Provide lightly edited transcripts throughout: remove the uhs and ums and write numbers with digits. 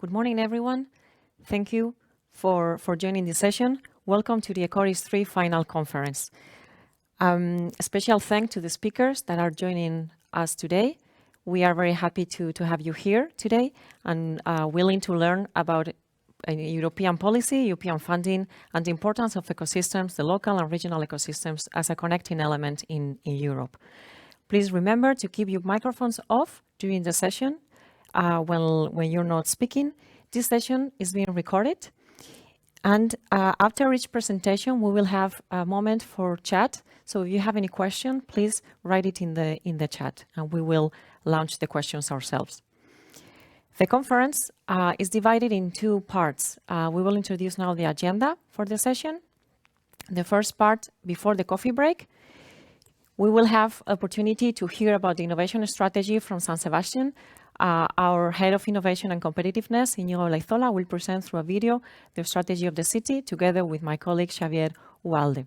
Good morning, everyone. Thank you for joining this session. Welcome to the ecoRIS3 final conference. A special thanks to the speakers that are joining us today. We are very happy to have you here today and willing to learn about European policy, European funding, and the importance of ecosystems, the local and regional ecosystems as a connecting element in Europe. Please remember to keep your microphones off during the session when you're not speaking. This session is being recorded. And after each presentation, we will have a moment for chat. So if you have any question, please write it in the chat, and we will launch the questions ourselves. The conference is divided in two parts. We will introduce now the agenda for the session. The first part, before the coffee break, we will have opportunity to hear about the innovation strategy from San Sebastián. Our head of innovation and competitiveness, Íñigo Olaizola, will present through a video the strategy of the city together with my colleague Xavier Ualde.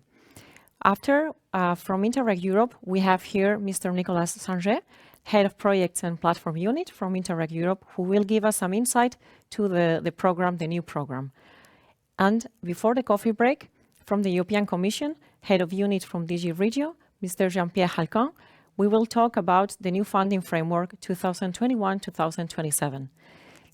After, from Interreg Europe, we have here Mr. Nicolas Sanger, head of projects and platform unit from Interreg Europe, who will give us some insight to the program, the new program. And before the coffee break, from the European Commission, head of unit from DG Regio, Mr. Jean-Pierre Halcan, we will talk about the new funding framework 2021-2027.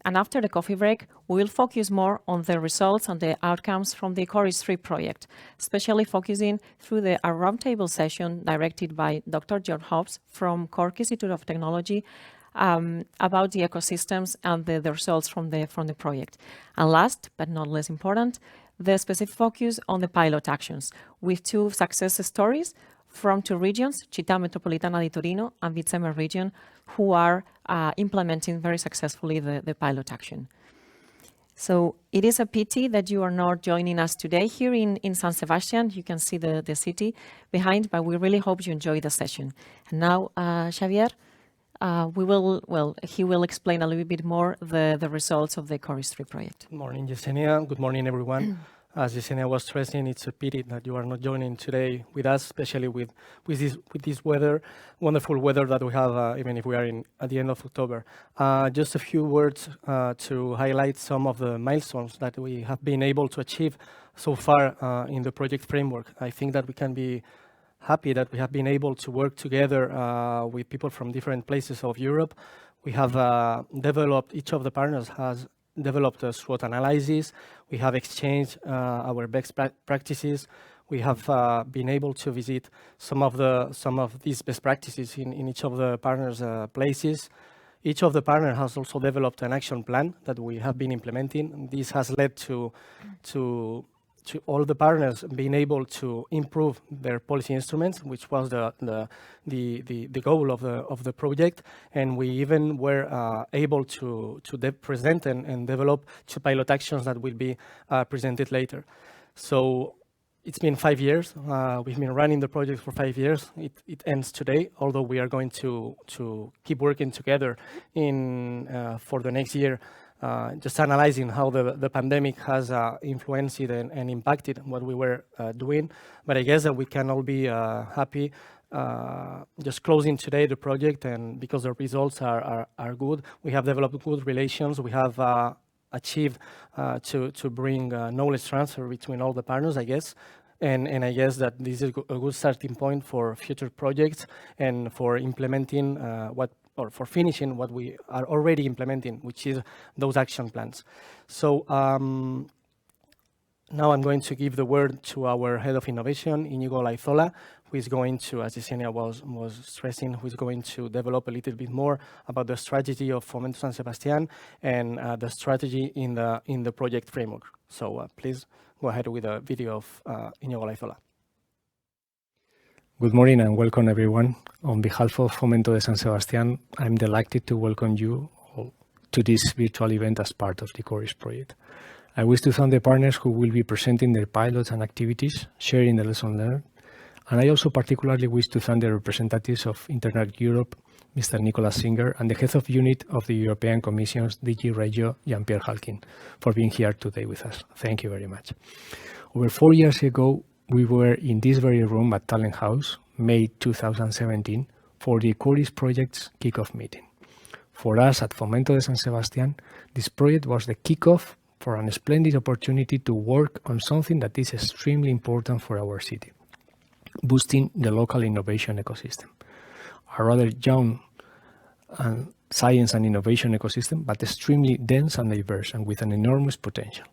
And after the coffee break, we will focus more on the results and the outcomes from the ecoRIS3 project, especially focusing through a roundtable session directed by Dr. John Hobbs from Cork Institute of Technology about the ecosystems and the results from the project. And last, but not less important, the specific focus on the pilot actions with two success stories from two regions, Città Metropolitana di Torino and Vizzeme region, who are implementing very successfully the pilot action. So it is a pity that you are not joining us today here in San Sebastián. You can see the city behind, but we really hope you enjoy the session. And now, Xavier, he will explain a little bit more the results of the ecoRIS3 project. Good morning, Yesenia. Good morning, everyone. As Yesenia was stressing, it's a pity that you are not joining today with us, especially with this weather, wonderful weather that we have, even if we are at the end of October. Just a few words to highlight some of the milestones that we have been able to achieve so far in the project framework. I think that we can be happy that we have been able to work together with people from different places of Europe. We have developed, each of the partners has developed a SWOT analysis. We have exchanged our best practices. We have been able to visit some of these best practices in each of the partners' places. Each of the partners has also developed an action plan that we have been implementing. This has led to all the partners being able to improve their policy instruments, which was the goal of the project. And we even were able to present and develop two pilot actions that will be presented later. So it's been 5 years. We've been running the project for 5 years. It ends today, although we are going to keep working together for the next year. Just analyzing how the pandemic has influenced and impacted what we were doing. But I guess that we can all be happy just closing today the project, and because the results are good. We have developed good relations. We have achieved to bring knowledge transfer between all the partners, I guess. And I guess that this is a good starting point for future projects and for implementing for finishing what we are already implementing, which is those action plans. So now I'm going to give the word to our head of innovation, Íñigo Olaizola, who is going to, as Yesenia was stressing, who is going to develop a little bit more about the strategy of Fomento San Sebastián and the strategy in the project framework. So please go ahead with a video of Íñigo Olaizola. Good morning and welcome everyone. On behalf of Fomento de San Sebastián, I'm delighted to welcome you all to this virtual event as part of the ecoRIS project. I wish to thank the partners who will be presenting their pilots and activities, sharing the lesson learned. And I also particularly wish to thank the representatives of Interreg Europe, Mr. Nicolas Singer, and the head of unit of the European Commission's DG Regio, Jean-Pierre Halcan, for being here today with us. Thank you very much. Over 4 years ago, we were in this very room at Talent House, May 2017, for the ecoRIS project's kickoff meeting. For us at Fomento de San Sebastián, this project was the kickoff for a splendid opportunity to work on something that is extremely important for our city, boosting the local innovation ecosystem. A rather young science and innovation ecosystem, but extremely dense and diverse and with an enormous potential.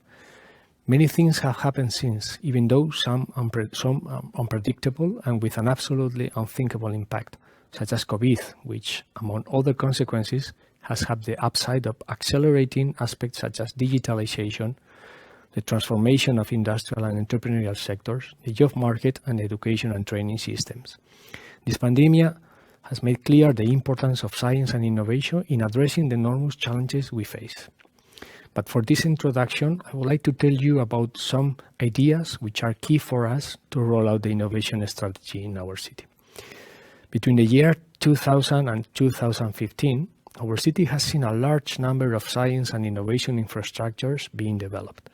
Many things have happened since, even though some unpredictable and with an absolutely unthinkable impact, such as COVID, which, among other consequences, has had the upside of accelerating aspects such as digitalization, the transformation of industrial and entrepreneurial sectors, the job market, and education and training systems. This pandemic has made clear the importance of science and innovation in addressing the enormous challenges we face. But for this introduction, I would like to tell you about some ideas which are key for us to roll out the innovation strategy in our city. Between the year 2000 and 2015, our city has seen a large number of science and innovation infrastructures being developed.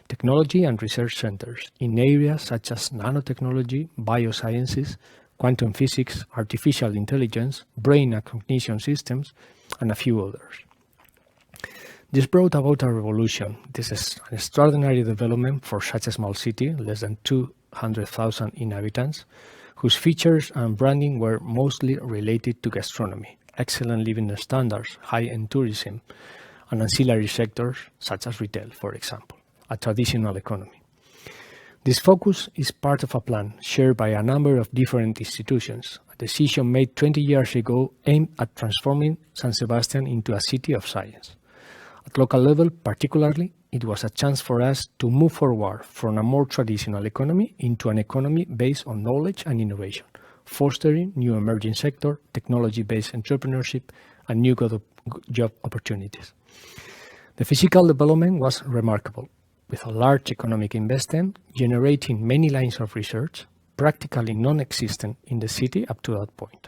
Technology and research centers in areas such as nanotechnology, biosciences, quantum physics, artificial intelligence, brain and cognition systems, and a few others. This brought about a revolution. This is an extraordinary development for such a small city, less than 200,000 inhabitants, whose features and branding were mostly related to gastronomy, excellent living standards, high-end tourism, and ancillary sectors such as retail, for example, a traditional economy. This focus is part of a plan shared by a number of different institutions, a decision made 20 years ago aimed at transforming San Sebastián into a city of science. At local level, particularly, it was a chance for us to move forward from a more traditional economy into an economy based on knowledge and innovation, fostering new emerging sector, technology-based entrepreneurship, and new job opportunities. The physical development was remarkable, with a large economic investment, generating many lines of research, practically non-existent in the city up to that point.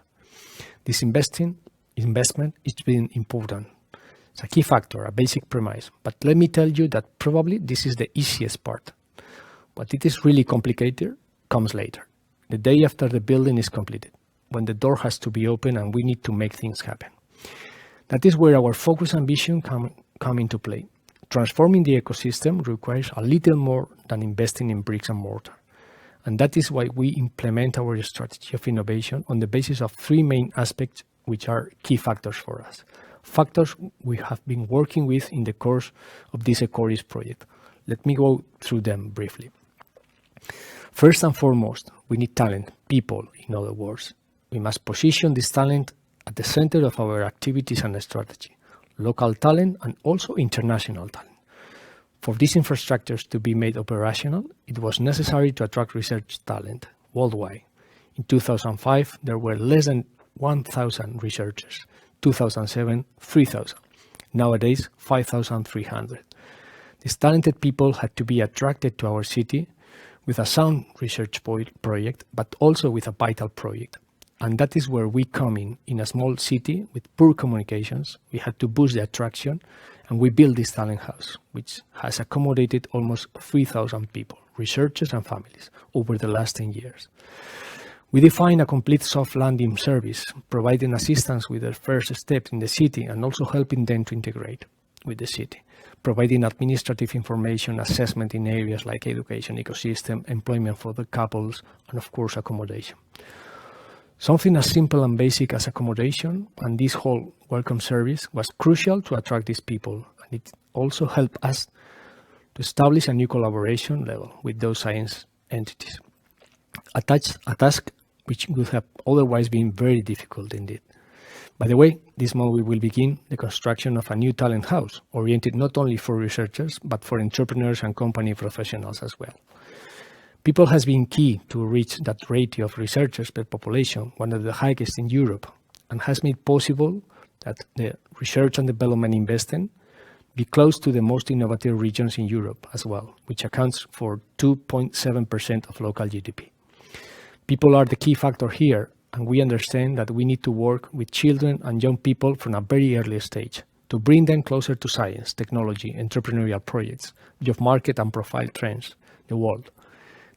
This investment is been important. It's a key factor, a basic premise, but let me tell you that probably this is the easiest part. What it is really complicated comes later, the day after the building is completed, when the door has to be open and we need to make things happen. That is where our focus and vision come into play. Transforming the ecosystem requires a little more than investing in bricks and mortar. And that is why we implement our strategy of innovation on the basis of three main aspects which are key factors for us. Factors we have been working with in the course of this ecoRIS project. Let me go through them briefly. First and foremost, we need talent, people, in other words. We must position this talent at the center of our activities and strategy. Local talent and also international talent. For these infrastructures to be made operational, it was necessary to attract research talent worldwide. In 2005, there were less than 1,000 researchers. 2007, 3,000. Nowadays, 5,300. These talented people had to be attracted to our city with a sound research project, but also with a vital project. And that is where we come in a small city with poor communications. We had to boost the attraction, and we built this talent house, which has accommodated almost 3,000 people, researchers and families, over the last 10 years. We define a complete soft landing service, providing assistance with their first step in the city and also helping them to integrate with the city, providing administrative information, assessment in areas like education, ecosystem, employment for the couples, and of course accommodation. Something as simple and basic as accommodation and this whole welcome service was crucial to attract these people, and it also helped us to establish a new collaboration level with those science entities. A task which would have otherwise been very difficult indeed. By the way, this month we will begin the construction of a new talent house, oriented not only for researchers, but for entrepreneurs and company professionals as well. People has been key to reach that ratio of researchers per population, one of the highest in Europe, and has made possible that the research and development investment be close to the most innovative regions in Europe as well, which accounts for 2.7% of local GDP. People are the key factor here, and we understand that we need to work with children and young people from a very early stage to bring them closer to science, technology, entrepreneurial projects, job market and profile trends, the world.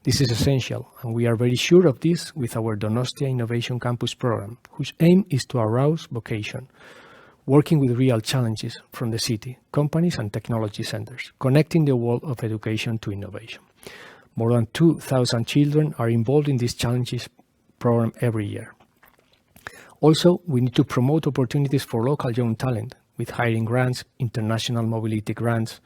This is essential, and we are very sure of this with our Donostia Innovation Campus program, whose aim is to arouse vocation, working with real challenges from the city, companies and technology centers, connecting the world of education to innovation. More than 2,000 children are involved in this challenges program every year. Also, we need to promote opportunities for local young talent with hiring grants, international mobility grants.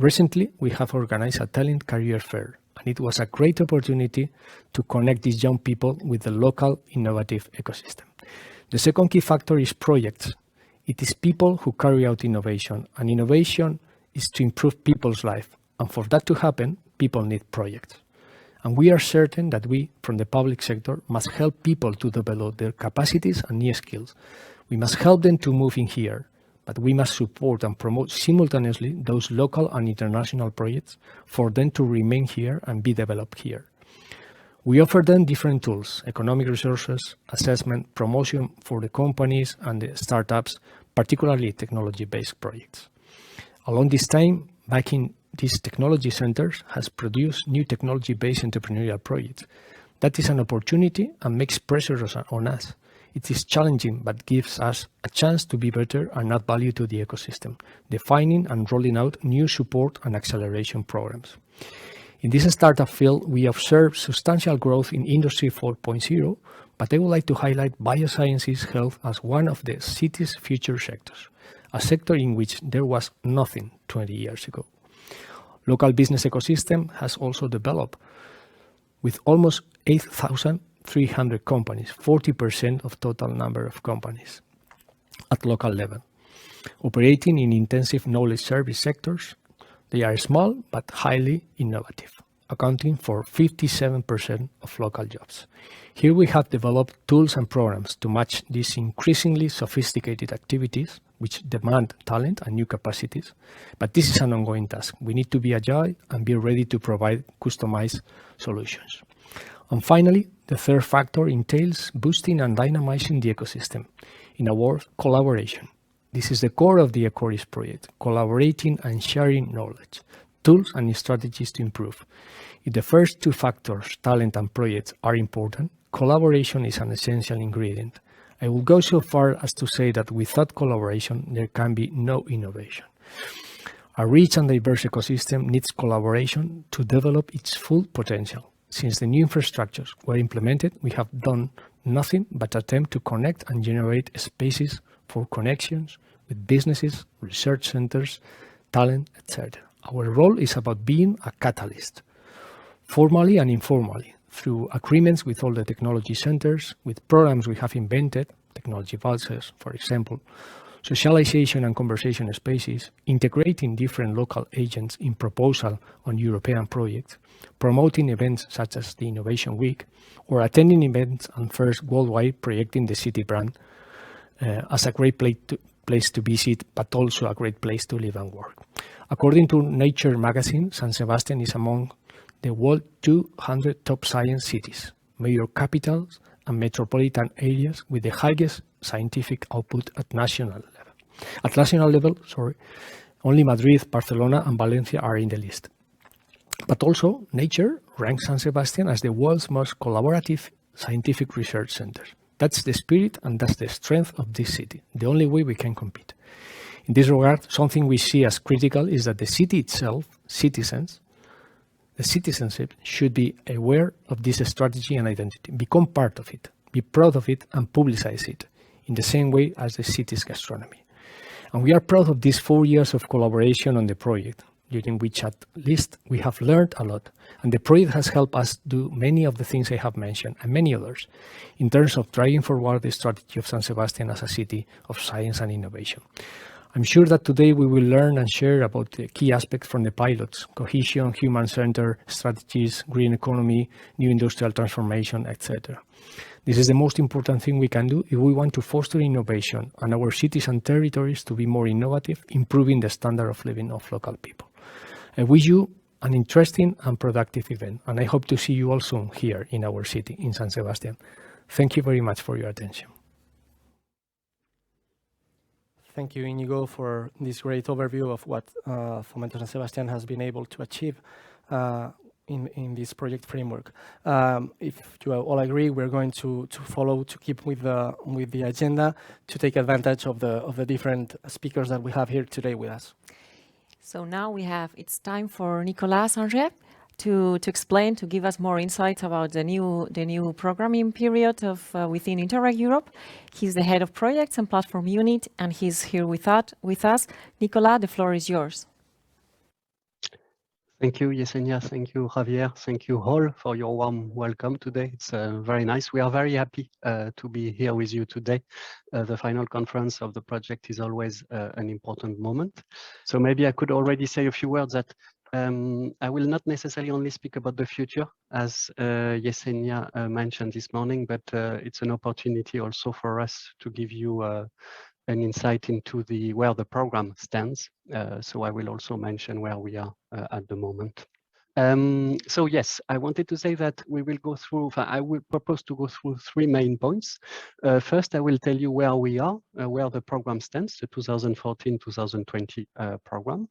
Recently, we have organized a talent career fair, and it was a great opportunity to connect these young people with the local innovative ecosystem. The second key factor is projects. It is people who carry out innovation, and innovation is to improve people's life. And for that to happen, people need projects. And we are certain that we, from the public sector, must help people to develop their capacities and new skills. We must help them to move in here, but we must support and promote simultaneously those local and international projects for them to remain here and be developed here. We offer them different tools, economic resources, assessment, promotion for the companies and the startups, particularly technology-based projects. Along this time, backing these technology centers has produced new technology-based entrepreneurial projects. That is an opportunity and makes pressure on us. It is challenging, but gives us a chance to be better and add value to the ecosystem, defining and rolling out new support and acceleration programs. In this startup field, we observe substantial growth in Industry 4.0, but I would like to highlight biosciences health as one of the city's future sectors, a sector in which there was nothing 20 years ago. Local business ecosystem has also developed with almost 8,300 companies, 40% of total number of companies at local level, operating in intensive knowledge service sectors. They are small but highly innovative, accounting for 57% of local jobs. Here we have developed tools and programs to match these increasingly sophisticated activities which demand talent and new capacities. But this is an ongoing task. We need to be agile and be ready to provide customized solutions. And finally, the third factor entails boosting and dynamizing the ecosystem. In a word, collaboration. This is the core of the ecoRIS project, collaborating and sharing knowledge, tools and strategies to improve. If the first two factors, talent and projects, are important, collaboration is an essential ingredient. I will go so far as to say that without collaboration, there can be no innovation. A rich and diverse ecosystem needs collaboration to develop its full potential. Since the new infrastructures were implemented, we have done nothing but attempt to connect and generate spaces for connections with businesses, research centers, talent, etc. Our role is about being a catalyst, formally and informally, through agreements with all the technology centers, with programs we have invented, technology vouchers, for example, socialization and conversation spaces, integrating different local agents in proposal on European projects, promoting events such as the Innovation Week, or attending events and fairs worldwide, projecting the city brand as a great place to visit, but also a great place to live and work. According to Nature magazine, San Sebastián is among the world 200 top science cities, major capitals and metropolitan areas with the highest scientific output at national level. At national level, only Madrid, Barcelona and Valencia are in the list. But also, Nature ranks San Sebastián as the world's most collaborative scientific research center. That's the spirit and that's the strength of this city, the only way we can compete. In this regard, something we see as critical is that the city itself, the citizenship should be aware of this strategy and identity, become part of it, be proud of it and publicize it in the same way as the city's gastronomy. And we are proud of these 4 years of collaboration on the project, during which at least we have learned a lot. And the project has helped us do many of the things I have mentioned and many others in terms of driving forward the strategy of San Sebastián as a city of science and innovation. I'm sure that today we will learn and share about the key aspects from the pilots: cohesion, human-centered strategies, green economy, new industrial transformation, etc. This is the most important thing we can do if we want to foster innovation and our cities and territories to be more innovative, improving the standard of living of local people. I wish you an interesting and productive event, and I hope to see you all soon here in our city, in San Sebastián. Thank you very much for your attention. Thank you, Inigo, for this great overview of what Fomento San Sebastián has been able to achieve. in this project framework. If you all agree, we're going to keep with the agenda to take advantage of the different speakers that we have here today with us. So now it's time for Nicolas Angers to explain, to give us more insights about the new programming period of within Interreg Europe. He's the head of projects and platform unit, and he's here with us. Nicolas, the floor is yours. Thank you, Yesenia. Thank you, Javier. Thank you all for your warm welcome today. It's very nice. We are very happy to be here with you today. The final conference of the project is always an important moment. So maybe I could already say a few words that I will not necessarily only speak about the future, as Yesenia mentioned this morning, but it's an opportunity also for us to give you an insight into where the program stands. So I will also mention where we are at the moment. So yes, I wanted to say that we will go through, I will propose to go through 3 main points. First, I will tell you where we are, where the program stands, the 2014-2020 program.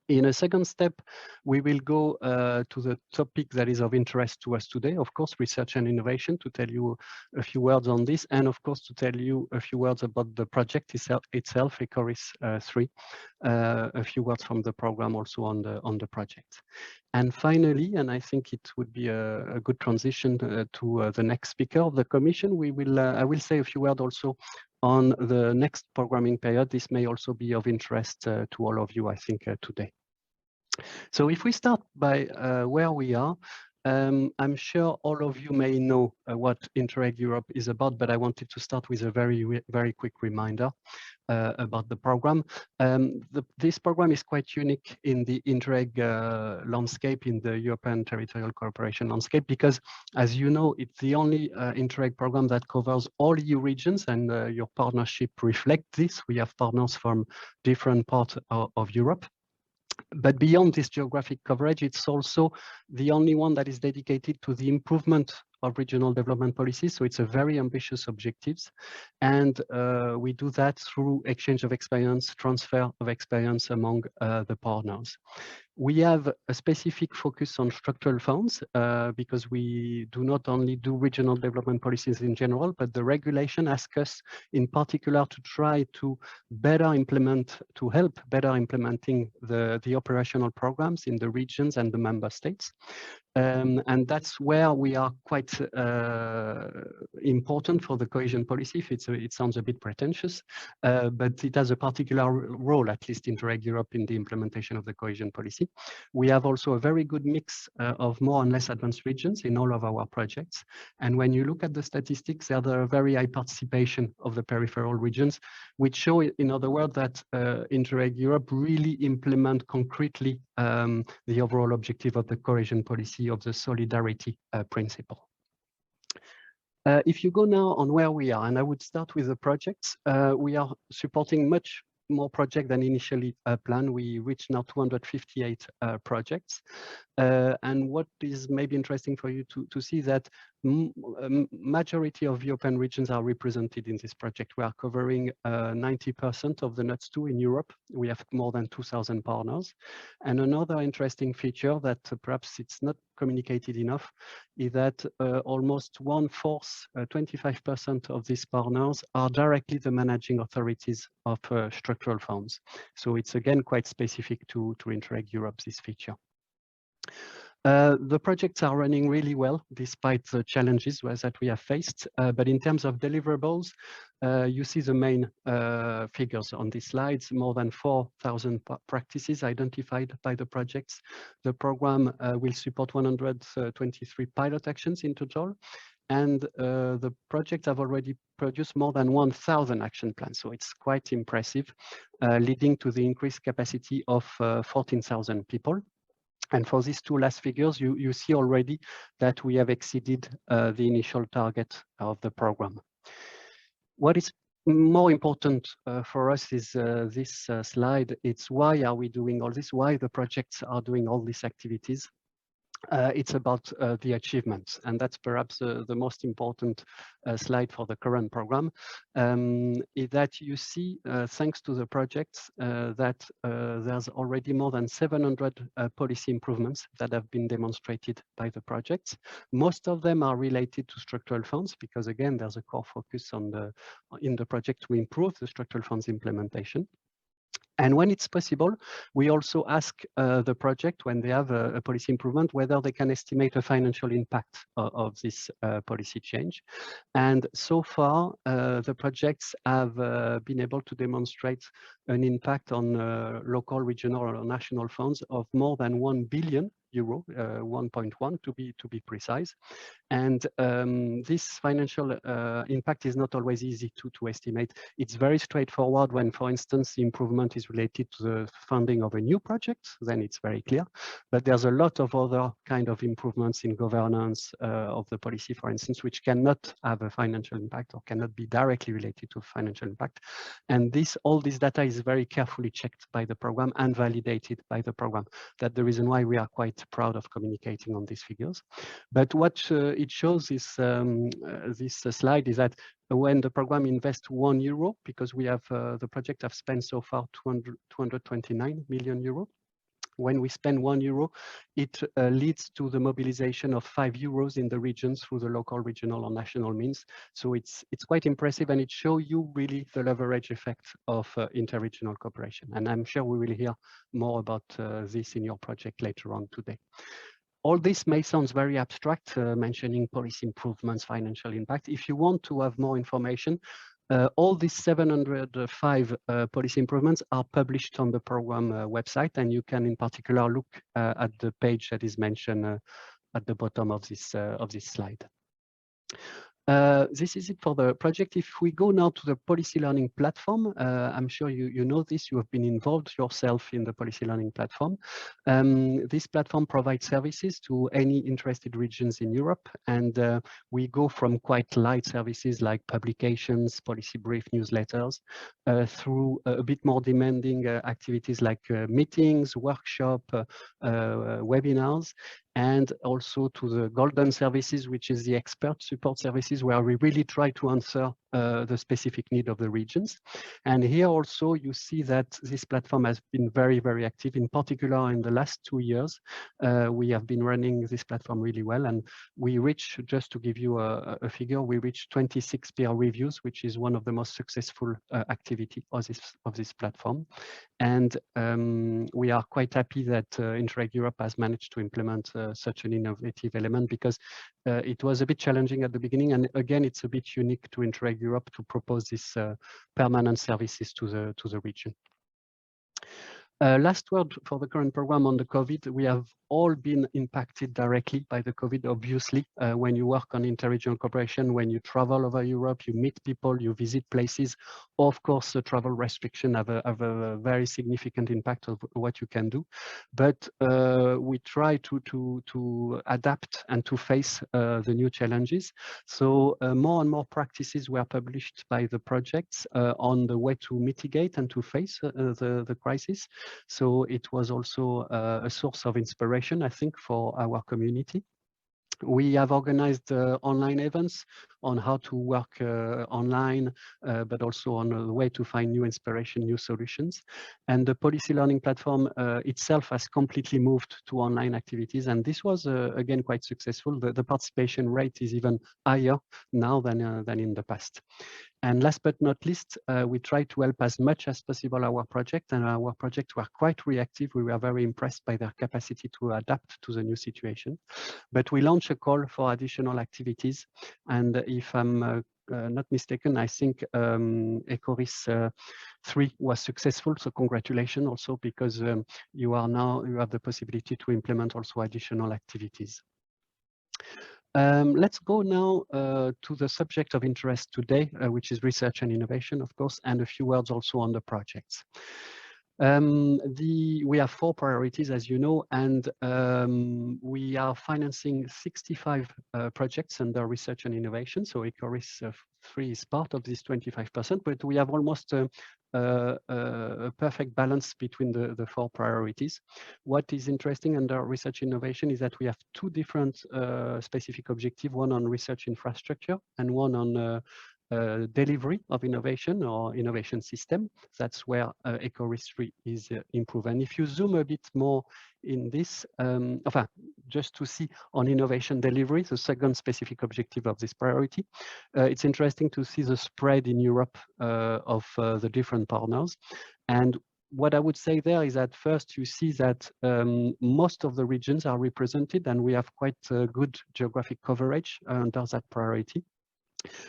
In a second step, we will go to the topic that is of interest to us today, of course, research and innovation, to tell you a few words on this, and of course, to tell you a few words about the project itself, ecoRIS3, a few words from the program also on the project. And finally, and I think it would be a good transition to the next speaker of the Commission, I will say a few words also on the next programming period. This may also be of interest to all of you, I think, today. So if we start by where we are, I'm sure all of you may know what Interreg Europe is about, but I wanted to start with a very quick reminder about the program. This program is quite unique in the Interreg landscape, in the European Territorial Cooperation landscape, because, as you know, it's the only Interreg program that covers all EU regions, and your partnership reflects this. We have partners from different parts of Europe. But beyond this geographic coverage, it's also the only one that is dedicated to the improvement of regional development policies. So it's a very ambitious objectives. And we do that through exchange of experience, transfer of experience among the partners. We have a specific focus on structural funds because we do not only do regional development policies in general, but the regulation asks us in particular to try to better implement, to help better implementing the operational programs in the regions and the member states. And that's where we are quite important for the cohesion policy. It sounds a bit pretentious, but it has a particular role, at least in Interreg Europe, in the implementation of the cohesion policy. We have also a very good mix of more and less advanced regions in all of our projects. And when you look at the statistics, there are very high participation of the peripheral regions, which show, in other words, that Interreg Europe really implement concretely the overall objective of the cohesion policy of the solidarity principle. If you go now on where we are, and I would start with the projects, we are supporting much more projects than initially planned. We reached now 258 projects. And what is maybe interesting for you to see that majority of European regions are represented in this project. We are covering 90% of the NUTS2 in Europe. We have more than 2,000 partners. And another interesting feature that perhaps it's not communicated enough is that almost 1/4, 25% of these partners are directly the managing authorities of structural funds. So it's again quite specific to Interreg Europe, this feature. The projects are running really well, despite the challenges that we have faced. But in terms of deliverables, you see the main figures on these slides, more than 4,000 practices identified by the projects. The program will support 123 pilot actions in total. And the projects have already produced more than 1,000 action plans. So it's quite impressive, leading to the increased capacity of 14,000 people. And for these 2 last figures, you see already that we have exceeded the initial target of the program. What is more important for us is this slide. It's why are we doing all this? Why the projects are doing all these activities? it's about the achievements, and that's perhaps the most important slide for the current program, is that you see, thanks to the projects, that there's already more than 700 policy improvements that have been demonstrated by the projects. Most of them are related to structural funds, because again, there's a core focus in the project to improve the structural funds implementation. And when it's possible, we also ask the project, when they have a policy improvement, whether they can estimate a financial impact of this policy change. And so far, the projects have been able to demonstrate an impact on local, regional, or national funds of more than 1 billion euro, 1.1 to be precise. And this financial impact is not always easy to estimate. It's very straightforward when, for instance, the improvement is related to the funding of a new project, then it's very clear. But there's a lot of other kind of improvements in governance of the policy, for instance, which cannot have a financial impact or cannot be directly related to financial impact. And all this data is very carefully checked by the program and validated by the program. That's the reason why we are quite proud of communicating on these figures. But what it shows is this slide is that when the program invests €1, because we have the project have spent so far 229 million euro. When we spend €1, it leads to the mobilization of €5 in the regions through the local, regional, or national means. So it's quite impressive, and it shows you really the leverage effect of interregional cooperation. And I'm sure we will hear more about this in your project later on today. All this may sound very abstract, mentioning policy improvements, financial impact. If you want to have more information, all these 705 policy improvements are published on the program website, and you can in particular look at the page that is mentioned at the bottom of this slide. This is it for the project. If we go now to the policy learning platform, I'm sure you know this, you have been involved yourself in the policy learning platform. This platform provides services to any interested regions in Europe, and we go from quite light services like publications, policy brief, newsletters, through a bit more demanding activities like meetings, workshop, webinars, and also to the golden services, which is the expert support services, where we really try to answer the specific need of the regions. And here also you see that this platform has been very, very active. In particular, in the last 2 years, we have been running this platform really well. And we reach, just to give you a figure, we reached 26 peer reviews, which is one of the most successful activity of this platform. And we are quite happy that Interreg Europe has managed to implement such an innovative element, because it was a bit challenging at the beginning. And again, it's a bit unique to Interreg Europe to propose this permanent services to the region. Last word for the current program on the COVID. We have all been impacted directly by the COVID, obviously. When you work on interregional cooperation, when you travel over Europe, you meet people, you visit places. Of course, the travel restriction have a very significant impact of what you can do. But we try to adapt and to face the new challenges. So more and more practices were published by the projects on the way to mitigate and to face the crisis. So it was also a source of inspiration, I think, for our community. We have organized online events on how to work online, but also on the way to find new inspiration, new solutions. And the policy learning platform itself has completely moved to online activities. And this was, again, quite successful. The participation rate is even higher now than in the past. And last but not least, we try to help as much as possible our project, and our projects were quite reactive. We were very impressed by their capacity to adapt to the new situation. But we launched a call for additional activities. And if I'm not mistaken, I think ecoRIS3 was successful. So congratulations also, because you have the possibility to implement also additional activities. Let's go now to the subject of interest today, which is research and innovation, of course, and a few words also on the projects. We have 4 priorities, as you know, and we are financing 65 projects under research and innovation. So ecoRIS3 is part of this 25%, but we have almost a perfect balance between the four priorities. What is interesting under research innovation is that we have two different specific objectives, one on research infrastructure and one on delivery of innovation or innovation system. That's where ecoRIS3 is improved. And if you zoom a bit more in this, just to see on innovation delivery, the second specific objective of this priority, it's interesting to see the spread in Europe of the different partners. And what I would say there is that first you see that most of the regions are represented and we have quite good geographic coverage under that priority.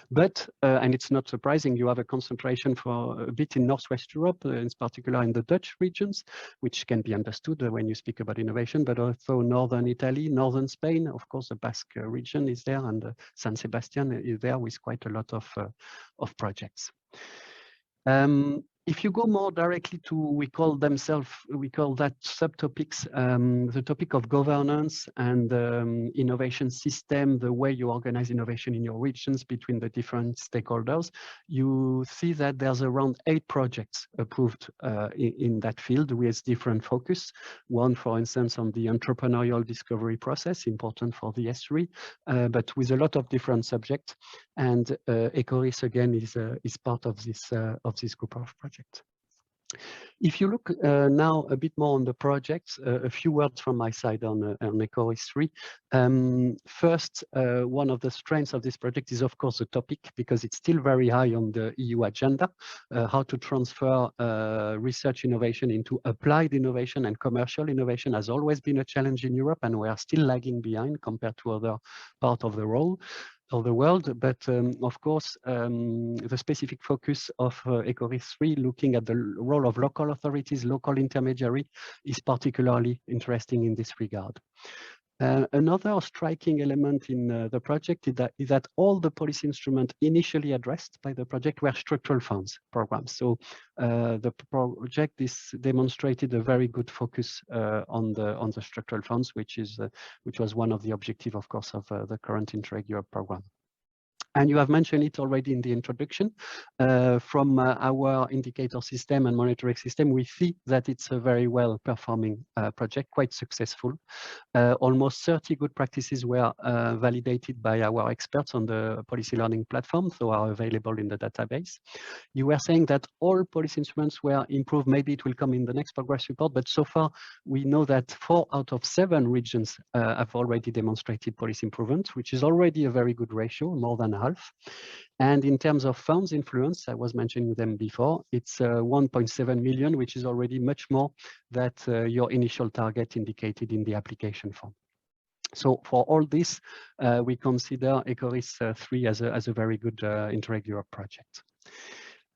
But, and it's not surprising, you have a concentration for a bit in Northwest Europe, in particular in the Dutch regions, which can be understood when you speak about innovation, but also Northern Italy, Northern Spain, of course, the Basque region is there, and San Sebastián is there with quite a lot of projects. If you go more directly to, we call that subtopics, the topic of governance and innovation system, the way you organize innovation in your regions between the different stakeholders, you see that there's around 8 projects approved in that field with different focus. One, for instance, on the entrepreneurial discovery process, important for the S3, but with a lot of different subjects. And ecoRIS again is part of this group of projects. If you look now a bit more on the projects, a few words from my side on ecoRIS3. First, one of the strengths of this project is, of course, the topic, because it's still very high on the EU agenda, how to transfer research innovation into applied innovation, and commercial innovation has always been a challenge in Europe, and we are still lagging behind compared to other parts of the world. But of course, the specific focus of ecoRIS3, looking at the role of local authorities, local intermediary, is particularly interesting in this regard. Another striking element in the project is that all the policy instruments initially addressed by the project were structural funds programs. So the project demonstrated a very good focus on the structural funds, which was one of the objectives, of course, of the current Interreg Europe program. And you have mentioned it already in the introduction. From our indicator system and monitoring system, we see that it's a very well performing project, quite successful. Almost 30 good practices were validated by our experts on the policy learning platform, so are available in the database. You were saying that all policy instruments were improved. Maybe it will come in the next progress report, but so far we know that 4 out of 7 regions have already demonstrated policy improvements, which is already a very good ratio, more than half. And in terms of funds influence, I was mentioning them before, it's 1.7 million, which is already much more than your initial target indicated in the application form. So for all this, we consider ecoRIS3 as a very good Interreg Europe project.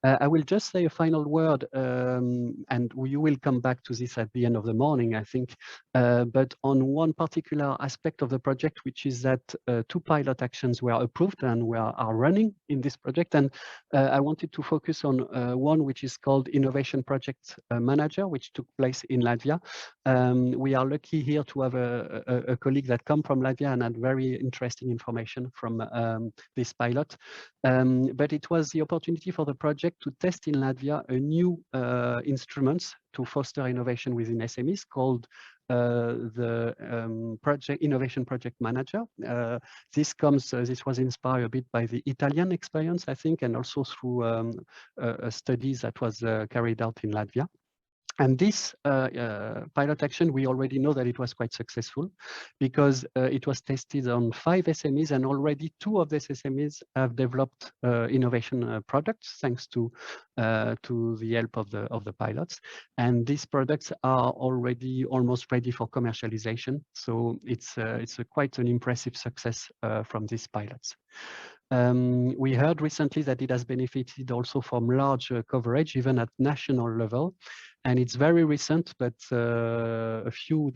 I will just say a final word, and you will come back to this at the end of the morning, I think, but on one particular aspect of the project, which is that 2 pilot actions were approved and are running in this project. And I wanted to focus on one which is called Innovation Project Manager, which took place in Latvia. We are lucky here to have a colleague that come from Latvia and had very interesting information from this pilot. But it was the opportunity for the project to test in Latvia a new instrument to foster innovation within SMEs called the Innovation Project Manager. This was inspired a bit by the Italian experience, I think, and also through studies that was carried out in Latvia. And this pilot action, we already know that it was quite successful because it was tested on 5 SMEs, and already 2 of these SMEs have developed innovation products thanks to the help of the pilots. And these products are already almost ready for commercialization. So it's quite an impressive success from these pilots. We heard recently that it has benefited also from large coverage, even at national level. And it's very recent, but a few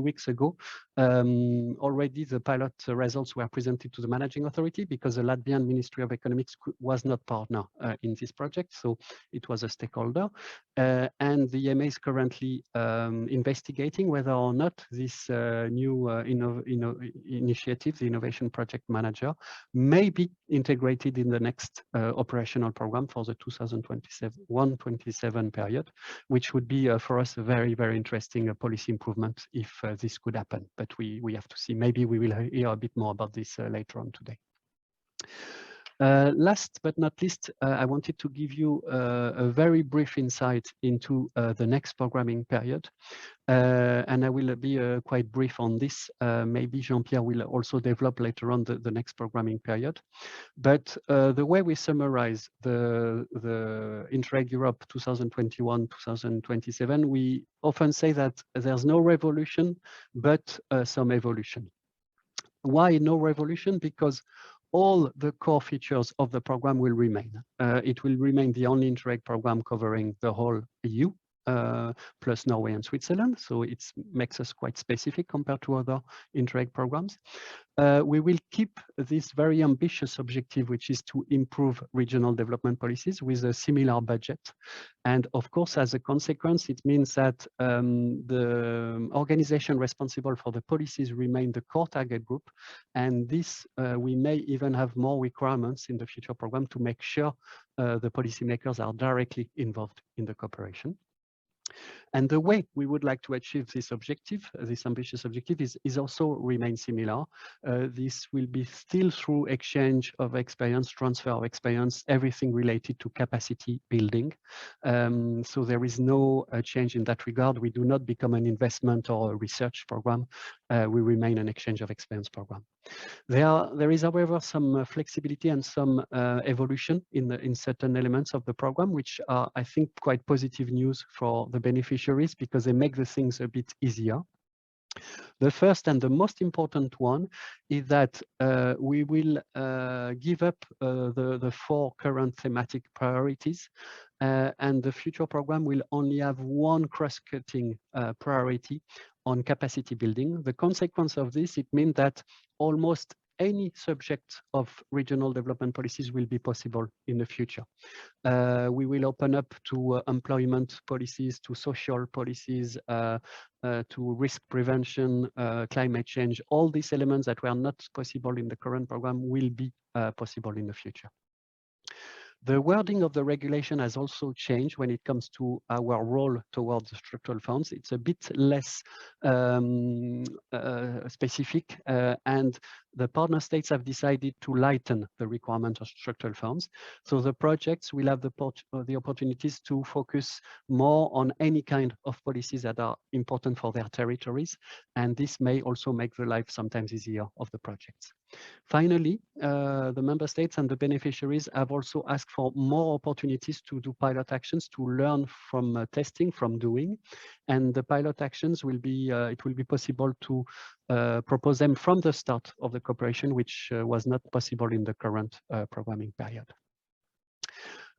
weeks ago, Already the pilot results were presented to the managing authority because the Latvian Ministry of Economics was not partner in this project, so it was a stakeholder. And the EMA is currently investigating whether or not this new initiative, the Innovation Project Manager, may be integrated in the next operational program for the 2027 period, which would be for us a very, very interesting policy improvement if this could happen. But we have to see. Maybe we will hear a bit more about this later on today. Last but not least, I wanted to give you a very brief insight into the next programming period. And I will be quite brief on this. Maybe Jean-Pierre will also develop later on the next programming period. But the way we summarize the Interreg Europe 2021-2027, we often say that there's no revolution, but some evolution. Why no revolution? Because all the core features of the program will remain. It will remain the only Interreg program covering the whole EU, plus Norway and Switzerland. So it makes us quite specific compared to other Interreg programs. We will keep this very ambitious objective, which is to improve regional development policies with a similar budget. And of course, as a consequence, it means that the organization responsible for the policies remain the core target group. And this, we may even have more requirements in the future program to make sure the policymakers are directly involved in the cooperation. And the way we would like to achieve this objective, this ambitious objective, is also remain similar. This will be still through exchange of experience, transfer of experience, everything related to capacity building. So there is no change in that regard. We do not become an investment or a research program. We remain an exchange of experience program. There is, however, some flexibility and some evolution in certain elements of the program, which are, I think, quite positive news for the beneficiaries because they make the things a bit easier. The first and the most important one is that we will give up the 4 current thematic priorities, and the future program will only have one cross-cutting priority on capacity building. The consequence of this, it means that almost any subject of regional development policies will be possible in the future. We will open up to employment policies, to social policies, to risk prevention, climate change. All these elements that were not possible in the current program will be possible in the future. The wording of the regulation has also changed when it comes to our role towards the structural funds. It's a bit less specific, and the partner states have decided to lighten the requirement of structural funds. So the projects will have the opportunities to focus more on any kind of policies that are important for their territories, and this may also make the life sometimes easier of the projects. Finally, the member states and the beneficiaries have also asked for more opportunities to do pilot actions, to learn from testing, from doing, and the pilot actions will be, it will be possible to propose them from the start of the cooperation, which was not possible in the current programming period.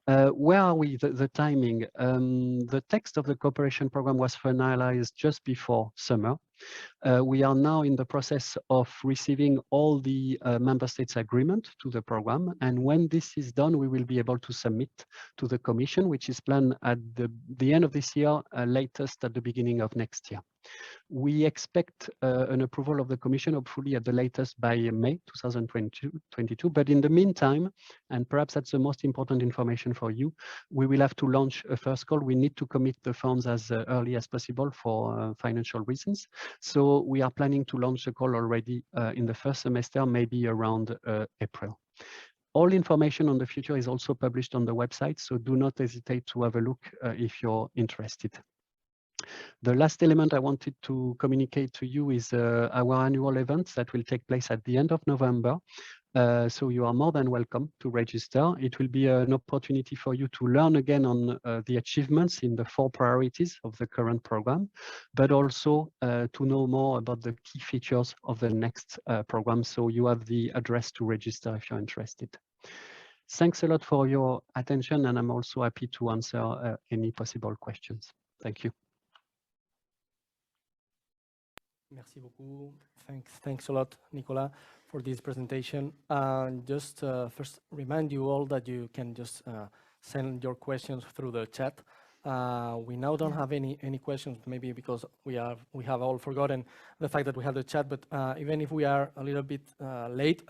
Where are we? The timing. The text of the cooperation program was finalized just before summer. We are now in the process of receiving all the member states' agreement to the program. And when this is done, we will be able to submit to the Commission, which is planned at the end of this year, latest at the beginning of next year. We expect an approval of the Commission, hopefully at the latest by May 2022. But in the meantime, and perhaps that's the most important information for you, we will have to launch a first call. We need to commit the funds as early as possible for financial reasons. So we are planning to launch the call already in the first semester, maybe around April. All information on the future is also published on the website, so do not hesitate to have a look if you're interested. The last element I wanted to communicate to you is our annual event that will take place at the end of November. So you are more than welcome to register. It will be an opportunity for you to learn again on the achievements in the 4 priorities of the current program, but also to know more about the key features of the next program. So you have the address to register if you're interested. Thanks a lot for your attention, and I'm also happy to answer any possible questions. Thank you. Merci beaucoup. Thanks a lot, Nicolas, for this presentation. Just first remind you all that you can just send your questions through the chat. We now don't have any questions, maybe because we have all forgotten the fact that we have the chat. But even if we are a little bit late,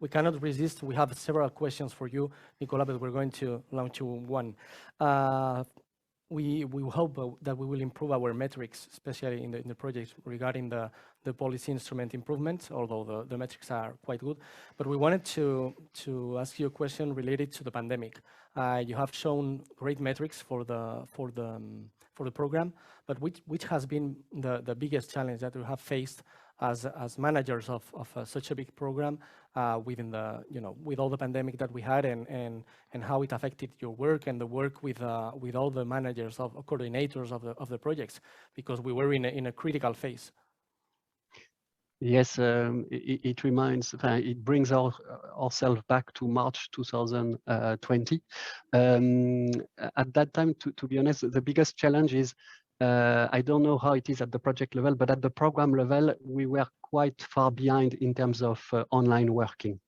we cannot resist. We have several questions for you, Nicolas, but we're going to launch you one. We hope that we will improve our metrics, especially in the projects regarding the policy instrument improvements, although the metrics are quite good. But we wanted to ask you a question related to the pandemic. You have shown great metrics for the program, but which has been the biggest challenge that you have faced as managers of such a big program within with all the pandemic that we had, and how it affected your work and the work with all the managers of coordinators of the projects, because we were in a critical phase. Yes, it brings ourselves back to March 2020. At that time, to be honest, the biggest challenge is, I don't know how it is at the project level, but at the program level, we were quite far behind in terms of online working.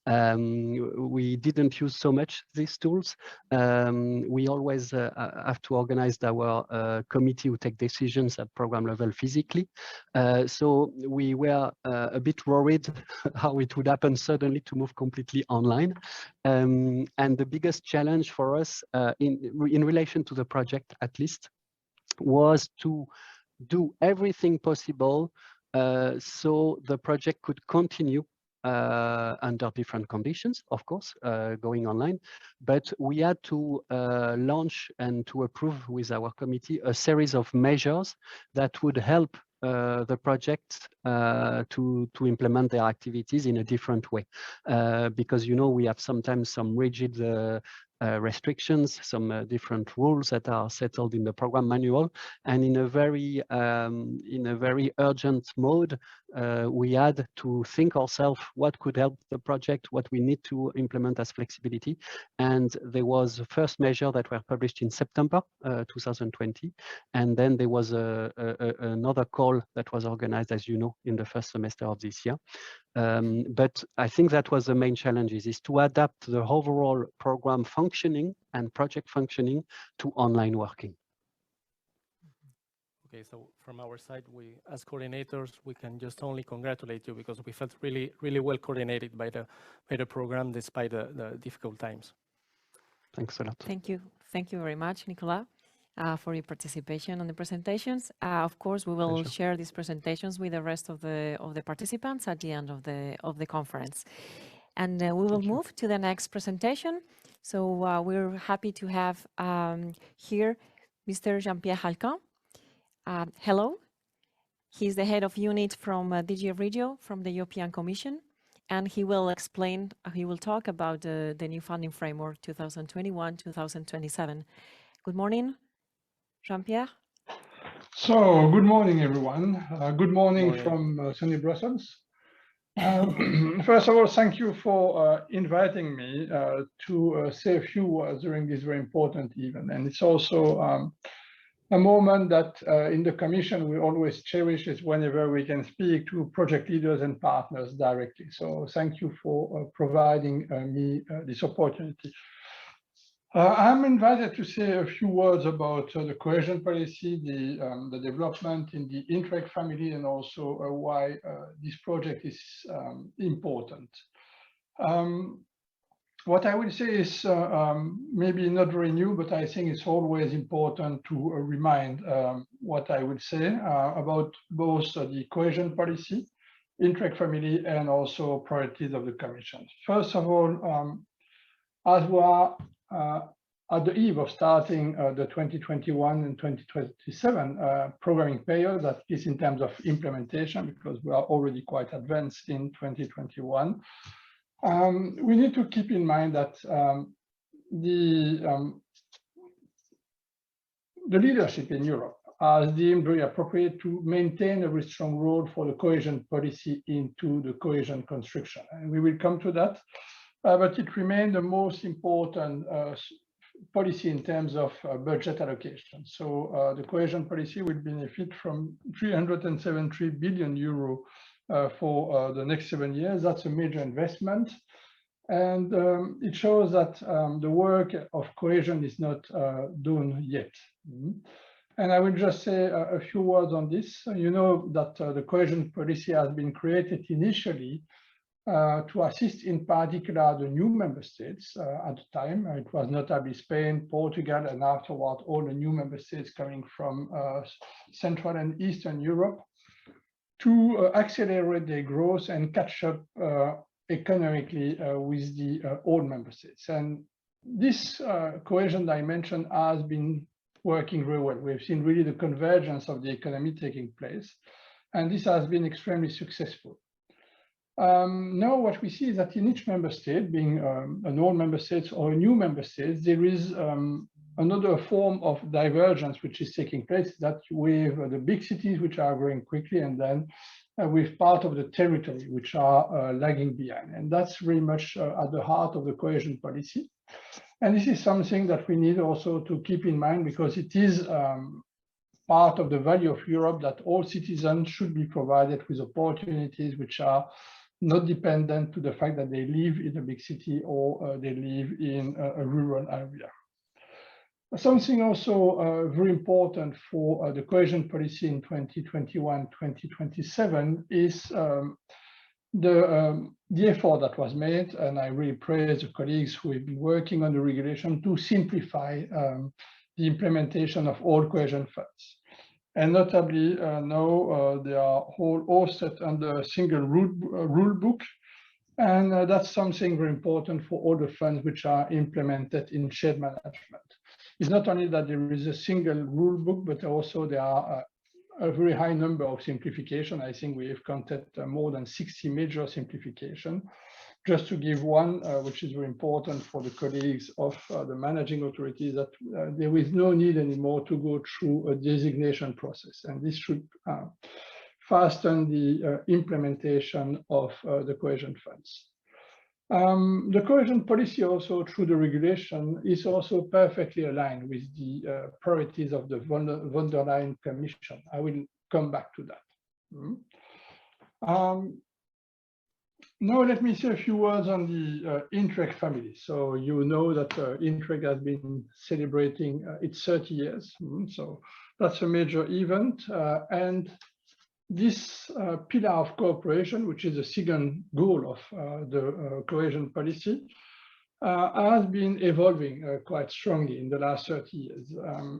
We didn't use so much these tools. We always have to organize our committee who take decisions at program level physically. So we were a bit worried how it would happen suddenly to move completely online. And the biggest challenge for us in relation to the project, at least, was to do everything possible so the project could continue under different conditions, of course, going online. But we had to launch and to approve with our committee a series of measures that would help the project to implement their activities in a different way. Because, we have sometimes some rigid restrictions, some different rules that are settled in the program manual, and in a very urgent mode, we had to think ourselves what could help the project, what we need to implement as flexibility. And there was a first measure that were published in September 2020, and then there was another call that was organized, as you know, in the first semester of this year. But I think that was the main challenge, is to adapt the overall program functioning and project functioning to online working. Okay, so from our side, we as coordinators, we can just only congratulate you, because we felt really well coordinated by the program despite the difficult times. Thanks a lot. Thank you very much, Nicolas, for your participation on the presentations. Of course, we will share these presentations with the rest of the participants at the end of the conference. And we will move to the next presentation. So we're happy to have here Mr. Jean-Pierre Halcan. Hello. He's the head of unit from DG Regio from the European Commission, and he will talk about the new funding framework 2021-2027. Good morning, Jean-Pierre. So, good morning, everyone. Good morning from sunny Brussels. First of all, thank you for inviting me to say a few words during this very important event. And it's also a moment that in the Commission we always cherish, is whenever we can speak to project leaders and partners directly. So thank you for providing me this opportunity. I'm invited to say a few words about the cohesion policy, the development in the Interreg family, and also why this project is important. What I will say is maybe not very new, but I think it's always important to remind what I would say about both the cohesion policy, Interreg family, and also priorities of the Commission. First of all, as we are at the eve of starting the 2021 and 2027 programming period, that is in terms of implementation, because we are already quite advanced in 2021. We need to keep in mind that the leadership in Europe has deemed very appropriate to maintain a very strong role for the cohesion policy into the cohesion construction. And we will come to that, but it remained the most important policy in terms of budget allocation. So the cohesion policy will benefit from 373 billion euro for the next 7 years. That's a major investment. And it shows that the work of cohesion is not done yet. And I will just say a few words on this. You know that the cohesion policy has been created initially to assist in particular the new member states at the time. It was notably Spain, Portugal, and afterward all the new member states coming from Central and Eastern Europe to accelerate their growth and catch up economically with the old member states. And this cohesion dimension has been working very well. We've seen really the convergence of the economy taking place, and this has been extremely successful. Now what we see is that in each member state, being an old member state or a new member state, there is another form of divergence which is taking place, that with the big cities which are growing quickly, and then with part of the territory which are lagging behind. And that's very much at the heart of the cohesion policy. And this is something that we need also to keep in mind, because it is part of the value of Europe that all citizens should be provided with opportunities which are not dependent to the fact that they live in a big city or they live in a rural area. Something also very important for the cohesion policy in 2021-2027 is the effort that was made, and I really praise the colleagues who have been working on the regulation to simplify the implementation of all cohesion funds. And notably, now they are all set under a single rule book, and that's something very important for all the funds which are implemented in shared management. It's not only that there is a single rule book, but also there are a very high number of simplification. I think we have counted more than 60 major simplification. Just to give one, which is very important for the colleagues of the managing authorities, that there is no need anymore to go through a designation process. And this should fasten the implementation of the cohesion funds. The cohesion policy also through the regulation is also perfectly aligned with the priorities of the von der Leyen Commission. I will come back to that. Now let me say a few words on the Interreg family. So you know that Interreg has been celebrating its 30 years. So that's a major event. And this pillar of cooperation, which is the second goal of the cohesion policy, has been evolving quite strongly in the last 30 years.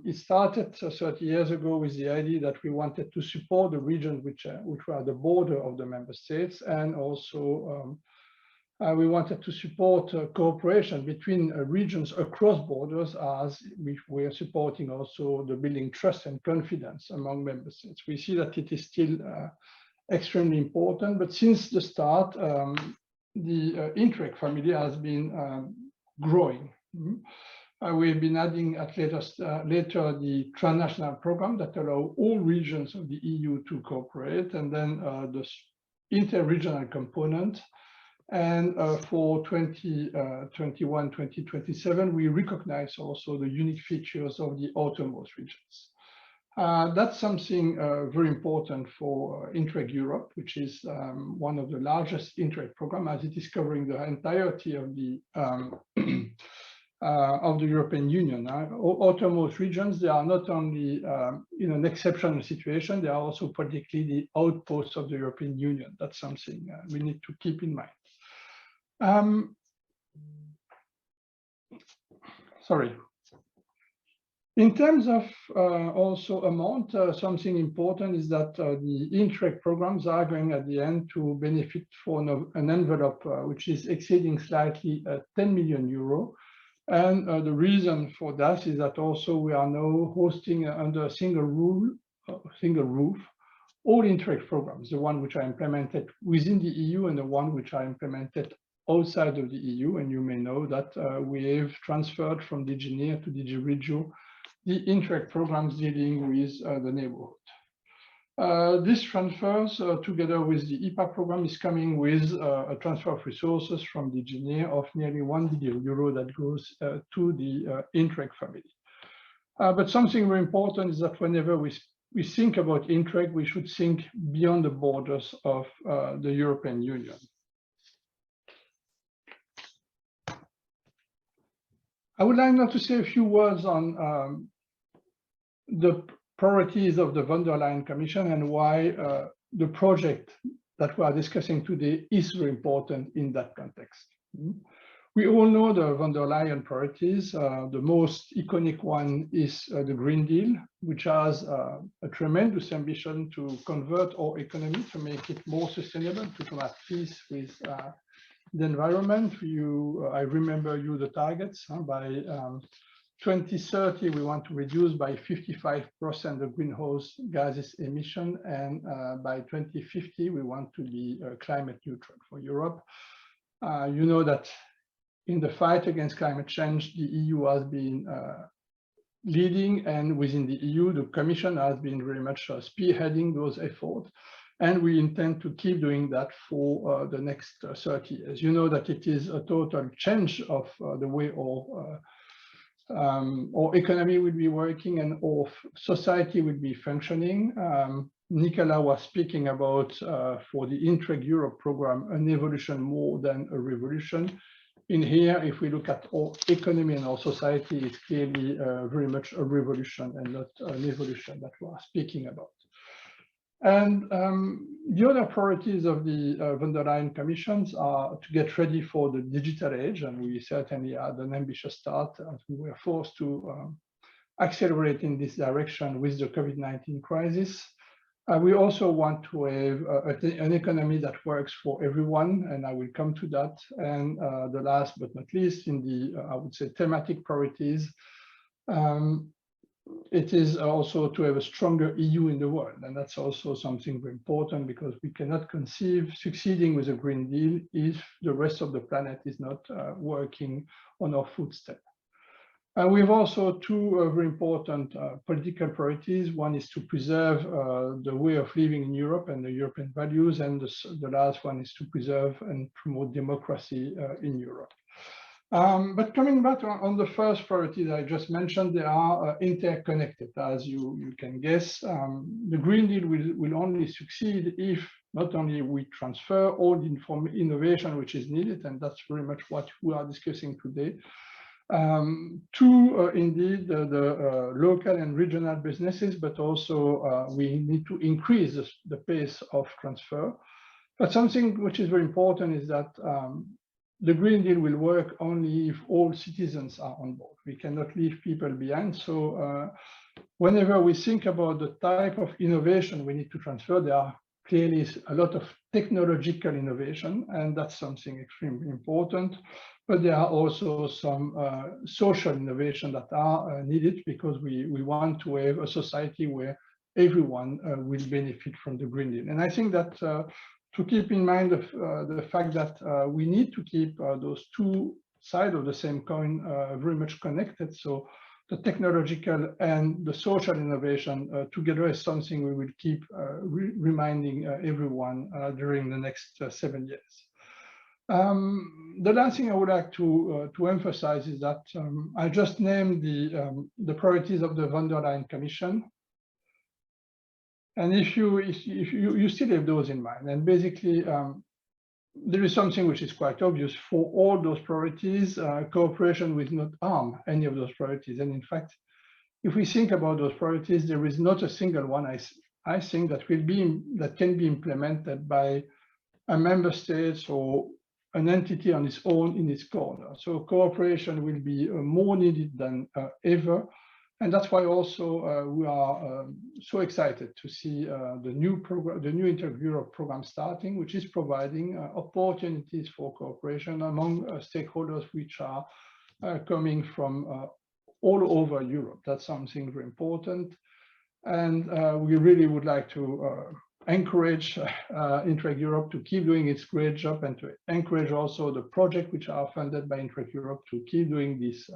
It started 30 years ago with the idea that we wanted to support the regions which were at the border of the member states, and also we wanted to support cooperation between regions across borders, as we were supporting also the building trust and confidence among member states. We see that it is still extremely important, but since the start, the Interreg family has been growing. We've been adding at later the transnational program that allow all regions of the EU to cooperate, and then the inter-regional component. And for 2021-2027, we recognize also the unique features of the outermost regions. That's something very important for Interreg Europe, which is one of the largest Interreg programs, as it is covering the entirety of the European Union. Outermost regions, they are not only in an exceptional situation, they are also politically the outposts of the European Union. That's something we need to keep in mind. Sorry. In terms of also amount, something important is that the Interreg programs are going at the end to benefit for an envelope which is exceeding slightly 10 million euro. And the reason for that is that also we are now hosting under a single roof, all Interreg programs, the one which are implemented within the EU and the one which are implemented outside of the EU. And you may know that we have transferred from DG NEAR to DG Regio the Interreg programs dealing with the neighborhood. This transfers, together with the EPA program, is coming with a transfer of resources from the engineer of nearly 1 billion euro that goes to the Interreg family. But something very important is that whenever we think about Interreg, we should think beyond the borders of the European Union. I would like now to say a few words on the priorities of the von der Leyen Commission and why the project that we are discussing today is very important in that context. We all know the von der Leyen priorities. The most iconic one is the Green Deal, which has a tremendous ambition to convert our economy, to make it more sustainable, to come at peace with the environment. I remember you the targets. By 2030, we want to reduce by 55% the greenhouse gases emission, and by 2050, we want to be climate neutral for Europe. You know that in the fight against climate change, the EU has been leading, and within the EU, the Commission has been very much spearheading those efforts. And we intend to keep doing that for the next 30 years. You know that it is a total change of the way our economy will be working and our society will be functioning. Nicola was speaking about, for the Interreg Europe program, an evolution more than a revolution. In here, if we look at our economy and our society, it's clearly very much a revolution and not an evolution that we are speaking about. And the other priorities of the von der Leyen Commissions are to get ready for the digital age, and we certainly had an ambitious start as we were forced to accelerate in this direction with the COVID-19 crisis. We also want to have an economy that works for everyone, and I will come to that. And the last but not least, in the, I would say, thematic priorities, it is also to have a stronger EU in the world. And that's also something very important, because we cannot conceive succeeding with a Green Deal if the rest of the planet is not working on our footsteps. We have also two very important political priorities. One is to preserve the way of living in Europe and the European values, and the last one is to preserve and promote democracy in Europe. But coming back on the first priority that I just mentioned, they are interconnected, as you can guess. The Green Deal will only succeed if not only we transfer all the innovation which is needed, and that's very much what we are discussing today, to indeed the local and regional businesses, but also we need to increase the pace of transfer. But something which is very important is that the Green Deal will work only if all citizens are on board. We cannot leave people behind. So whenever we think about the type of innovation we need to transfer, there are clearly a lot of technological innovation, and that's something extremely important. But there are also some social innovation that are needed, because we want to have a society where everyone will benefit from the Green Deal. And I think that to keep in mind the fact that we need to keep those two sides of the same coin very much connected. So the technological and the social innovation together is something we will keep reminding everyone during the next 7 years. The last thing I would like to emphasize is that I just named the priorities of the von der Leyen Commission. And if you still have those in mind, and basically there is something which is quite obvious for all those priorities. Cooperation will not harm any of those priorities. And in fact, if we think about those priorities, there is not a single one I think that can be implemented by a member state or an entity on its own in its corner. So cooperation will be more needed than ever. And that's why also we are so excited to see the new program, the new Interreg Europe program starting, which is providing opportunities for cooperation among stakeholders which are coming from all over Europe. That's something very important. And we really would like to encourage Interreg Europe to keep doing its great job, and to encourage also the projects which are funded by Interreg Europe to keep doing this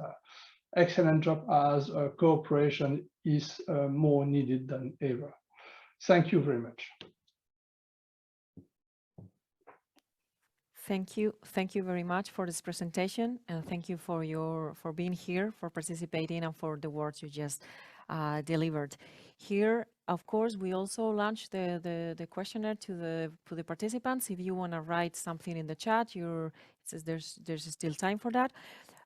excellent job, as cooperation is more needed than ever. Thank you very much. Thank you very much for this presentation, and thank you for being here, for participating, and for the words you just delivered. Here, of course, we also launched the questionnaire to the participants. If you want to write something in the chat, it says there's still time for that.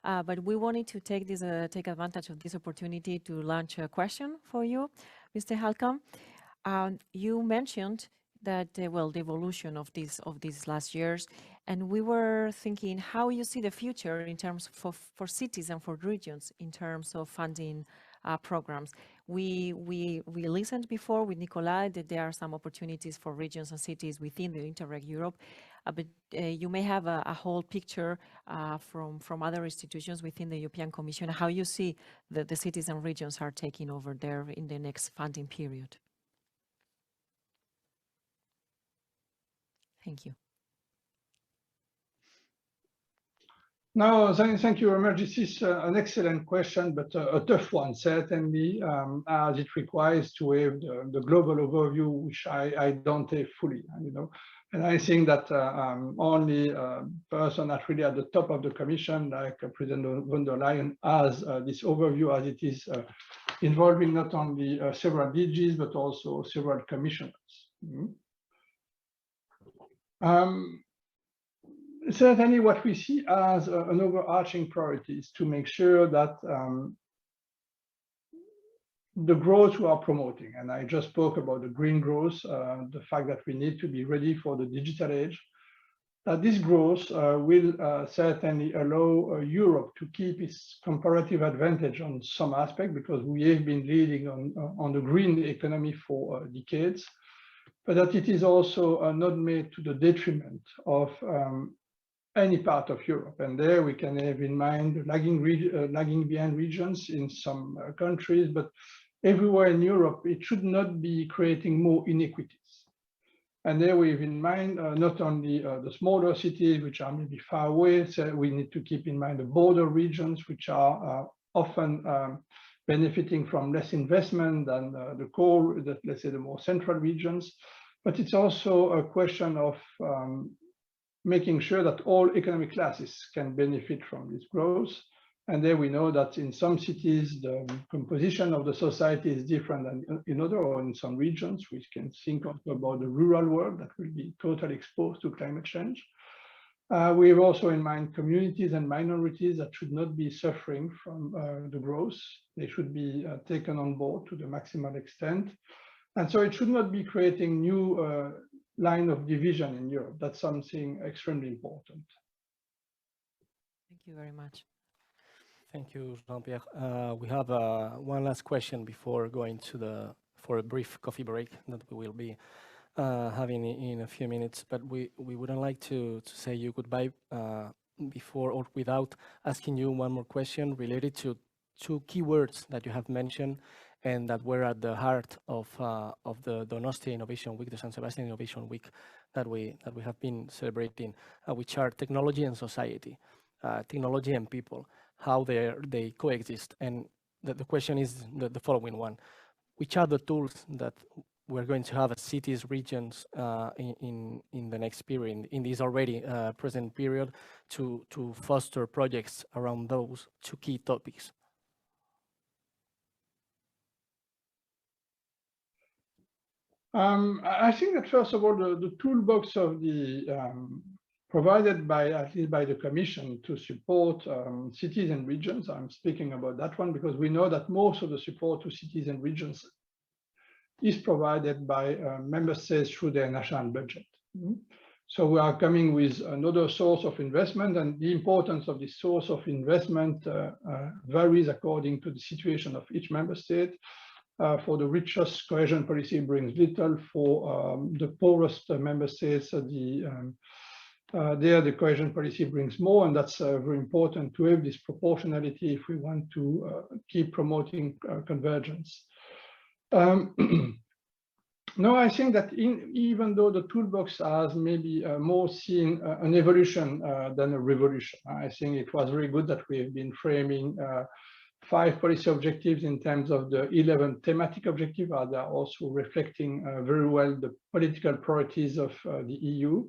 But we wanted to take advantage of this opportunity to launch a question for you, Mr. Halcombe. You mentioned that well, the evolution of these last years, and we were thinking how you see the future in terms for cities and for regions in terms of funding programs. We listened before with Nicolas that there are some opportunities for regions and cities within the Interreg Europe, but you may have a whole picture from other institutions within the European Commission, how you see the cities and regions are taking over there in the next funding period. Thank you. No, thank you very much. This is an excellent question, but a tough one, certainly, as it requires to have the global overview, which I don't have fully, you know. And I think that only a person that's really at the top of the Commission, like President von der Leyen, has this overview, as it is involving not only several DGs, but also several commissioners. Certainly what we see as an overarching priority is to make sure that the growth we are promoting, and I just spoke about the green growth, the fact that we need to be ready for the digital age, that this growth will certainly allow Europe to keep its comparative advantage on some aspect, because we have been leading on the green economy for decades, but that it is also not made to the detriment of any part of Europe. And there we can have in mind lagging behind regions in some countries, but everywhere in Europe, it should not be creating more inequities. And there we have in mind not only the smaller cities, which are maybe far away, so we need to keep in mind the border regions, which are often benefiting from less investment than the core, let's say the more central regions. But it's also a question of making sure that all economic classes can benefit from this growth. And there we know that in some cities, the composition of the society is different than in other, or in some regions. We can think about the rural world that will be totally exposed to climate change. We have also in mind communities and minorities that should not be suffering from the growth. They should be taken on board to the maximal extent. And so it should not be creating new line of division in Europe. That's something extremely important. Thank you very much. Thank you, Jean-Pierre. We have one last question before going for a brief coffee break that we will be having in a few minutes. But we wouldn't like to say you goodbye before or without asking you one more question related to two keywords that you have mentioned and that were at the heart of the Donostia Innovation Week, the San Sebastian Innovation Week that we have been celebrating, which are technology and society, technology and people, how they coexist. And the question is the following one: which are the tools that we're going to have as cities, regions in the next period, in this already present period, to foster projects around those two key topics? I think that first of all, the toolbox of the provided by at least by the Commission to support cities and regions. I'm speaking about that one because we know that most of the support to cities and regions is provided by member states through their national budget. So we are coming with another source of investment, and the importance of this source of investment varies according to the situation of each member state. For the richest, cohesion policy brings little. For the poorest member states, there the cohesion policy brings more, and that's very important to have this proportionality if we want to keep promoting convergence. No, I think that even though the toolbox has maybe more seen an evolution than a revolution, I think it was very good that we have been framing 5 policy objectives in terms of the 11 thematic objectives. They are also reflecting very well the political priorities of the EU.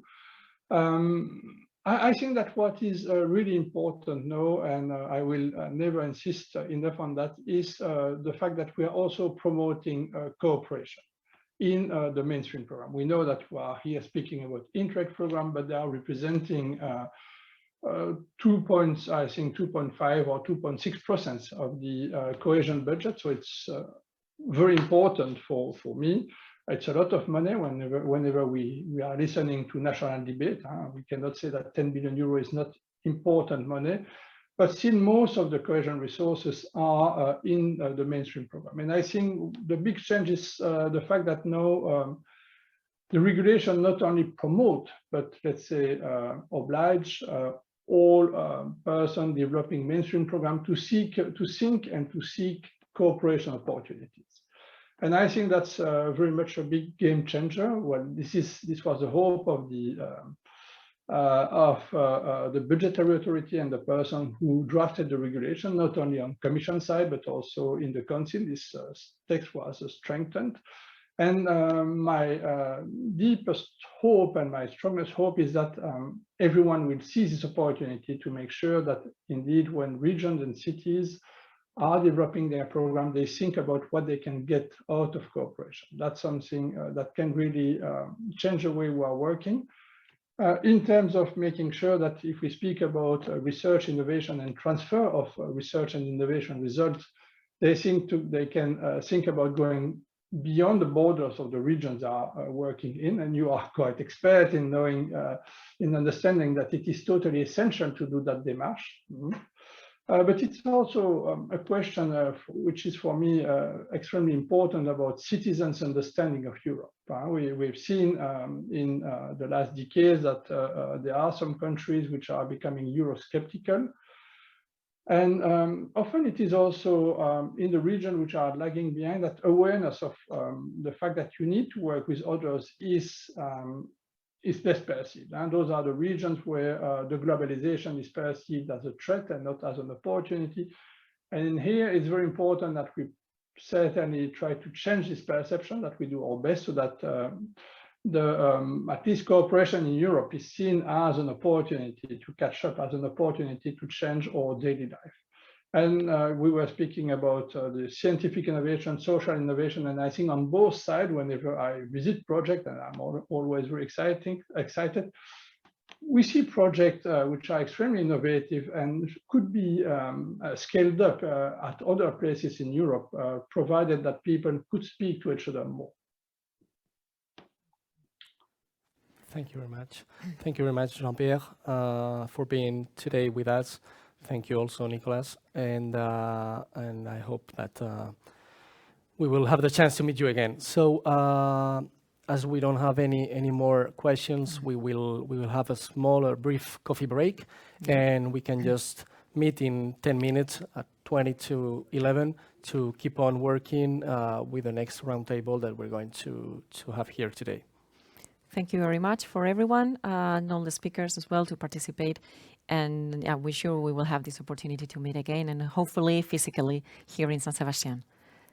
I think that what is really important now, and I will never insist enough on that, is the fact that we are also promoting cooperation in the mainstream program. We know that we are here speaking about Interreg program, but they are representing 2.5 or 2.6% of the cohesion budget. So it's very important for me. It's a lot of money whenever we are listening to national debate. We cannot say that 10 billion euro is not important money, but still most of the cohesion resources are in the mainstream program. And I think the big change is the fact that now the regulation not only promote, but let's say oblige all person developing mainstream program to think and to seek cooperation opportunities. And I think that's very much a big game changer. Well, this was the hope of the budgetary authority and the person who drafted the regulation, not only on Commission side but also in the Council. This text was strengthened. And my deepest hope and my strongest hope is that everyone will seize this opportunity to make sure that indeed when regions and cities are developing their program, they think about what they can get out of cooperation. That's something that can really change the way we are working. In terms of making sure that if we speak about research, innovation, and transfer of research and innovation results, they can think about going beyond the borders of the regions they are working in. And you are quite expert in knowing, in understanding that it is totally essential to do that démarche. But it's also a question which is for me extremely important about citizens' understanding of Europe. We've seen in the last decades that there are some countries which are becoming Eurosceptical. And often it is also in the region which are lagging behind that awareness of the fact that you need to work with others is less perceived. And those are the regions where the globalization is perceived as a threat and not as an opportunity. And here it's very important that we certainly try to change this perception, that we do our best so that at least cooperation in Europe is seen as an opportunity to catch up, as an opportunity to change our daily life. And we were speaking about the scientific innovation, social innovation, and I think on both sides, whenever I visit projects, and I'm always very excited, we see projects which are extremely innovative and could be scaled up at other places in Europe, provided that people could speak to each other more. Thank you very much. Thank you very much, Jean-Pierre, for being today with us. Thank you also, Nicolas, and I hope that we will have the chance to meet you again. So, as we don't have any more questions, we will have a smaller, brief coffee break, and we can just meet in 10 minutes at 20 to 11 to keep on working with the next roundtable that we're going to have here today. Thank you very much for everyone and all the speakers as well to participate. And yeah, we're sure we will have this opportunity to meet again and hopefully physically here in San Sebastián.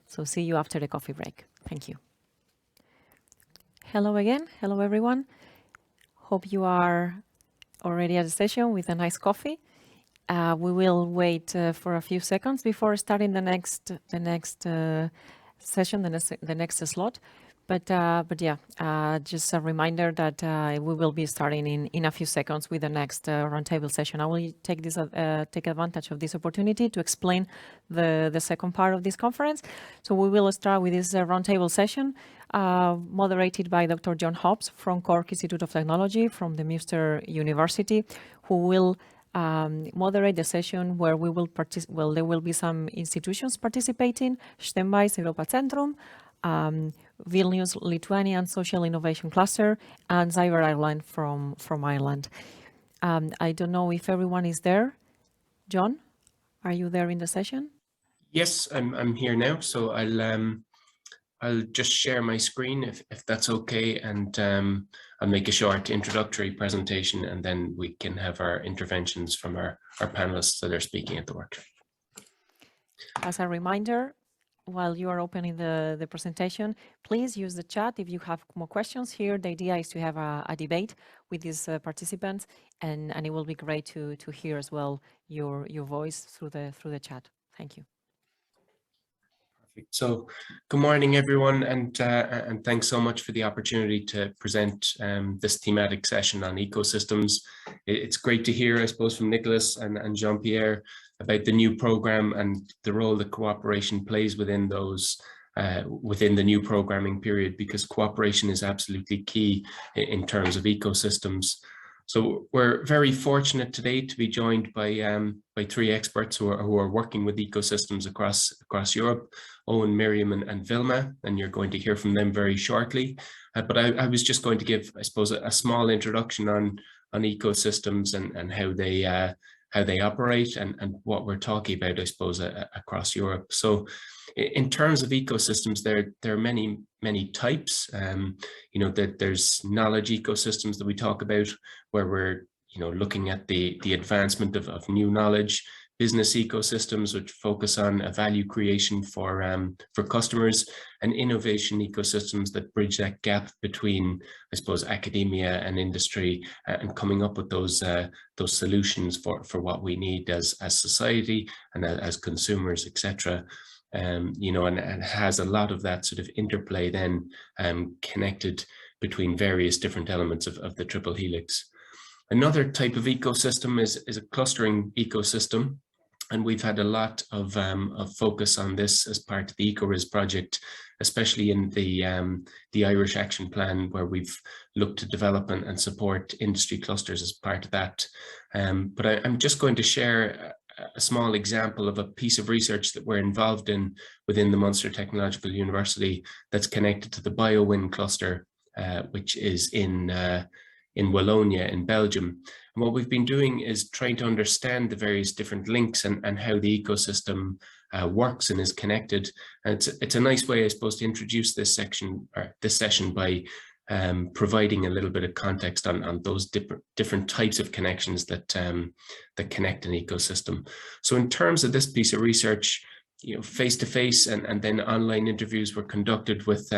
So see you after the coffee break. Thank you. Hello again. Hello, everyone. Hope you are already at the session with a nice coffee. We will wait for a few seconds before starting the next session, the next slot. But yeah, just a reminder that we will be starting in a few seconds with the next roundtable session. I will take advantage of this opportunity to explain the second part of this conference. So we will start with this roundtable session moderated by Dr. John Hobbs from Cork Institute of Technology from the Munster University, who will moderate the session where we will there will be some institutions participating: Steinbeis Europa Centrum, Vilnius Lithuanian Social Innovation Cluster, and Cyber Ireland from Ireland. I don't know if everyone is there. John, are you there in the session? Yes, I'm here now. So I'll just share my screen if that's okay, and I'll make a short introductory presentation, and then we can have our interventions from our panelists that are speaking at the workshop. As a reminder, while you are opening the presentation, please use the chat if you have more questions here. The idea is to have a debate with these participants, and it will be great to hear as well your voice through the chat. Thank you. So, good morning, everyone, and thanks so much for the opportunity to present this thematic session on ecosystems. It's great to hear, I suppose, from Nicholas and Jean-Pierre about the new program and the role that cooperation plays within those within the new programming period, because cooperation is absolutely key in terms of ecosystems. So we're very fortunate today to be joined by three experts who are working with ecosystems across Europe: Owen, Miriam, and Vilma, and you're going to hear from them very shortly. But I was just going to give, I suppose, a small introduction on ecosystems and how they operate and what we're talking about, I suppose, across Europe. So in terms of ecosystems, there are many types. You know, that there's knowledge ecosystems that we talk about, where we're looking at the advancement of new knowledge. Business ecosystems, which focus on a value creation for customers, and innovation ecosystems that bridge that gap between, I suppose, academia and industry, and coming up with those solutions for what we need as society and as consumers, etc. And has a lot of that sort of interplay then connected between various different elements of the triple helix. Another type of ecosystem is a clustering ecosystem, and we've had a lot of focus on this as part of the ecoRIS project, especially in the Irish Action Plan, where we've looked to develop and support industry clusters as part of that. But I'm just going to share a small example of a piece of research that we're involved in within the Munster Technological University that's connected to the BioWin cluster, which is in Wallonia in Belgium. And what we've been doing is trying to understand the various different links and how the ecosystem works and is connected. And it's a nice way, I suppose, to introduce this session by providing a little bit of context on those different types of connections that connect an ecosystem. So in terms of this piece of research, face-to-face and then online interviews were conducted with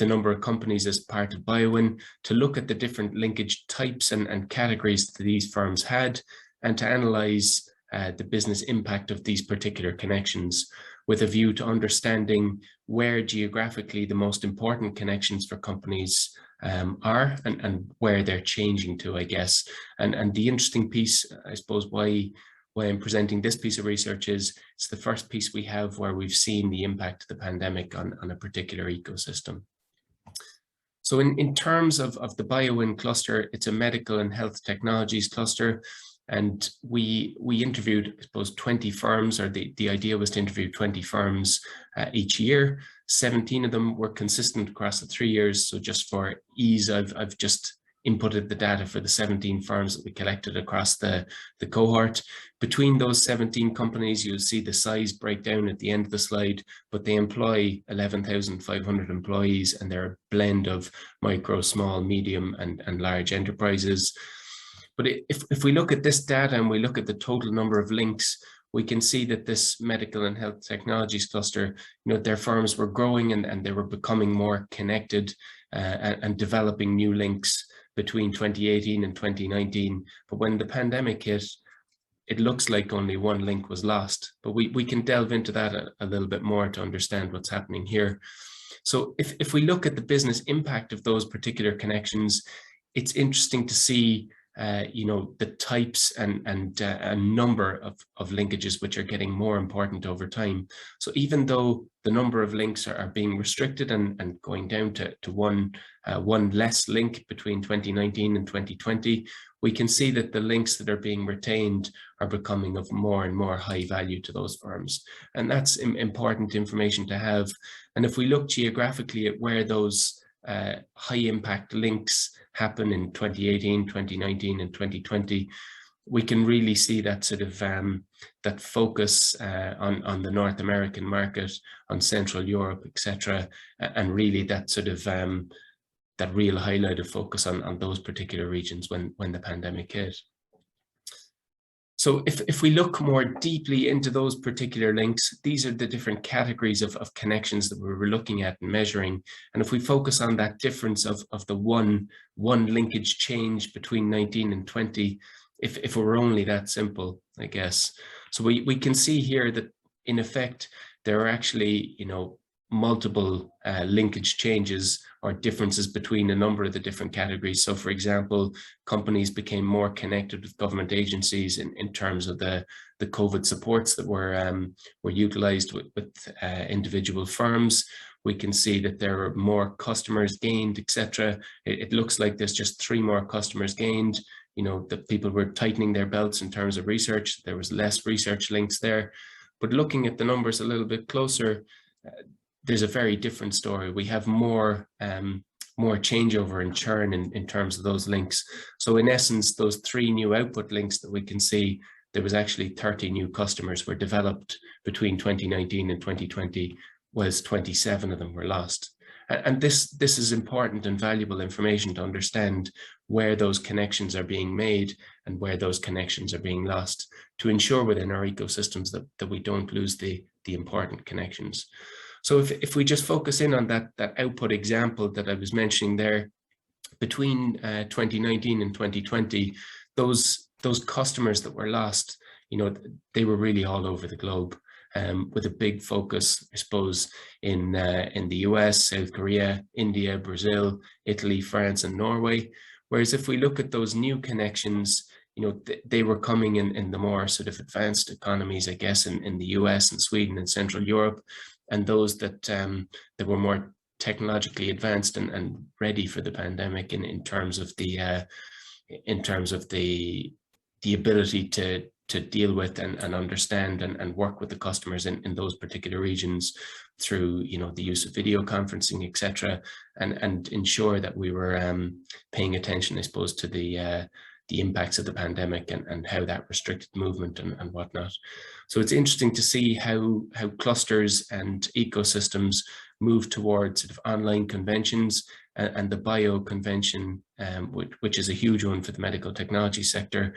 a number of companies as part of BioWin to look at the different linkage types and categories that these firms had, and to analyze the business impact of these particular connections, with a view to understanding where geographically the most important connections for companies are and where they're changing to, I guess. And the interesting piece, I suppose, why I'm presenting this piece of research is it's the first piece we have where we've seen the impact of the pandemic on a particular ecosystem. So in terms of the BioWin cluster, it's a medical and health technologies cluster. And we interviewed, I suppose, 20 firms, or the idea was to interview 20 firms each year. 17 of them were consistent across the 3 years. So just for ease, I've just inputted the data for the 17 firms that we collected across the cohort. Between those 17 companies, you'll see the size breakdown at the end of the slide, but they employ 11,500 employees, and they're a blend of micro, small, medium, and large enterprises. But if we look at this data and we look at the total number of links, we can see that this medical and health technologies cluster, their firms were growing and they were becoming more connected and developing new links between 2018 and 2019. But when the pandemic hit, it looks like only one link was lost. But we can delve into that a little bit more to understand what's happening here. So if we look at the business impact of those particular connections, it's interesting to see the types and a number of linkages which are getting more important over time. So even though the number of links are being restricted and going down to one less link between 2019 and 2020, we can see that the links that are being retained are becoming of more and more high value to those firms. And that's important information to have. And if we look geographically at where those high impact links happen in 2018, 2019, and 2020, we can really see that sort of that focus on the North American market, on Central Europe, etc., and really that sort of that real highlighted focus on those particular regions when the pandemic hit. So if we look more deeply into those particular links, these are the different categories of connections that we were looking at and measuring. And if we focus on that difference of the one linkage change between 19 and 20, if it were only that simple, I guess. So we can see here that in effect, there are actually, multiple linkage changes or differences between a number of the different categories. So for example, companies became more connected with government agencies in terms of the COVID supports that were utilized with individual firms. We can see that there are more customers gained, etc. It looks like there's just 3 more customers gained. That people were tightening their belts in terms of research. There was less research links there. But looking at the numbers a little bit closer, there's a very different story. We have more changeover and churn in terms of those links. So in essence, those 3 new output links that we can see, there was actually 30 new customers were developed between 2019 and 2020, whereas 27 of them were lost. And this is important and valuable information to understand where those connections are being made and where those connections are being lost, to ensure within our ecosystems that we don't lose the important connections. So if we just focus in on that output example that I was mentioning there, between 2019 and 2020, those customers that were lost, they were really all over the globe, with a big focus, I suppose, in the US, South Korea, India, Brazil, Italy, France, and Norway. Whereas if we look at those new connections, they were coming in the more sort of advanced economies, I guess, in the US and Sweden and Central Europe, and those that were more technologically advanced and ready for the pandemic in terms of the ability to deal with and understand and work with the customers in those particular regions through the use of video conferencing, etc., and ensure that we were paying attention, I suppose, to the impacts of the pandemic and how that restricted movement and whatnot. So it's interesting to see how clusters and ecosystems move towards sort of online conventions, and the bio convention, which is a huge one for the medical technology sector,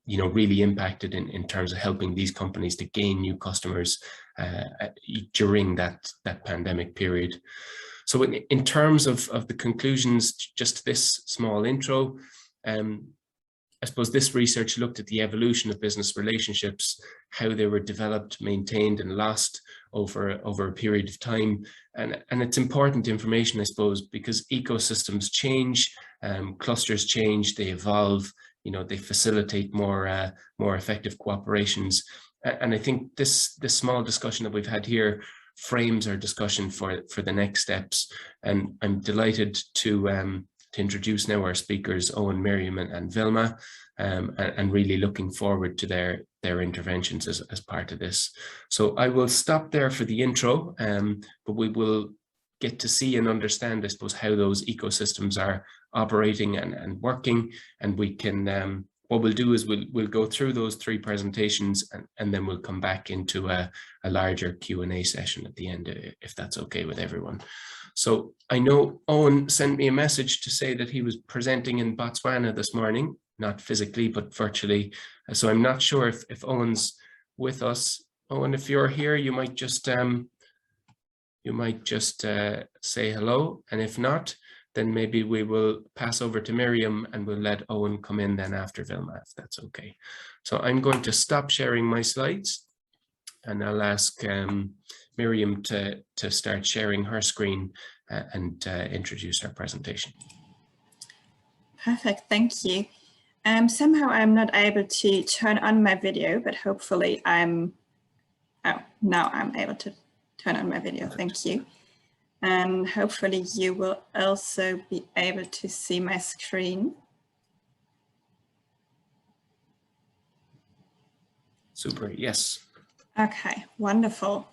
really impacted in terms of helping these companies to gain new customers during that pandemic period. So in terms of the conclusions, just this small intro, I suppose this research looked at the evolution of business relationships, how they were developed, maintained, and lost over a period of time. And it's important information, I suppose, because ecosystems change, clusters change, they evolve, they facilitate more effective cooperations. And I think this small discussion that we've had here frames our discussion for the next steps. And I'm delighted to introduce now our speakers, Owen, Miriam, and Vilma, and really looking forward to their interventions as part of this. So I will stop there for the intro, but we will get to see and understand, I suppose, how those ecosystems are operating and working. And we can, what we'll do is we'll go through those 3 presentations, and then we'll come back into a larger Q&A session at the end, if that's okay with everyone. So I know Owen sent me a message to say that he was presenting in Botswana this morning, not physically, but virtually. So I'm not sure if Owen's with us. Owen, if you're here, you might just say hello. And if not, then maybe we will pass over to Miriam and we'll let Owen come in then after Vilma, if that's okay. So I'm going to stop sharing my slides, and I'll ask Miriam to start sharing her screen and introduce her presentation. Perfect, thank you. Somehow I'm not able to turn on my video, but hopefully now I'm able to turn on my video, thank you. And hopefully you will also be able to see my screen. Super, yes. Okay, wonderful.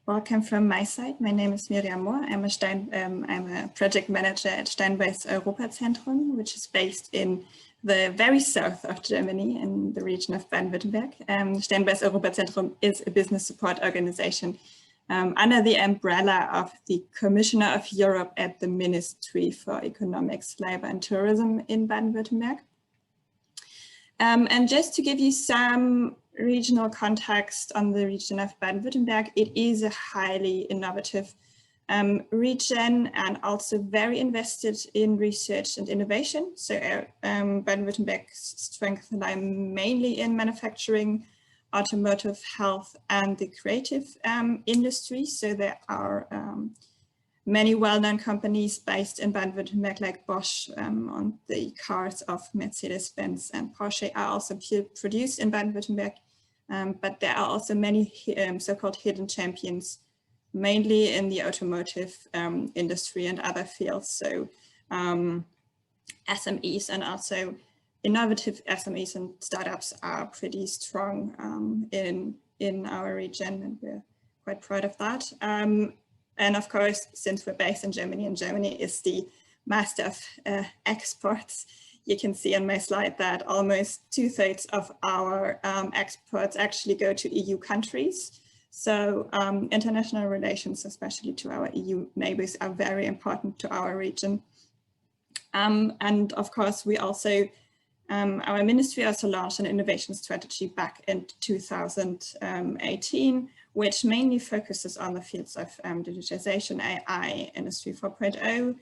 Welcome from my side. My name is Miriam Mohr. I'm a project manager at Steinbeis Europazentrum, which is based in the very south of Germany in the region of Baden-Württemberg. Steinbeis Europazentrum is a business support organization under the umbrella of the Commissioner of Europe at the Ministry for Economics, Labour and Tourism in Baden-Württemberg. And just to give you some regional context on the region of Baden-Württemberg, it is a highly innovative region and also very invested in research and innovation. So Baden-Württemberg's strengths lie mainly in manufacturing, automotive, health, and the creative industry. So there are many well-known companies based in Baden-Württemberg, like Bosch, on the cars of Mercedes-Benz and Porsche are also produced in Baden-Württemberg. But there are also many so-called hidden champions, mainly in the automotive industry and other fields. So SMEs and also innovative SMEs and startups are pretty strong in our region, and we're quite proud of that. And of course, since we're based in Germany, and Germany is the master of exports, you can see on my slide that almost 2/3 of our exports actually go to EU countries. So international relations, especially to our EU neighbors, are very important to our region. And of course, we also, our ministry also launched an innovation strategy back in 2018, which mainly focuses on the fields of digitization, AI, Industry 4.0,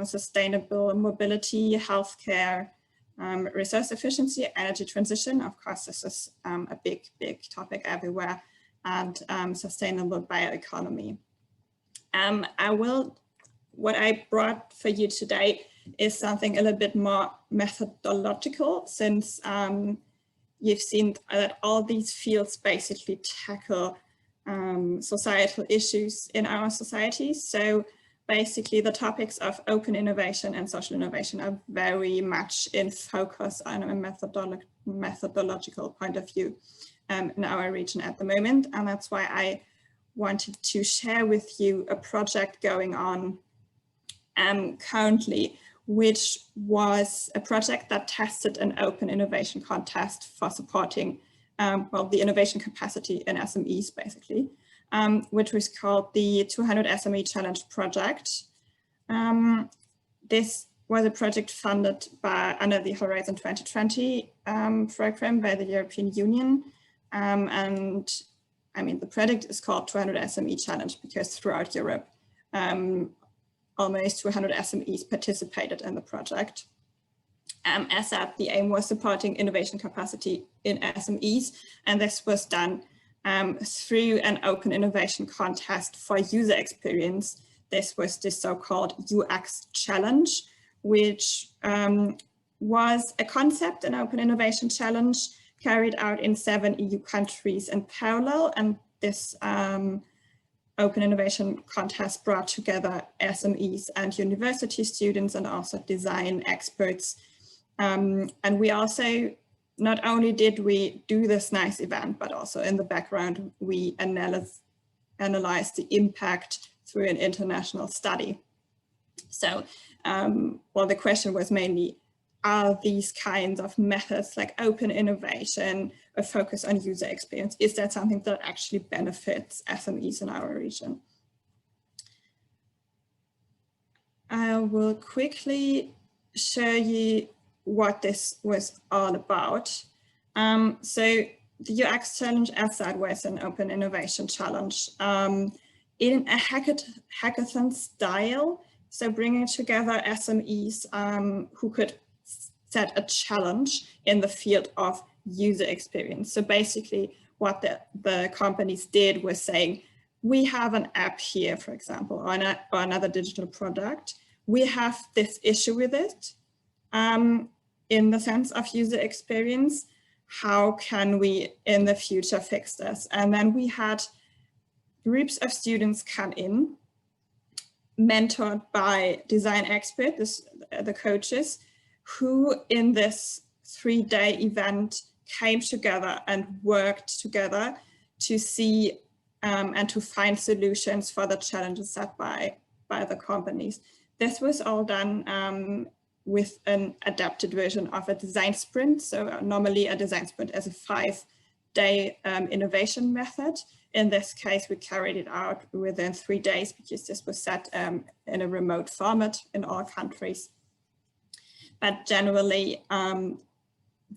sustainable mobility, healthcare, resource efficiency, energy transition. Of course, this is a big topic everywhere, and sustainable bioeconomy. What I brought for you today is something a little bit more methodological, since you've seen that all these fields basically tackle societal issues in our societies. So basically the topics of open innovation and social innovation are very much in focus on a methodological point of view in our region at the moment. And that's why I wanted to share with you a project going on currently, which was a project that tested an open innovation contest for supporting the innovation capacity in SMEs, basically, which was called the 200 SME Challenge Project. This was a project funded under the Horizon 2020 program by the European Union. And I mean, the project is called 200 SME Challenge because throughout Europe, almost 200 SMEs participated in the project. As said, the aim was supporting innovation capacity in SMEs, and this was done through an open innovation contest for user experience. This was the so-called UX challenge, which was a concept, an open innovation challenge carried out in 7 EU countries in parallel. And this open innovation contest brought together SMEs and university students and also design experts. And we also, not only did we do this nice event, but also in the background, we analyzed the impact through an international study. So, well, the question was mainly, are these kinds of methods like open innovation, a focus on user experience, is that something that actually benefits SMEs in our region? I will quickly show you what this was all about. So the UX challenge, as said, was an open innovation challenge in a hackathon style. So bringing together SMEs who could set a challenge in the field of user experience. So basically what the companies did was saying, we have an app here, for example, or another digital product. We have this issue with it in the sense of user experience. How can we in the future fix this? And then we had groups of students come in, mentored by design experts, the coaches, who in this 3-day event came together and worked together to see and to find solutions for the challenges set by the companies. This was all done with an adapted version of a design sprint. So normally a design sprint is a 5-day innovation method. In this case, we carried it out within 3 days because this was set in a remote format in all countries. But generally,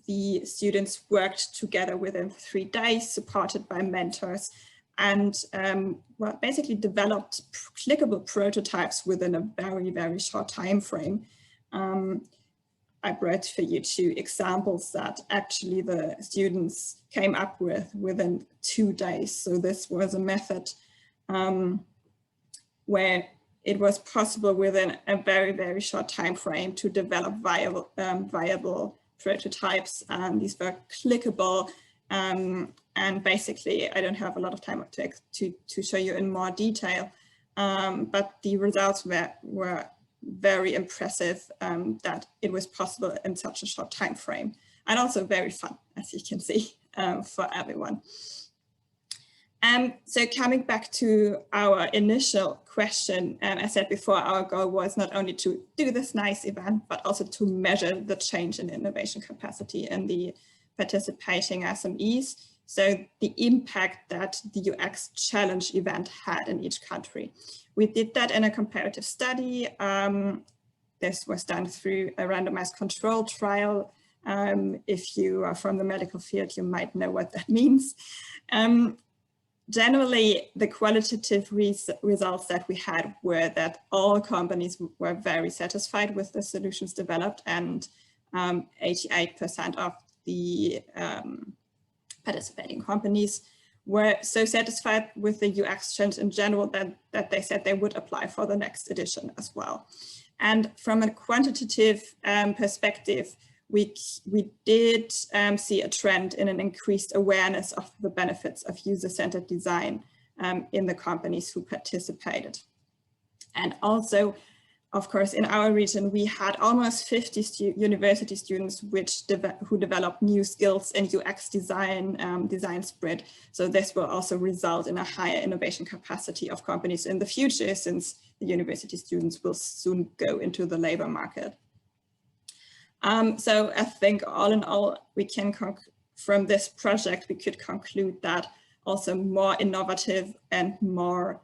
the students worked together within 3 days, supported by mentors, and well, basically developed clickable prototypes within a very, very short time frame. I brought for you 2 examples that actually the students came up with within 2 days. So this was a method where it was possible within a very, very short time frame to develop viable prototypes. And these were clickable. And basically, I don't have a lot of time to show you in more detail, but the results were very impressive, that it was possible in such a short time frame, and also very fun, as you can see, for everyone. So coming back to our initial question, I said before, our goal was not only to do this nice event, but also to measure the change in innovation capacity in the participating SMEs. So the impact that the UX Challenge event had in each country. We did that in a comparative study. This was done through a randomized control trial. If you are from the medical field, you might know what that means. Generally, the qualitative results that we had were that all companies were very satisfied with the solutions developed, and 88% of the participating companies were so satisfied with the UX Challenge in general that they said they would apply for the next edition as well. And from a quantitative perspective, we did see a trend in an increased awareness of the benefits of user-centered design in the companies who participated. And also, of course, in our region, we had almost 50 university students who developed new skills in UX design, design sprint. So this will also result in a higher innovation capacity of companies in the future, since the university students will soon go into the labor market. So I think all in all, we can from this project, we could conclude that also more innovative and more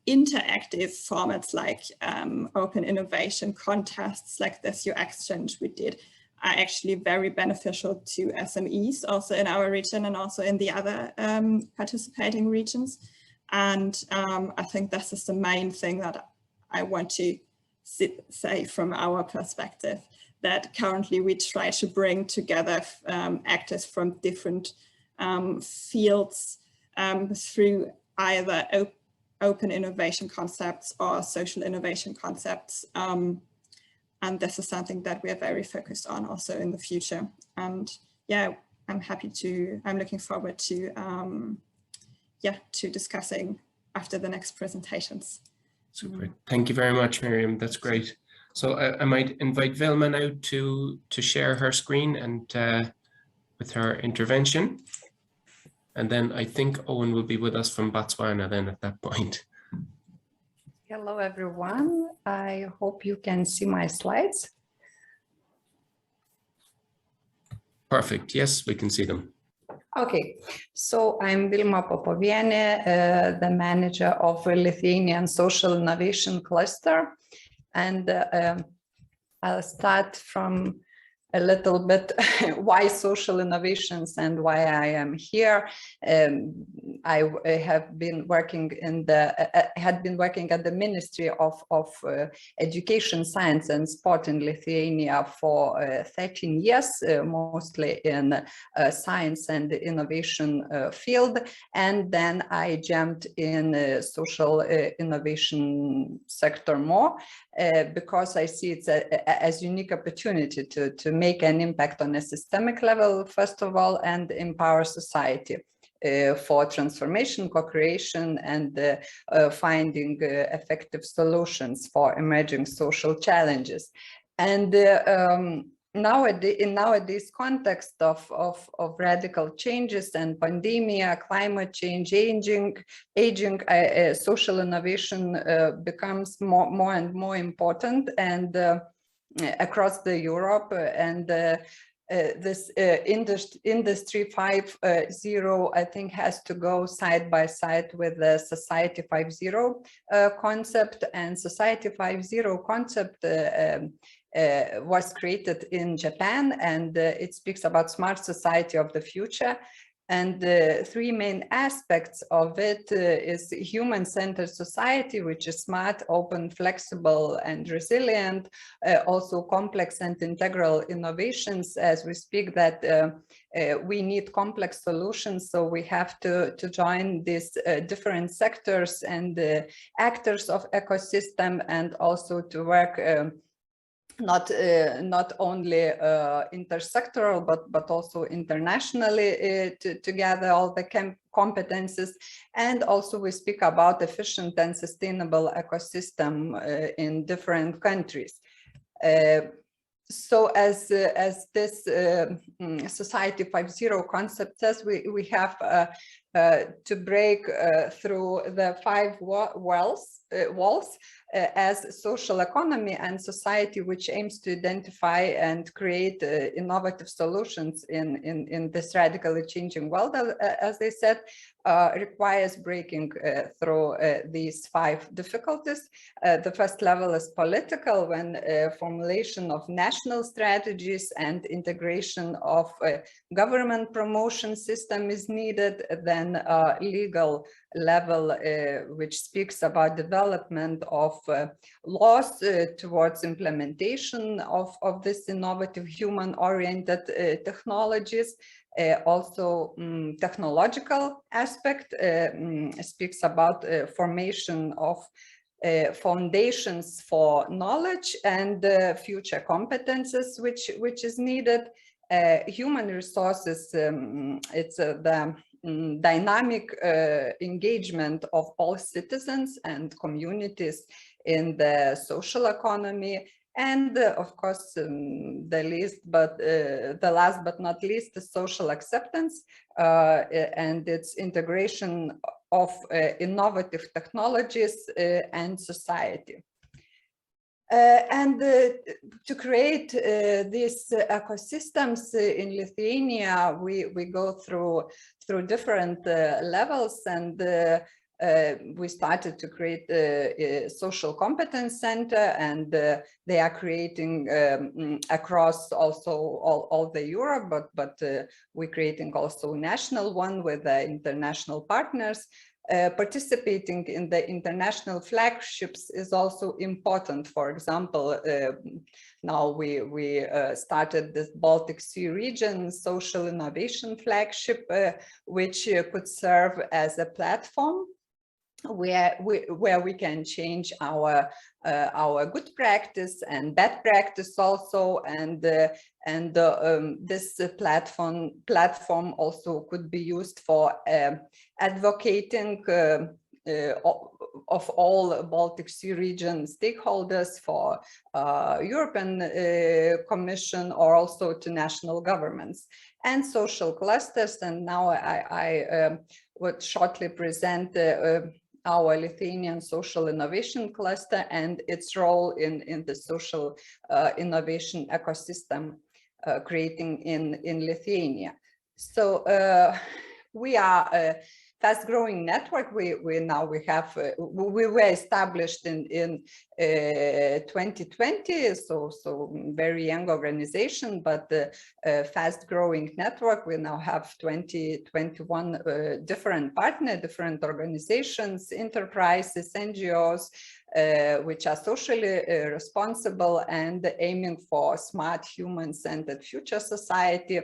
interactive formats like open innovation contests like this UX Challenge we did are actually very beneficial to SMEs also in our region and also in the other participating regions. And I think this is the main thing that I want to say from our perspective, that currently we try to bring together actors from different fields through either open innovation concepts or social innovation concepts. And this is something that we are very focused on also in the future. And yeah, I'm looking forward to, to discussing after the next presentations. Super. Thank you very much, Miriam. That's great. So I might invite Vilma now to share her screen and with her intervention. And then I think Owen will be with us from Botswana then at that point. Hello, everyone. I hope you can see my slides. Perfect. Yes, we can see them. Okay, so I'm Vilma Popovienė, the manager of a Lithuanian Social Innovation Cluster. And I'll start from a little bit why social innovations and why I am here. I have been working had been working at the Ministry of Education, Science and Sport in Lithuania for 13 years, mostly in science and innovation field. And then I jumped in social innovation sector more because I see it's as unique opportunity to make an impact on a systemic level, first of all, and empower society for transformation, co-creation, and finding effective solutions for emerging social challenges. And in nowadays context of radical changes and pandemic, climate change, aging, social innovation becomes more and more important, and across the Europe, and this Industry 5.0, I think, has to go side by side with the Society 5.0 concept. And Society 5.0 concept was created in Japan, and it speaks about smart society of the future. And the three main aspects of it is human-centered society, which is smart, open, flexible, and resilient. Also complex and integral innovations, as we speak that we need complex solutions. So we have to join these different sectors and actors of ecosystem, and also to work not only intersectoral, but also internationally to gather all the competences. And also we speak about efficient and sustainable ecosystem in different countries. So as this Society 5.0 concept says, we have to break through the five walls as social economy and society, which aims to identify and create innovative solutions in this radically changing world, as they said, requires breaking through these five difficulties. The first level is political, when formulation of national strategies and integration of government promotion system is needed. Then legal level, which speaks about development of laws towards implementation of this innovative human-oriented technologies. Also technological aspect speaks about formation of foundations for knowledge and future competences which is needed. Human resources, it's the dynamic engagement of all citizens and communities in the social economy. And of course, the last but not least, the social acceptance and its integration of innovative technologies and society. And to create these ecosystems in Lithuania, we go through different levels, and we started to create a social competence center, and they are creating across also all the Europe, but we're creating also national one with international partners. Participating in the international flagships is also important. For example, now we started this Baltic Sea region social innovation flagship, which could serve as a platform where we can change our good practice and bad practice also, and this platform also could be used for advocating of all Baltic Sea region stakeholders for European Commission, or also to national governments and social clusters. And now I would shortly present our Lithuanian social innovation cluster and its role in the social innovation ecosystem creating in Lithuania. So we are a fast-growing network. We were established in 2020, so very young organization, but fast-growing network. We now have 21 different different organizations, enterprises, NGOs, which are socially responsible and aiming for smart, human-centered future society.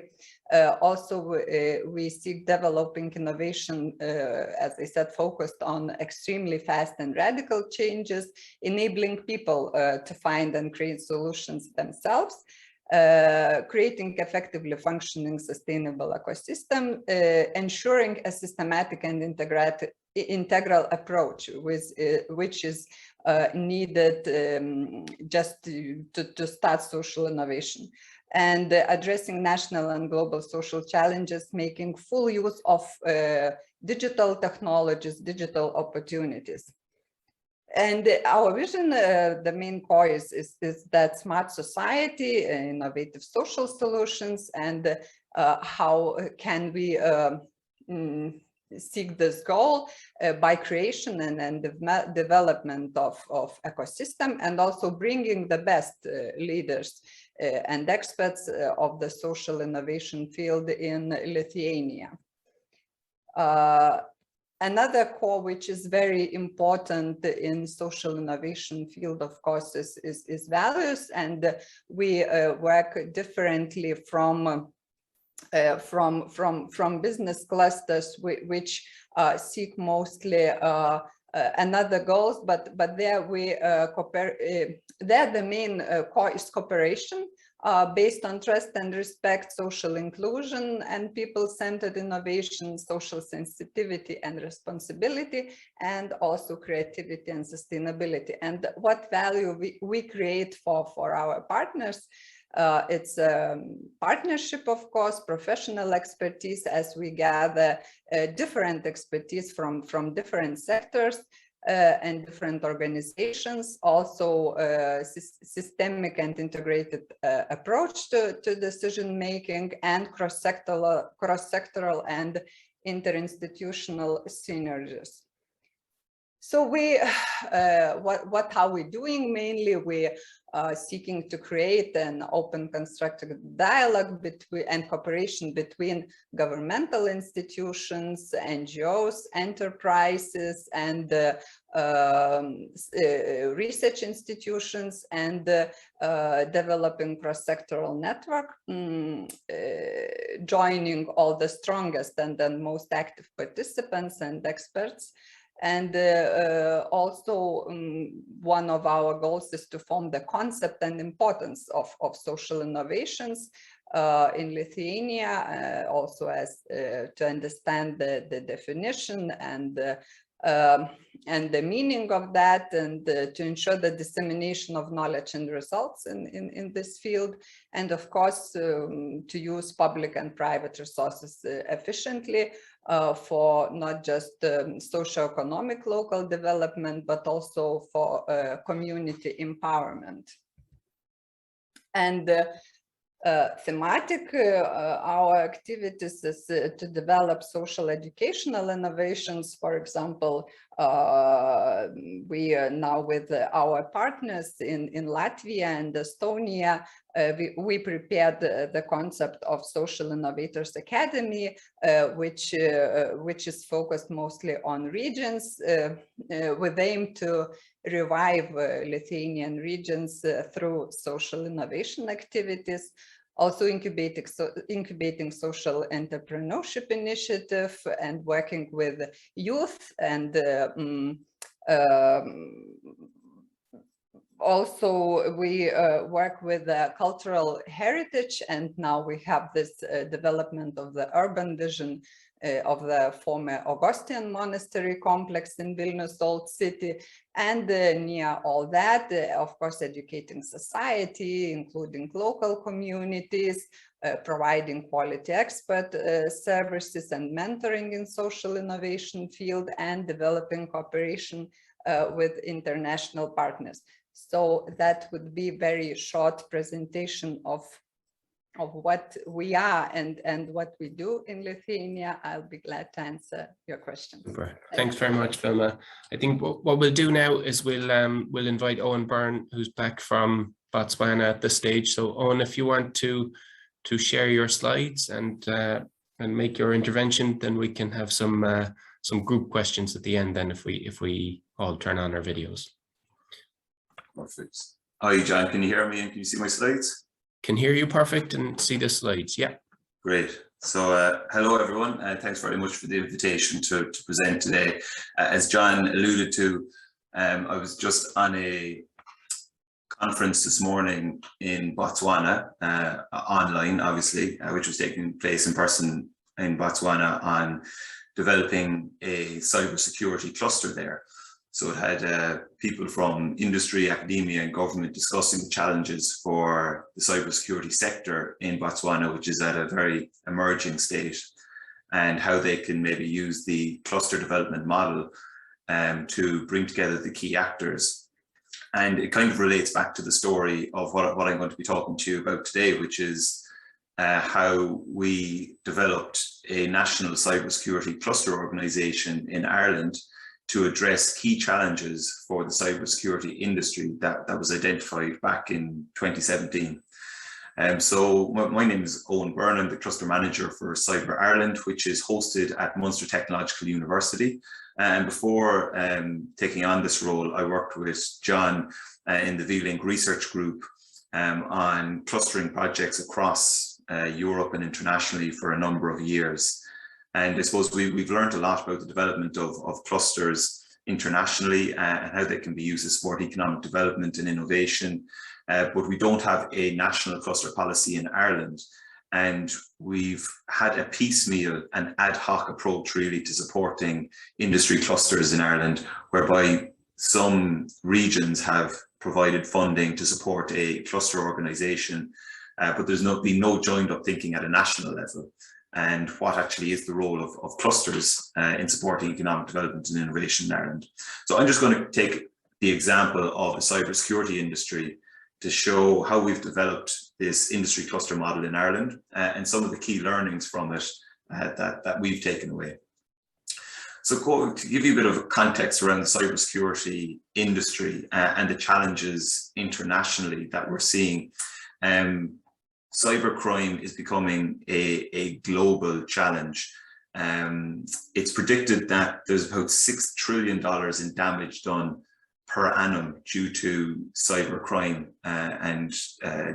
Also, we seek developing innovation, as I said, focused on extremely fast and radical changes, enabling people to find and create solutions themselves, creating effectively functioning sustainable ecosystem, ensuring a systematic and integral approach which is needed just to start social innovation, and addressing national and global social challenges, making full use of digital technologies, digital opportunities. And our vision, the main core is that smart society, innovative social solutions, and how can we seek this goal by creation and development of ecosystem, and also bringing the best leaders and experts of the social innovation field in Lithuania. Another core which is very important in social innovation field, of course, is values, and we work differently from business clusters which seek mostly another goals, but there we there the main core is cooperation based on trust and respect, social inclusion, and people-centered innovation, social sensitivity and responsibility, and also creativity and sustainability. And what value we create for our partners, it's a partnership, of course, professional expertise, as we gather different expertise from different sectors and different organizations, also systemic and integrated approach to decision making, and cross-sectoral and interinstitutional synergies. So we, what are we doing? Mainly we seeking to create an open constructive dialogue between and cooperation between governmental institutions, NGOs, enterprises, and research institutions, and developing cross-sectoral network, joining all the strongest and then most active participants and experts. And also one of our goals is to form the concept and importance of social innovations in Lithuania, also as to understand the definition and the meaning of that, and to ensure the dissemination of knowledge and results in this field, and of course to use public and private resources efficiently for not just socio-economic local development, but also for community empowerment. And thematic, our activities is to develop social educational innovations. For example, we are now with our partners in Latvia and Estonia, we prepared the concept of Social Innovators Academy, which is focused mostly on regions, with aim to revive Lithuanian regions through social innovation activities. Also incubating social entrepreneurship initiative and working with youth, and also we work with cultural heritage, and now we have this development of the urban vision of the former Augustine monastery complex in Vilnius Old City, and near all that, of course, educating society, including local communities, providing quality expert services and mentoring in social innovation field, and developing cooperation with international partners. So that would be very short presentation of what we are and what we do in Lithuania. I'll be glad to answer your questions. Super. Thanks very much, Vilma. I think what we'll do now is we'll invite Owen Byrne, who's back from Botswana at this stage. So Owen, if you want to share your slides and make your intervention, then we can have some group questions at the end. Then if we all turn on our videos. Perfect. Hi, John. Can you hear me and can you see my slides? Can hear you perfect and see the slides. Yeah. Great. So hello, everyone. Thanks very much for the invitation to present today. As John alluded to, I was just on a conference this morning in Botswana, online, obviously, which was taking place in person in Botswana on developing a cybersecurity cluster there. So it had people from industry, academia, and government discussing the challenges for the cybersecurity sector in Botswana, which is at a very emerging state, and how they can maybe use the cluster development model to bring together the key actors. And it kind of relates back to the story of what I'm going to be talking to you about today, which is how we developed a national cybersecurity cluster organisation in Ireland to address key challenges for the cybersecurity industry that was identified back in 2017. So my name is Owen Byrne. I'm the cluster manager for Cyber Ireland, which is hosted at Munster Technological University. And before taking on this role, I worked with John in the V-Link research group on clustering projects across Europe and internationally for a number of years. And I suppose we've learned a lot about the development of clusters internationally and how they can be used to support economic development and innovation. But we don't have a national cluster policy in Ireland. And we've had a piecemeal and ad hoc approach really to supporting industry clusters in Ireland, whereby some regions have provided funding to support a cluster organisation, but there's been no joined up thinking at a national level. And what actually is the role of clusters in supporting economic development and innovation in Ireland. So I'm just going to take the example of the cybersecurity industry to show how we've developed this industry cluster model in Ireland and some of the key learnings from it that we've taken away. So to give you a bit of context around the cybersecurity industry and the challenges internationally that we're seeing, cybercrime is becoming a global challenge. It's predicted that there's about $6 trillion in damage done per annum due to cybercrime and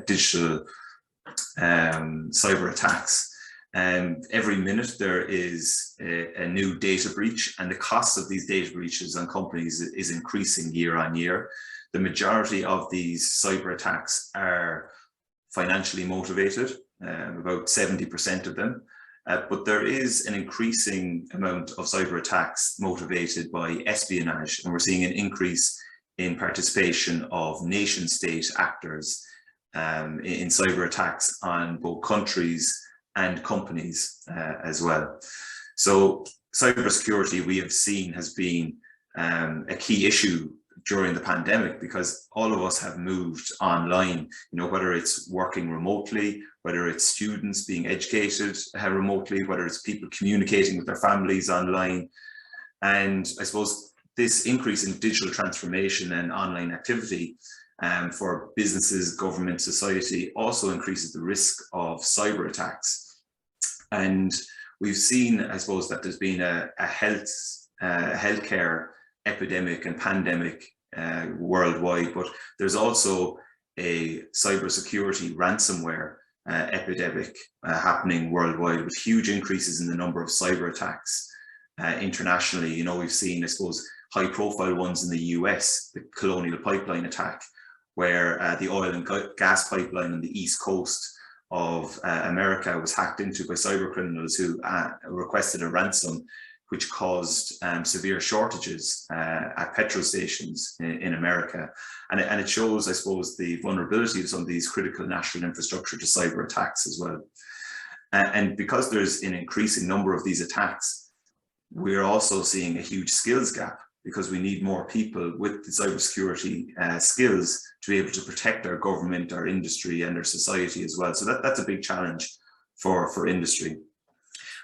digital cyber attacks. Every minute there is a new data breach, and the cost of these data breaches on companies is increasing year on year. The majority of these cyber attacks are financially motivated, about 70% of them. But there is an increasing amount of cyber attacks motivated by espionage, and we're seeing an increase in participation of nation-state actors in cyber attacks on both countries and companies as well. So cybersecurity, we have seen, has been a key issue during the pandemic, because all of us have moved online, whether it's working remotely, whether it's students being educated remotely, whether it's people communicating with their families online. And I suppose this increase in digital transformation and online activity for businesses, government, society also increases the risk of cyber attacks. And we've seen, I suppose, that there's been a healthcare epidemic and pandemic worldwide, but there's also a cybersecurity ransomware epidemic happening worldwide, with huge increases in the number of cyber attacks internationally. We've seen, I suppose, high profile ones in the US, the Colonial Pipeline attack, where the oil and gas pipeline on the east coast of America was hacked into by cyber criminals who requested a ransom, which caused severe shortages at petrol stations in America. And it shows, I suppose, the vulnerability of some of these critical national infrastructure to cyber attacks as well. And because there's an increasing number of these attacks, we're also seeing a huge skills gap, because we need more people with the cybersecurity skills to be able to protect our government, our industry, and our society as well. So that's a big challenge for industry.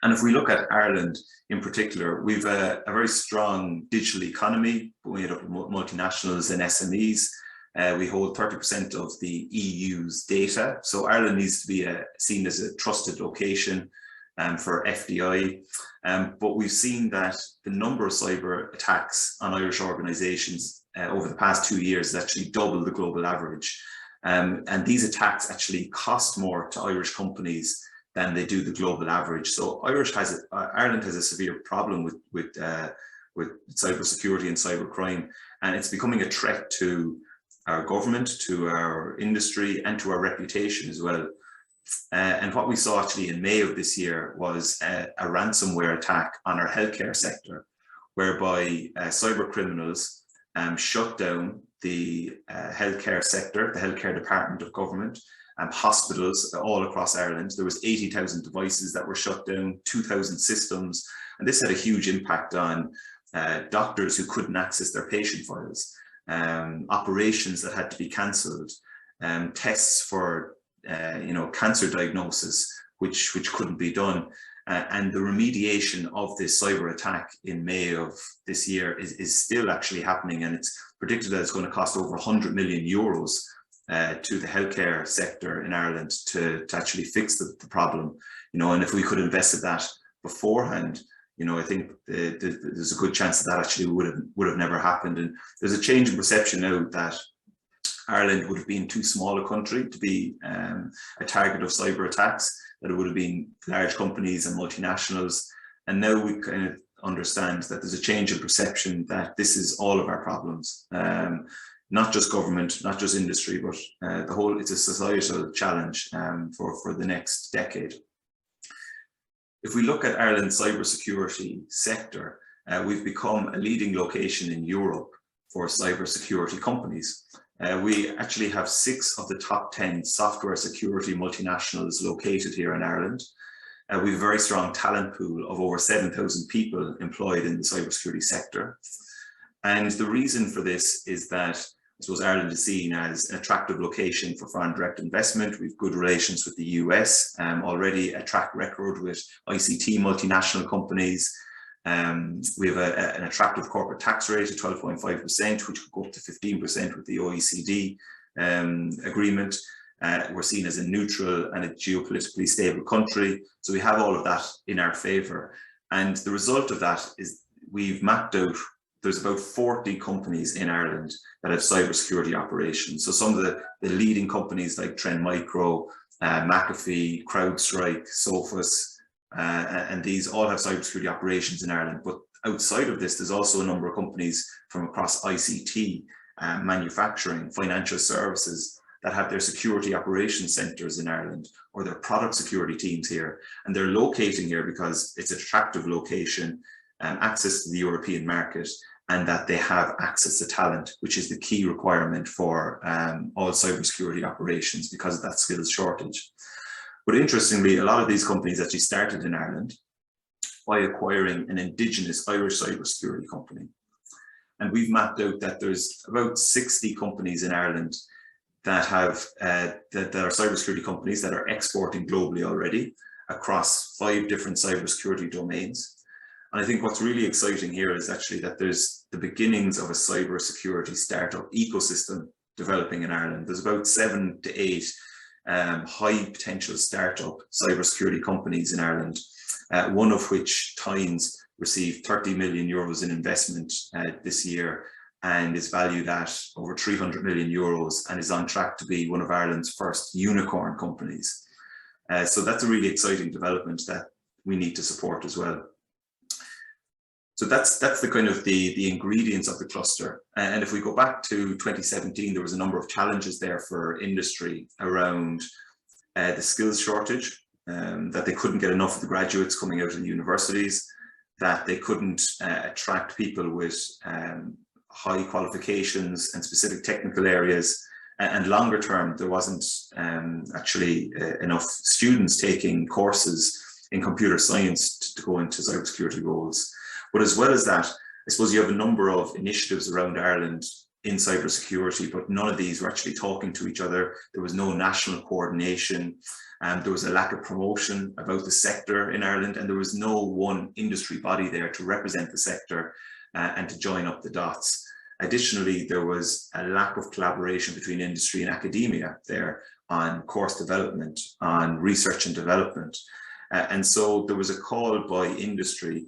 And if we look at Ireland in particular, we've a very strong digital economy made up of multinationals and SMEs. We hold 30% of the EU's data. So Ireland needs to be seen as a trusted location for FDI. But we've seen that the number of cyber attacks on Irish organisations over the past 2 years is actually double the global average. And these attacks actually cost more to Irish companies than they do the global average. So Ireland has a severe problem with cybersecurity and cybercrime, and it's becoming a threat to our government, to our industry, and to our reputation as well. And what we saw actually in May of this year was a ransomware attack on our healthcare sector, whereby cyber criminals shut down the healthcare sector, the healthcare department of government, hospitals all across Ireland. There was 80,000 devices that were shut down, 2,000 systems, and this had a huge impact on doctors who couldn't access their patient files, operations that had to be cancelled, tests for cancer diagnosis, which couldn't be done. And the remediation of this cyber attack in May of this year is still actually happening, and it's predicted that it's going to cost over 100 million euros to the healthcare sector in Ireland to actually fix the problem. And if we could have invested that beforehand, I think there's a good chance that actually would have never happened. And there's a change in perception now that Ireland would have been too small a country to be a target of cyber attacks, that it would have been large companies and multinationals. And now we kind of understand that there's a change in perception that this is all of our problems, not just government, not just industry, but it's a societal challenge for the next decade. If we look at Ireland's cybersecurity sector, we've become a leading location in Europe for cybersecurity companies. We actually have 6 of the top 10 software security multinationals located here in Ireland. We have a very strong talent pool of over 7,000 people employed in the cybersecurity sector. And the reason for this is that, I suppose, Ireland is seen as an attractive location for foreign direct investment. We've good relations with the US, already a track record with ICT multinational companies. We have an attractive corporate tax rate of 12.5%, which could go up to 15% with the OECD agreement. We're seen as a neutral and a geopolitically stable country. So we have all of that in our favour. And the result of that is we've mapped out, there's about 40 companies in Ireland that have cybersecurity operations. So some of the leading companies like Trend Micro, McAfee, CrowdStrike, Sophos, and these all have cybersecurity operations in Ireland. But outside of this, there's also a number of companies from across ICT, manufacturing, financial services that have their security operations centres in Ireland, or their product security teams here. And they're locating here because it's an attractive location, access to the European market, and that they have access to talent, which is the key requirement for all cybersecurity operations because of that skills shortage. But interestingly, a lot of these companies actually started in Ireland by acquiring an indigenous Irish cybersecurity company. And we've mapped out that there's about 60 companies in Ireland that have that are cybersecurity companies that are exporting globally already across 5 different cybersecurity domains. And I think what's really exciting here is actually that there's the beginnings of a cybersecurity startup ecosystem developing in Ireland. There's about 7 to 8 high potential startup cybersecurity companies in Ireland, one of which, Tynes, received 30 million euros in investment this year and is valued at over 300 million euros and is on track to be one of Ireland's first unicorn companies. So that's a really exciting development that we need to support as well. So that's the kind of the ingredients of the cluster. And if we go back to 2017, there was a number of challenges there for industry around the skills shortage, that they couldn't get enough of the graduates coming out of the universities, that they couldn't attract people with high qualifications and specific technical areas. And longer term, there wasn't actually enough students taking courses in computer science to go into cybersecurity roles. But as well as that, I suppose you have a number of initiatives around Ireland in cybersecurity, but none of these were actually talking to each other. There was no national coordination, and there was a lack of promotion about the sector in Ireland, and there was no one industry body there to represent the sector and to join up the dots. Additionally, there was a lack of collaboration between industry and academia there on course development, on research and development. And so there was a call by industry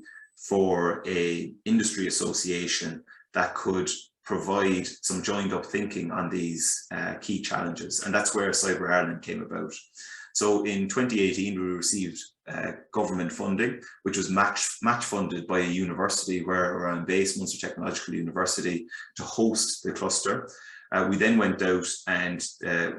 for an industry association that could provide some joined up thinking on these key challenges. And that's where Cyber Ireland came about. So in 2018, we received government funding, which was match funded by a university where I'm based, Munster Technological University, to host the cluster. We then went out and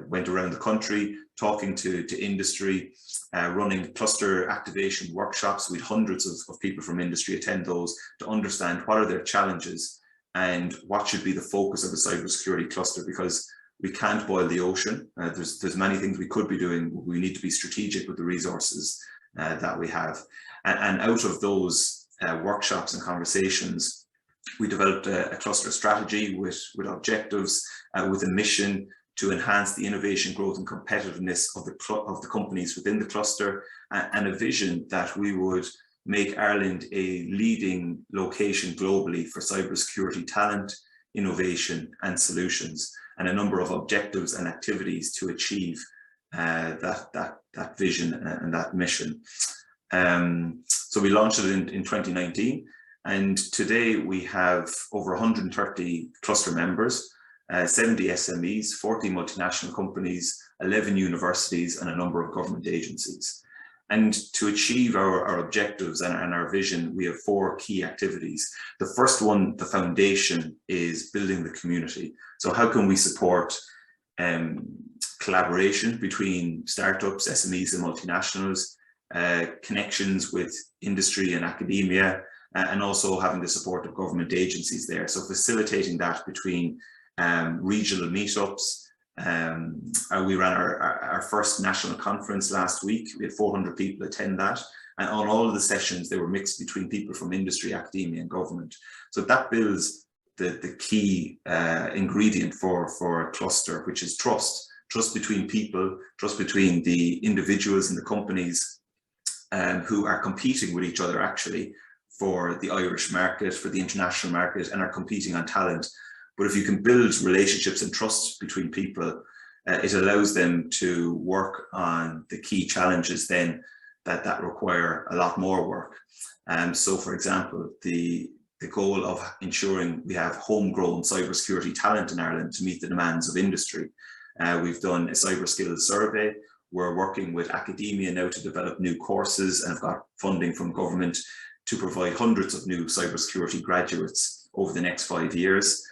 went around the country talking to industry, running cluster activation workshops. We had hundreds of people from industry attend those to understand what are their challenges and what should be the focus of a cybersecurity cluster, because we can't boil the ocean. There's many things we could be doing. We need to be strategic with the resources that we have. And out of those workshops and conversations, we developed a cluster strategy with objectives, with a mission to enhance the innovation, growth and competitiveness of the companies within the cluster, and a vision that we would make Ireland a leading location globally for cybersecurity talent, innovation and solutions, and a number of objectives and activities to achieve that vision and that mission. So we launched it in 2019, and today we have over 130 cluster members, 70 SMEs, 40 multinational companies, 11 universities and a number of government agencies. And to achieve our objectives and our vision, we have 4 key activities. The first one, the foundation, is building the community. So how can we support collaboration between startups, SMEs and multinationals, connections with industry and academia, and also having the support of government agencies there. So facilitating that between regional meetups. We ran our first national conference last week. We had 400 people attend that. And on all of the sessions, they were mixed between people from industry, academia and government. So that builds the key ingredient for a cluster, which is trust. Trust between people, trust between the individuals and the companies who are competing with each other actually for the Irish market, for the international market, and are competing on talent. But if you can build relationships and trust between people, it allows them to work on the key challenges then that require a lot more work. So for example, the goal of ensuring we have homegrown cybersecurity talent in Ireland to meet the demands of industry. We've done a cyber skills survey. We're working with academia now to develop new courses and have got funding from government to provide hundreds of new cybersecurity graduates over the next 5 years.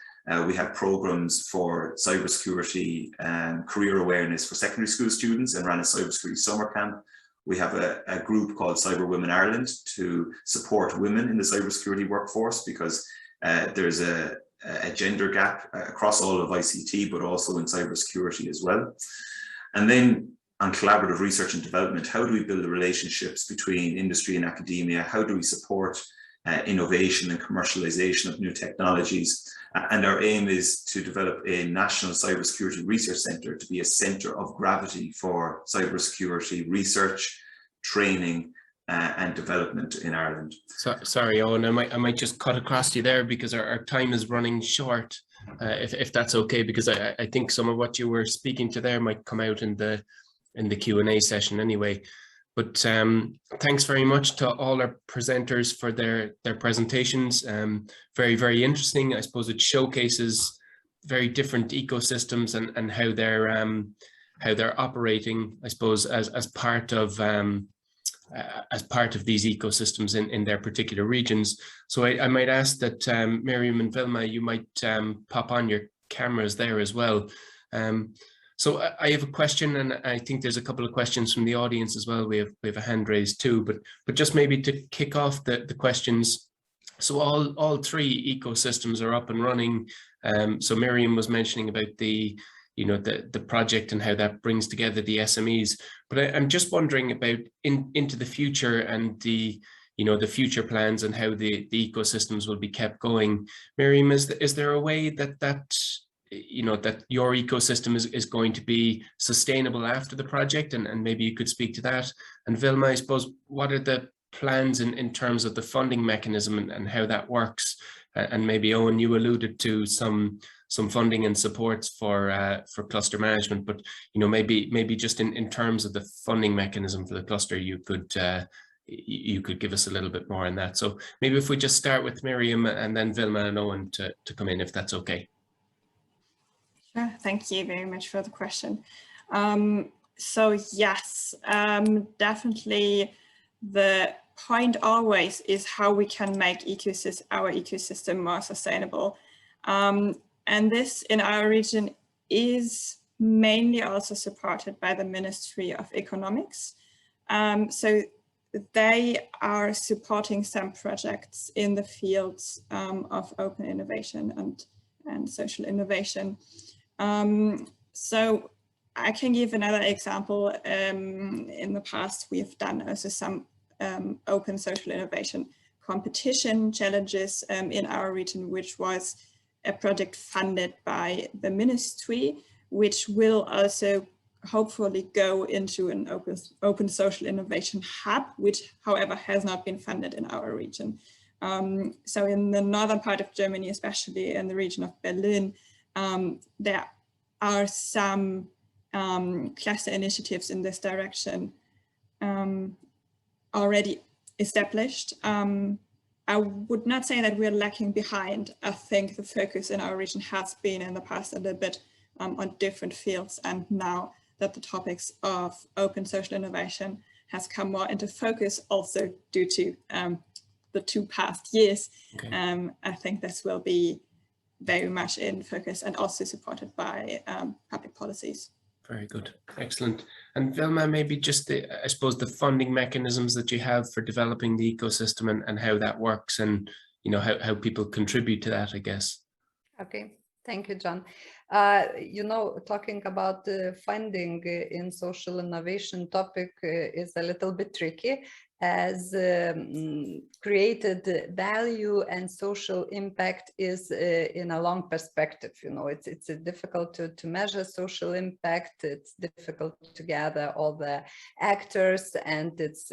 We have programs for cybersecurity and career awareness for secondary school students and ran a cybersecurity summer camp. We have a group called Cyber Women Ireland to support women in the cybersecurity workforce, because there's a gender gap across all of ICT, but also in cybersecurity as well. And then on collaborative research and development, how do we build the relationships between industry and academia? How do we support innovation and commercialization of new technologies? And our aim is to develop a national cybersecurity research centre to be a centre of gravity for cybersecurity research, training and development in Ireland. So, sorry, Owen, I might just cut across you there because our time is running short, if that's okay, because I think some of what you were speaking to there might come out in the Q&A session anyway. But thanks very much to all our presenters for their presentations. Very, very interesting. I suppose it showcases very different ecosystems and how they're operating, I suppose, as part of these ecosystems in their particular regions. So I might ask that Miriam and Vilma, you might pop on your cameras there as well. So I have a question, and I think there's a couple of questions from the audience as well. We have a hand raised too, but just maybe to kick off the questions. So all 3 ecosystems are up and running. So Miriam was mentioning about the project and how that brings together the SMEs. But I'm just wondering about into the future and the future plans and how the ecosystems will be kept going. Miriam, is there a way that your ecosystem is going to be sustainable after the project, and maybe you could speak to that? And Vilma, I suppose, what are the plans in terms of the funding mechanism and how that works? And maybe Owen, you alluded to some funding and supports for cluster management, but maybe just in terms of the funding mechanism for the cluster, you could give us a little bit more on that. So maybe if we just start with Miriam and then Vilma and Owen to come in, if that's okay. Sure, thank you very much for the question. So yes, definitely the point always is how we can make our ecosystem more sustainable. And this in our region is mainly also supported by the Ministry of Economics. So they are supporting some projects in the fields of open innovation and social innovation. So I can give another example. In the past, we have done also some open social innovation competition challenges in our region, which was a project funded by the ministry, which will also hopefully go into an open social innovation hub, which however has not been funded in our region. So in the northern part of Germany, especially in the region of Berlin, there are some cluster initiatives in this direction already established. I would not say that we're lacking behind. I think the focus in our region has been in the past a little bit on different fields, and now that the topics of open social innovation has come more into focus, also due to the 2 past years, okay. I think this will be very much in focus and also supported by public policies. Very good, excellent. And Vilma, maybe just I suppose the funding mechanisms that you have for developing the ecosystem and how that works, and how people contribute to that, I guess. Okay, thank you, John. Talking about funding in social innovation topic is a little bit tricky, as created value and social impact is in a long perspective. It's difficult to measure social impact. It's difficult to gather all the actors, and it's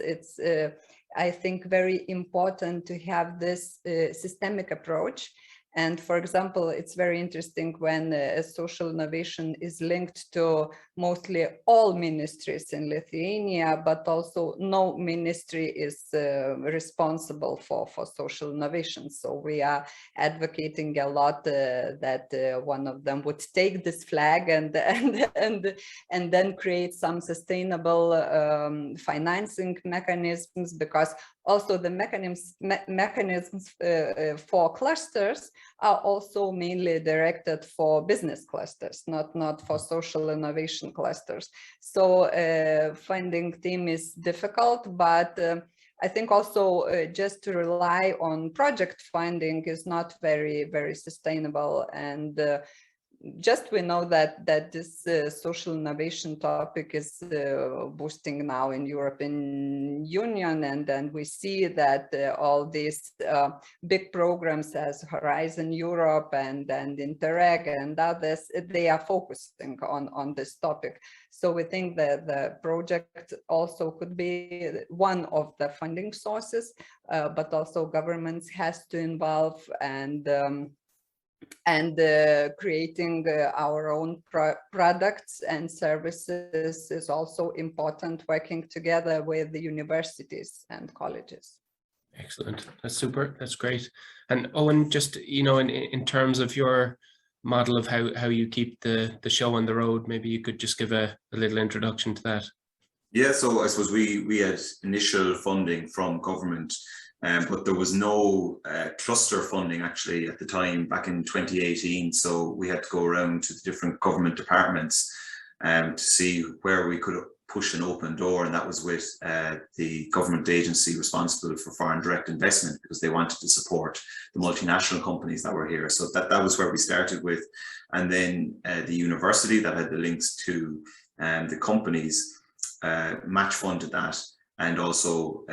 I think very important to have this systemic approach. And for example, it's very interesting when social innovation is linked to mostly all ministries in Lithuania, but also no ministry is responsible for social innovation. So we are advocating a lot that one of them would take this flag and then create some sustainable financing mechanisms, because also the mechanisms for clusters are also mainly directed for business clusters, not for social innovation clusters. So funding theme is difficult, but I think also just to rely on project funding is not very, very sustainable. And just we know that this social innovation topic is boosting now in European Union, and then we see that all these big programs as Horizon Europe and Interreg and others, they are focusing on this topic. So we think that the project also could be one of the funding sources, but also governments has to involve, and creating our own products and services is also important, working together with the universities and colleges. Excellent, that's super, that's great. And Owen, just in terms of your model of how you keep the show on the road, maybe you could just give a little introduction to that. Yeah, so I suppose we had initial funding from government, but there was no cluster funding actually at the time back in 2018. So we had to go around to the different government departments to see where we could push an open door, and that was with the government agency responsible for foreign direct investment, because they wanted to support the multinational companies that were here. So that was where we started with. And then the university that had the links to the companies match funded that, and also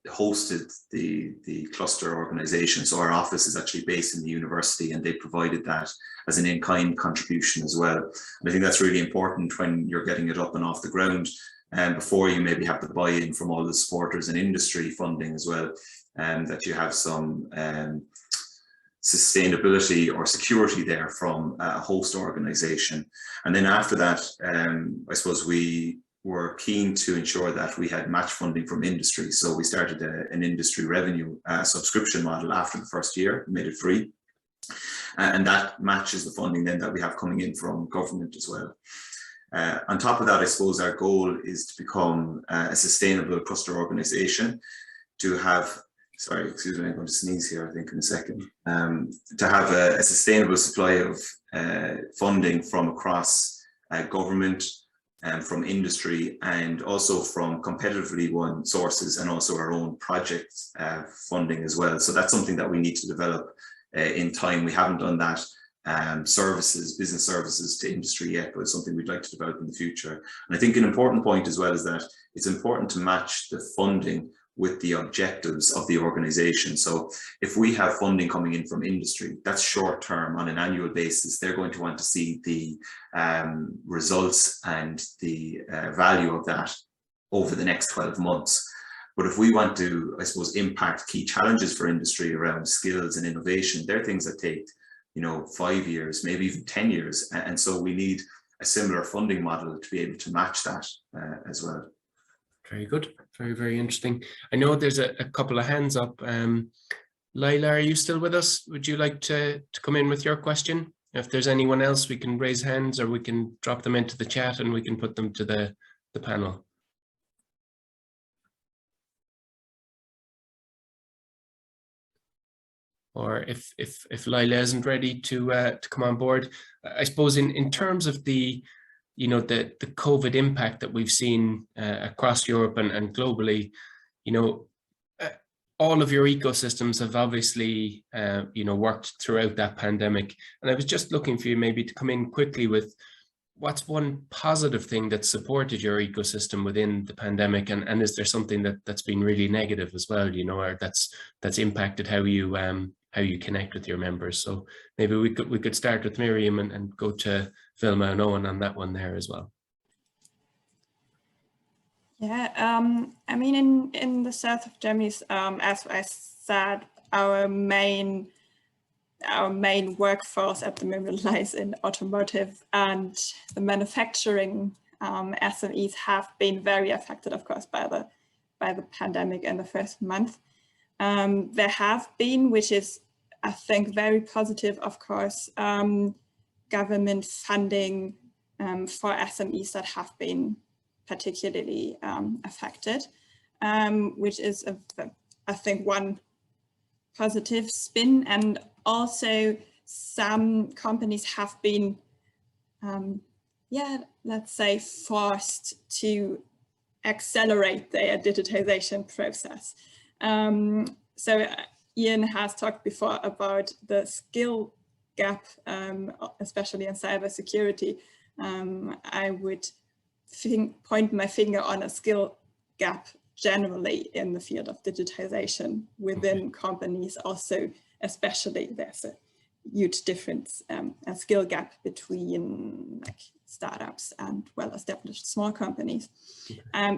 hosted the cluster organization. So our office is actually based in the university, and they provided that as an in-kind contribution as well. And I think that's really important when you're getting it up and off the ground, and before you maybe have the buy-in from all the supporters and industry funding as well, and that you have some sustainability or security there from a host organization. And then after that, I suppose we were keen to ensure that we had match funding from industry. So we started an industry revenue subscription model after the first year, made it free. And that matches the funding then that we have coming in from government as well. On top of that, I suppose our goal is to become a sustainable cluster organization, to have, sorry, excuse me, I'm going to sneeze here, I think, in a second, to have a sustainable supply of funding from across government, from industry, and also from competitively won sources, and also our own project funding as well. So that's something that we need to develop in time. We haven't done that business services to industry yet, but it's something we'd like to develop in the future. And I think an important point as well is that it's important to match the funding with the objectives of the organization. So if we have funding coming in from industry, that's short term on an annual basis. They're going to want to see the results and the value of that over the next 12 months. But if we want to, I suppose, impact key challenges for industry around skills and innovation, they're things that take, you know, 5 years, maybe even 10 years. And so we need a similar funding model to be able to match that as well. Very good. Very, very interesting. I know there's a couple of hands up. Lila, are you still with us? Would you like to come in with your question? If there's anyone else, we can raise hands or we can drop them into the chat and we can put them to the panel. Or if Lila isn't ready to come on board, I suppose in terms of the, you know, the COVID impact that we've seen across Europe and globally, you know, all of your ecosystems have obviously, you know, worked throughout that pandemic. And I was just looking for you maybe to come in quickly with what's one positive thing that supported your ecosystem within the pandemic, and is there something that's been really negative as well, you know, or that's impacted how you connect with your members? So maybe we could start with Miriam and go to Vilma and Owen on that one there as well. Yeah, I mean, in the south of Germany, as I said, our main workforce at the moment lies in automotive, and the manufacturing SMEs have been very affected, of course, by the pandemic in the first month. There have been, which is, I think, very positive, of course, government funding for SMEs that have been particularly affected, which is, I think, one positive spin. And also some companies have been, yeah, let's say, forced to accelerate their digitization process. So Ian has talked before about the skill gap, especially in cybersecurity. I would point my finger on a skill gap generally in the field of digitization within companies. Also, especially, there's a huge difference, a skill gap between like startups and well-established small companies.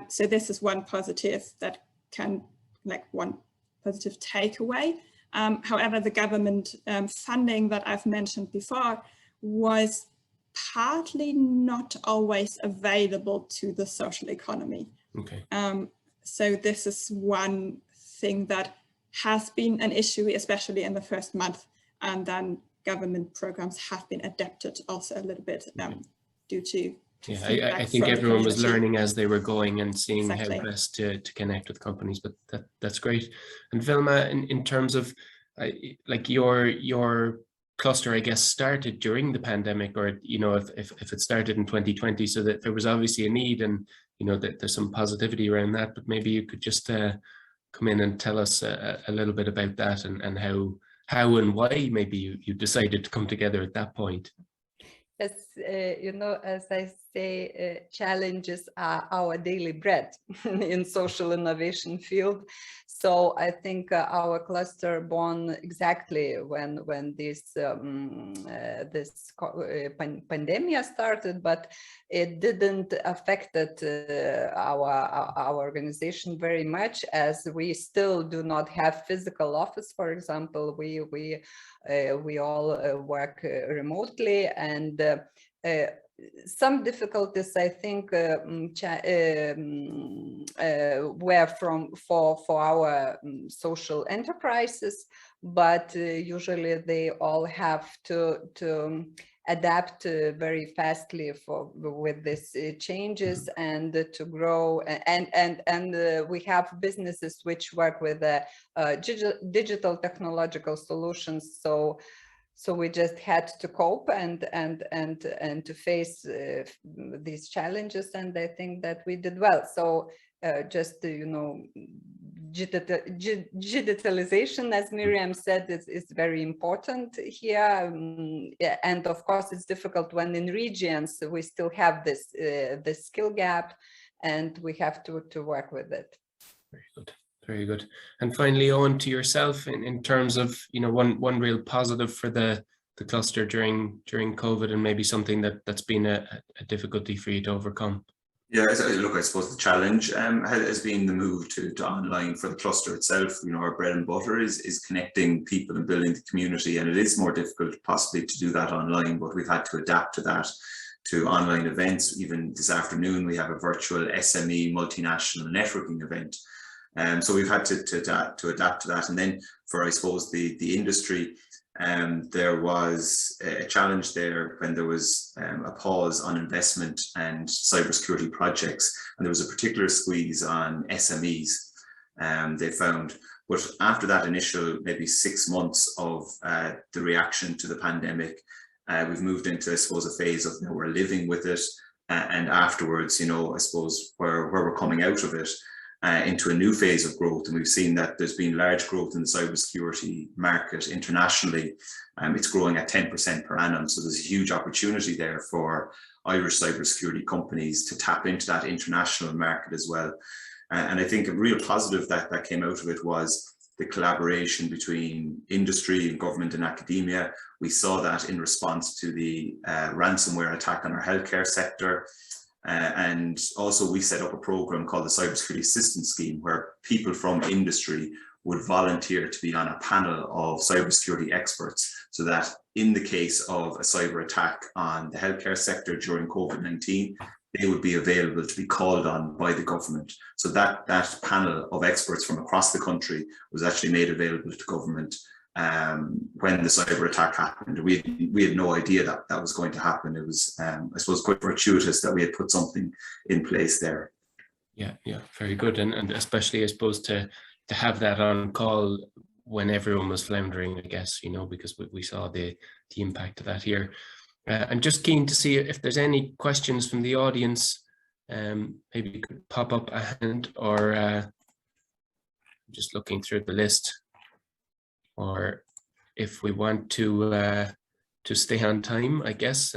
So this is one positive that can, like, one positive takeaway. However, the government funding that I've mentioned before was partly not always available to the social economy. Okay. So this is one thing that has been an issue, especially in the first month, and then government programs have been adapted also a little bit due to yeah, I think everyone was learning as they were going and seeing how best to connect with companies, but that's great. And Vilma, in terms of like your cluster, I guess, started during the pandemic, or, you know, if it started in 2020, so that there was obviously a need, and, you know, that there's some positivity around that, but maybe you could just come in and tell us a little bit about that, and how and why maybe you decided to come together at that point. As you know, as I say, challenges are our daily bread in social innovation field. So I think our cluster born exactly when this pandemic started, but it didn't affect our organization very much, as we still do not have physical office. For example, we all work remotely, and some difficulties, I think, were for our social enterprises, but usually they all have to adapt very fastly with these changes and to grow. And we have businesses which work with digital technological solutions. So we just had to cope and to face these challenges, and I think that we did well. So just, you know, digitalization, as Miriam said, is very important here. And of course, it's difficult when in regions we still have this skill gap, and we have to work with it. Very good. Very good. And finally, Owen, to yourself, in terms of, you know, one real positive for the cluster during COVID, and maybe something that's been a difficulty for you to overcome. Yeah, look, I suppose the challenge has been the move to online for the cluster itself. You know, our bread and butter is connecting people and building the community, and it is more difficult possibly to do that online, but we've had to adapt to that, to online events. Even this afternoon, we have a virtual SME multinational networking event. So we've had to adapt to that. And then for, I suppose, the industry, there was a challenge there when there was a pause on investment and cybersecurity projects, and there was a particular squeeze on SMEs, they found. But after that initial maybe 6 months of the reaction to the pandemic, we've moved into, I suppose, a phase of, you know, we're living with it, and afterwards, you know, I suppose where we're coming out of it, into a new phase of growth. And we've seen that there's been large growth in the cybersecurity market internationally. It's growing at 10% per annum. So there's a huge opportunity there for Irish cybersecurity companies to tap into that international market as well. And I think a real positive that came out of it was the collaboration between industry and government and academia. We saw that in response to the ransomware attack on our healthcare sector. And also we set up a program called the Cybersecurity Assistance Scheme, where people from industry would volunteer to be on a panel of cybersecurity experts, so that in the case of a cyber attack on the healthcare sector during COVID-19, they would be available to be called on by the government. So that panel of experts from across the country was actually made available to government when the cyber attack happened. We had no idea that was going to happen. It was, I suppose, quite fortuitous that we had put something in place there. Yeah, very good. And especially, I suppose, to have that on call when everyone was floundering, I guess, you know, because we saw the impact of that here. I'm just keen to see if there's any questions from the audience. Maybe you could pop up a hand, or just looking through the list. Or if we want to stay on time, I guess,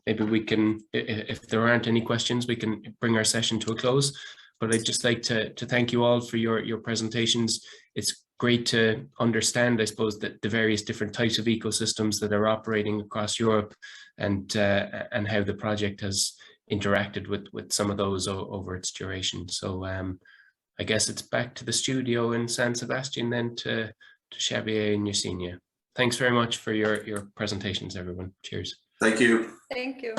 maybe we can, if there aren't any questions, we can bring our session to a close. But I'd just like to thank you all for your presentations. It's great to understand, I suppose, that the various different types of ecosystems that are operating across Europe, and how the project has interacted with some of those over its duration. So I guess it's back to the studio in San Sebastian then to Xavier and Yesenia. Thanks very much for your presentations, everyone. Cheers. Thank you. Thank you.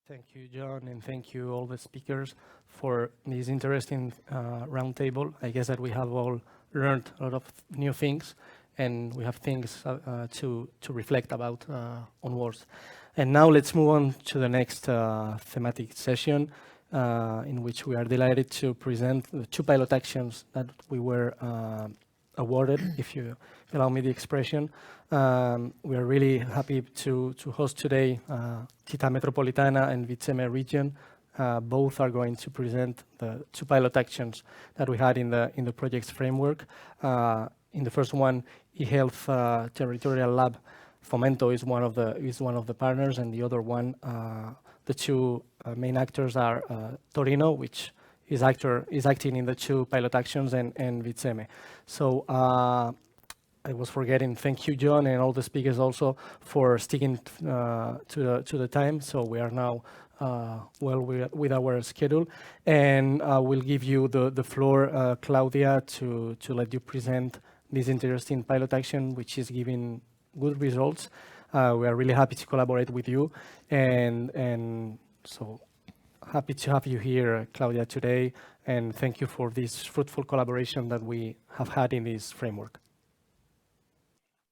Thank you, John, and thank you all the speakers for this interesting roundtable. I guess that we have all learned a lot of new things, and we have things to reflect about onwards. And now let's move on to the next thematic session, in which we are delighted to present the 2 pilot actions that we were awarded, if you allow me the expression. We are really happy to host today Città Metropolitana and Vitseme region. Both are going to present the 2 pilot actions that we had in the project's framework. In the first one, eHealth Territorial Lab, Fomento is one of the partners, and the other one, the 2 main actors are Torino, which is acting in the 2 pilot actions, and Vitseme. So I was forgetting. Thank you, John, and all the speakers also for sticking to the time. So we are now well with our schedule, and we'll give you the floor, Claudia, to let you present this interesting pilot action, which is giving good results. We are really happy to collaborate with you, and so happy to have you here, Claudia, today, and thank you for this fruitful collaboration that we have had in this framework.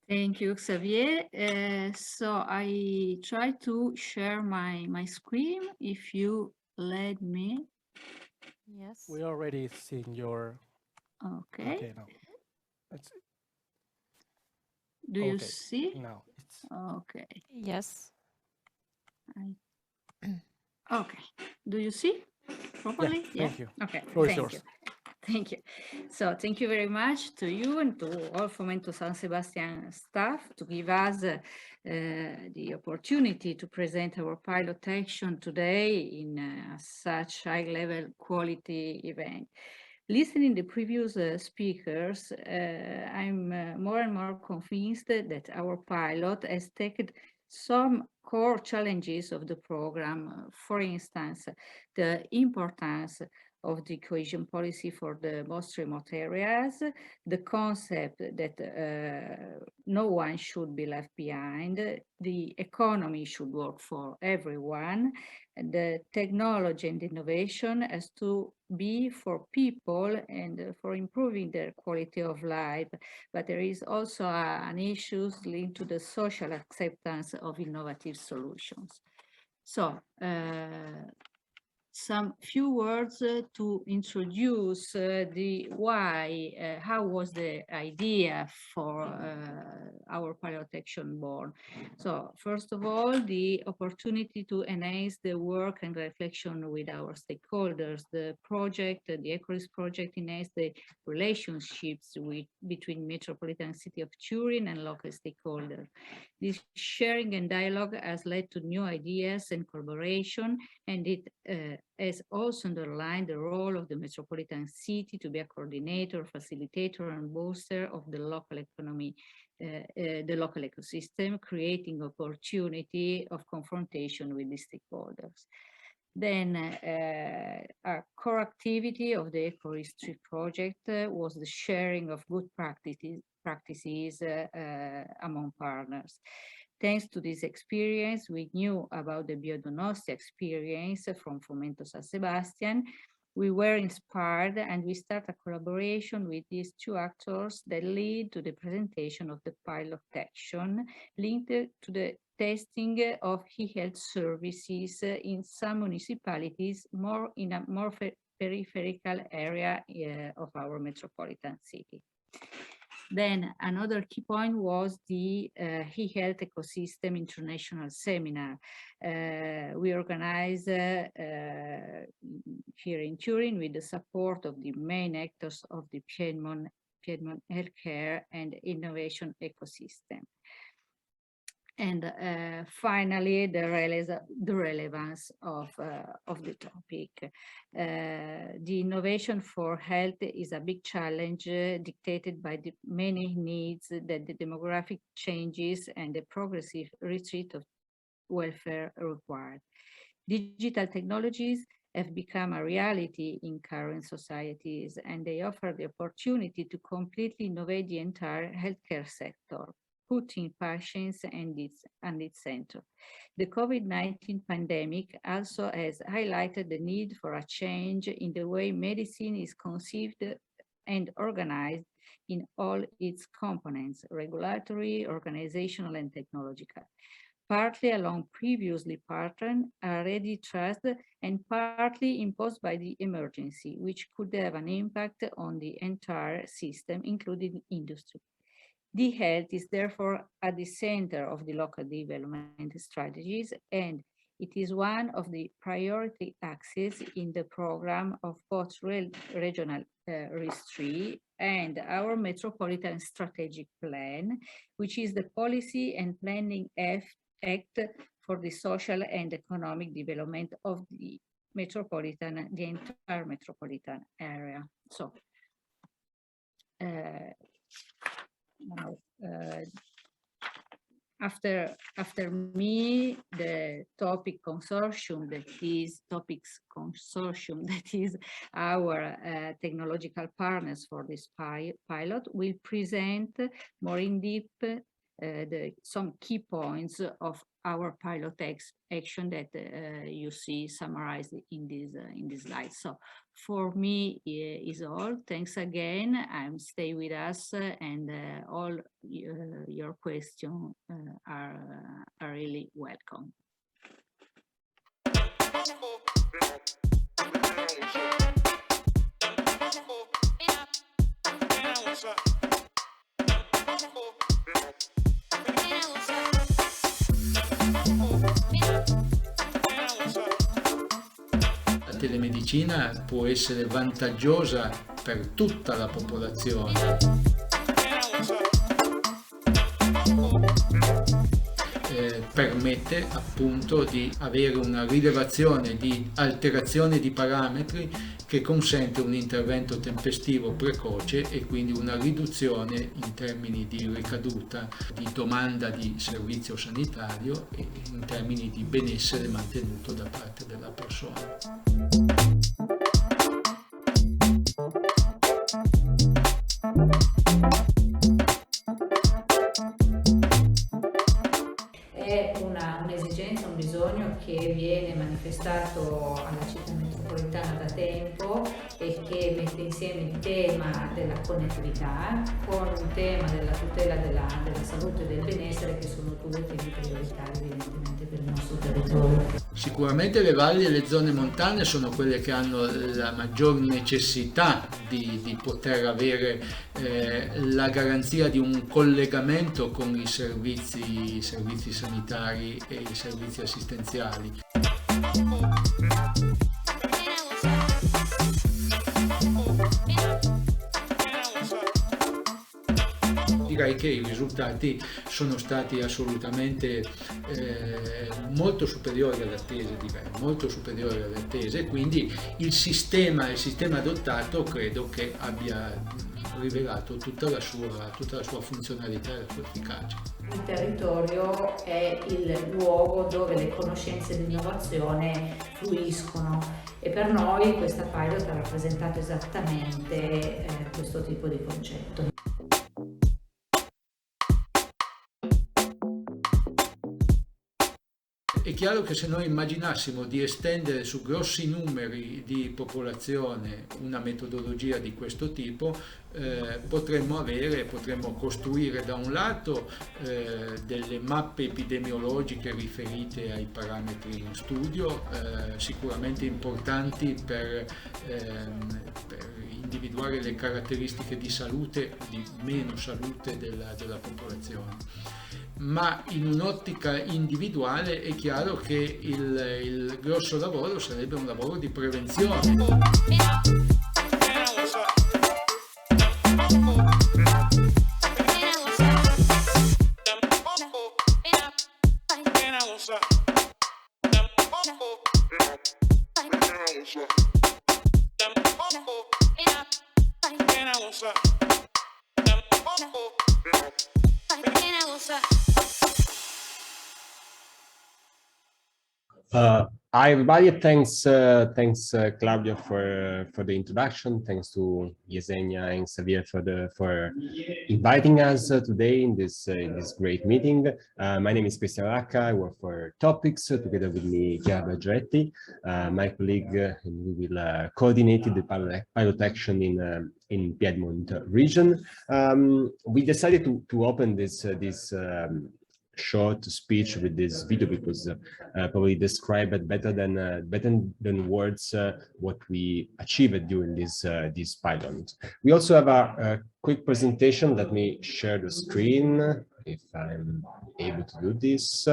Thank you, Xavier. So I try to share my screen, if you let me. Yes. We already seen your. Okay. Okay, no. Do you see? No. Okay. Yes. Okay. Do you see properly? Yeah, thank you. Okay. Floor is Thank yours. you. Thank you. So thank you very much to you and to all Fomento San Sebastian staff to give us the opportunity to present our pilot action today in such high-level quality event. Listening to the previous speakers, I'm more and more convinced that our pilot has taken some core challenges of the program. For instance, the importance of the cohesion policy for the most remote areas, the concept that no one should be left behind, the economy should work for everyone, the technology and innovation has to be for people and for improving their quality of life. But there is also an issue linked to the social acceptance of innovative solutions. So, some few words to introduce the why, how was the idea for our pilot action born. So first of all, the opportunity to enhance the work and reflection with our stakeholders. The project, the ecoRIS project, enhanced the relationships between metropolitan city of Turin and local stakeholders. This sharing and dialogue has led to new ideas and collaboration, and it has also underlined the role of the metropolitan city to be a coordinator, facilitator, and booster of the local economy, the local ecosystem, creating opportunity of confrontation with the stakeholders. Then a core activity of the ecoRIS3 project was the sharing of good practices among partners. Thanks to this experience, we knew about the Donostia experience from Fomento San Sebastián. We were inspired and we started a collaboration with these two actors that lead to the presentation of the pilot action linked to the testing of e-health services in some municipalities, in a more peripheral area of our metropolitan city. Then another key point was the e-health ecosystem international seminar. We organized here in Turin with the support of the main actors of the Piedmont healthcare and innovation ecosystem. And finally, the relevance of the topic. The innovation for health is a big challenge dictated by the many needs that the demographic changes and the progressive retreat of welfare require. Digital technologies have become a reality in current societies, and they offer the opportunity to completely innovate the entire healthcare sector, putting patients and its center. The COVID-19 pandemic also has highlighted the need for a change in the way medicine is conceived and organized in all its components, regulatory, organizational, and technological. Partly along previously patterned, already trusted, and partly imposed by the emergency, which could have an impact on the entire system, including industry. The health is therefore at the center of the local development strategies, and it is one of the priority axes in the program of both regional RIS3 and our Metropolitan Strategic Plan, which is the policy and planning act for the social and economic development of the entire metropolitan area. So, now, after me, the topics consortium that is our technological partners for this pilot will present more in depth some key points of our pilot action that you see summarized in this slide. So for me is all. Thanks again. Stay with us, and all your questions are really welcome. La telemedicina può essere vantaggiosa per tutta la popolazione. permette appunto di avere una rilevazione di alterazione di parametri che consente un intervento tempestivo precoce e quindi una riduzione in termini di ricaduta di domanda di servizio sanitario e in termini di benessere mantenuto da parte della persona. È un'esigenza, un bisogno che viene manifestato alla città metropolitana da tempo e che mette insieme il tema della connettività con il tema della tutela della salute e del benessere, che sono due temi prioritari evidentemente per il nostro territorio. Sicuramente le valli e le zone montane sono quelle che hanno la maggior necessità di poter avere la garanzia di un collegamento con i servizi sanitari e i servizi assistenziali. Direi che i risultati sono stati assolutamente molto superiori alle attese, quindi il sistema adottato credo che abbia rivelato tutta la sua funzionalità e la sua efficacia. Il territorio è il luogo dove le conoscenze e l'innovazione fluiscono e per noi questa pilot ha rappresentato esattamente questo tipo di concetto. È chiaro che se noi immaginassimo di estendere su grossi numeri di popolazione una metodologia di questo tipo, potremmo costruire da un lato delle mappe epidemiologiche riferite ai parametri in studio, sicuramente importanti per individuare le caratteristiche di salute o di meno salute della popolazione. Ma in un'ottica individuale è chiaro che il grosso lavoro sarebbe un lavoro di prevenzione. Hi everybody, thanks Claudio for the introduction. Thanks to Yesenia and Xavier for inviting us today in this great meeting. My name is Cristian Racca. I work for Topics together with me Chiara Giretti, my colleague, and we will coordinate the pilot action in Piedmont region. We decided to open this short speech with this video because probably describe it better than words what we achieved during this pilot. We also have a quick presentation. Let me share the screen if I'm able to do this.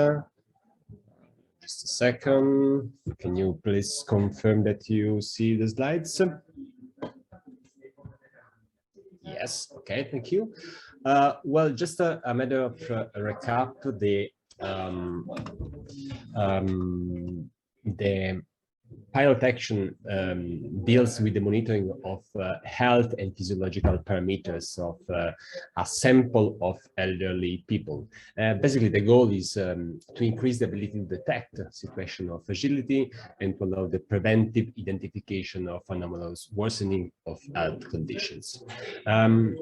Just a second. Can you please confirm that you see the slides? Yes. Okay. Thank you. Well, just a matter of recap, the pilot action deals with the monitoring of health and physiological parameters of a sample of elderly people. Basically, the goal is to increase the ability to detect situation of fragility and to allow the preventive identification of anomalous worsening of health conditions.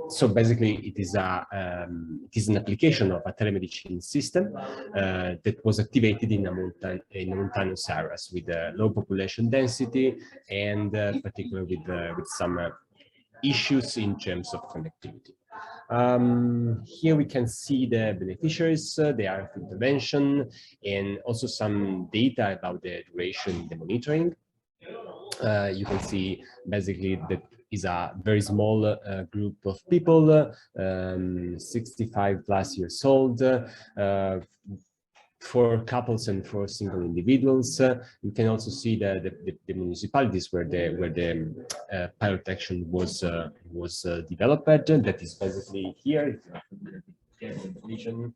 So basically, it is an application of a telemedicine system that was activated in mountainous areas with low population density and particularly with some issues in terms of connectivity. Here we can see the beneficiaries, the area of intervention, and also some data about the duration in the monitoring. You can see basically that is a very small group of people, 65 plus years old, for couples and for single individuals. You can also see the municipalities where the pilot action was developed. That is basically here. Vision.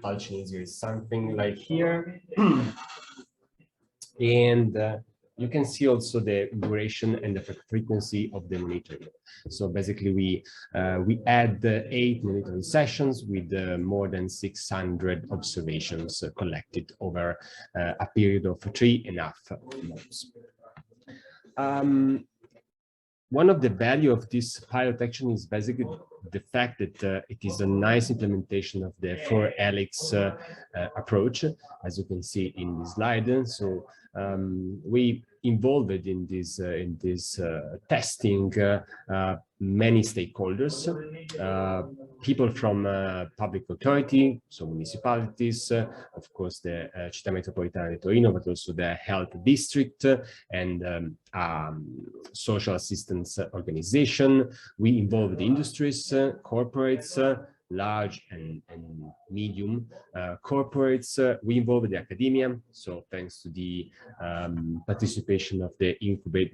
pulsion easier is something like here. And you can see also the duration and the frequency of the monitoring. So basically, we add 8 monitoring sessions with more than 600 observations collected over a period of 3.5 months. One of the value of this pilot action is basically the fact that it is a nice implementation of the 4-helix approach, as you can see in this slide. So we involved in this testing many stakeholders, people from public authority, so municipalities, of course the Città Metropolitana di Torino, but also the health district and social assistance organization. We involved industries, corporates, large and medium corporates. We involved the academia, so thanks to the participation of the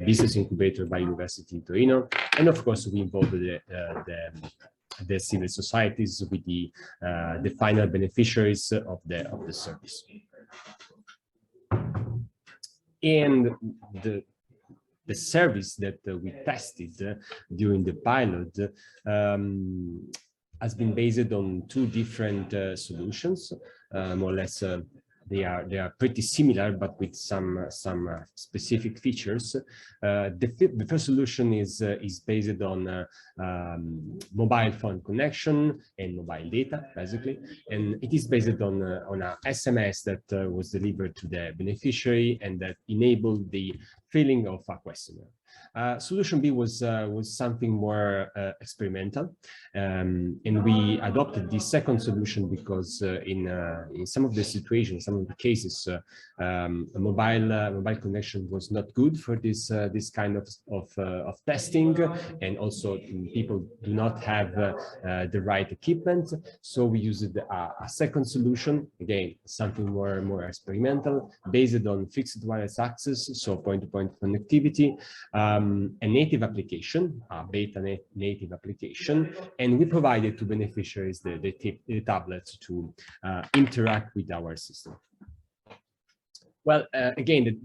business incubator by University in Torino, and of course we involved the civil societies with the final beneficiaries of the service. And the service that we tested during the pilot has been based on 2 different solutions, more or less. They are pretty similar, but with some specific features. The first solution is based on mobile phone connection and mobile data, basically, and it is based on a SMS that was delivered to the beneficiary and that enabled the filling of a questionnaire. Solution B was something more experimental, and we adopted the second solution because in some of the situations, some of the cases, a mobile connection was not good for this kind of testing, and also people do not have the right equipment. So we used a second solution, again something more experimental, based on fixed wireless access, so point-to-point connectivity. A native application, a beta native application, and we provided to beneficiaries the tablets to interact with our system. Well, again,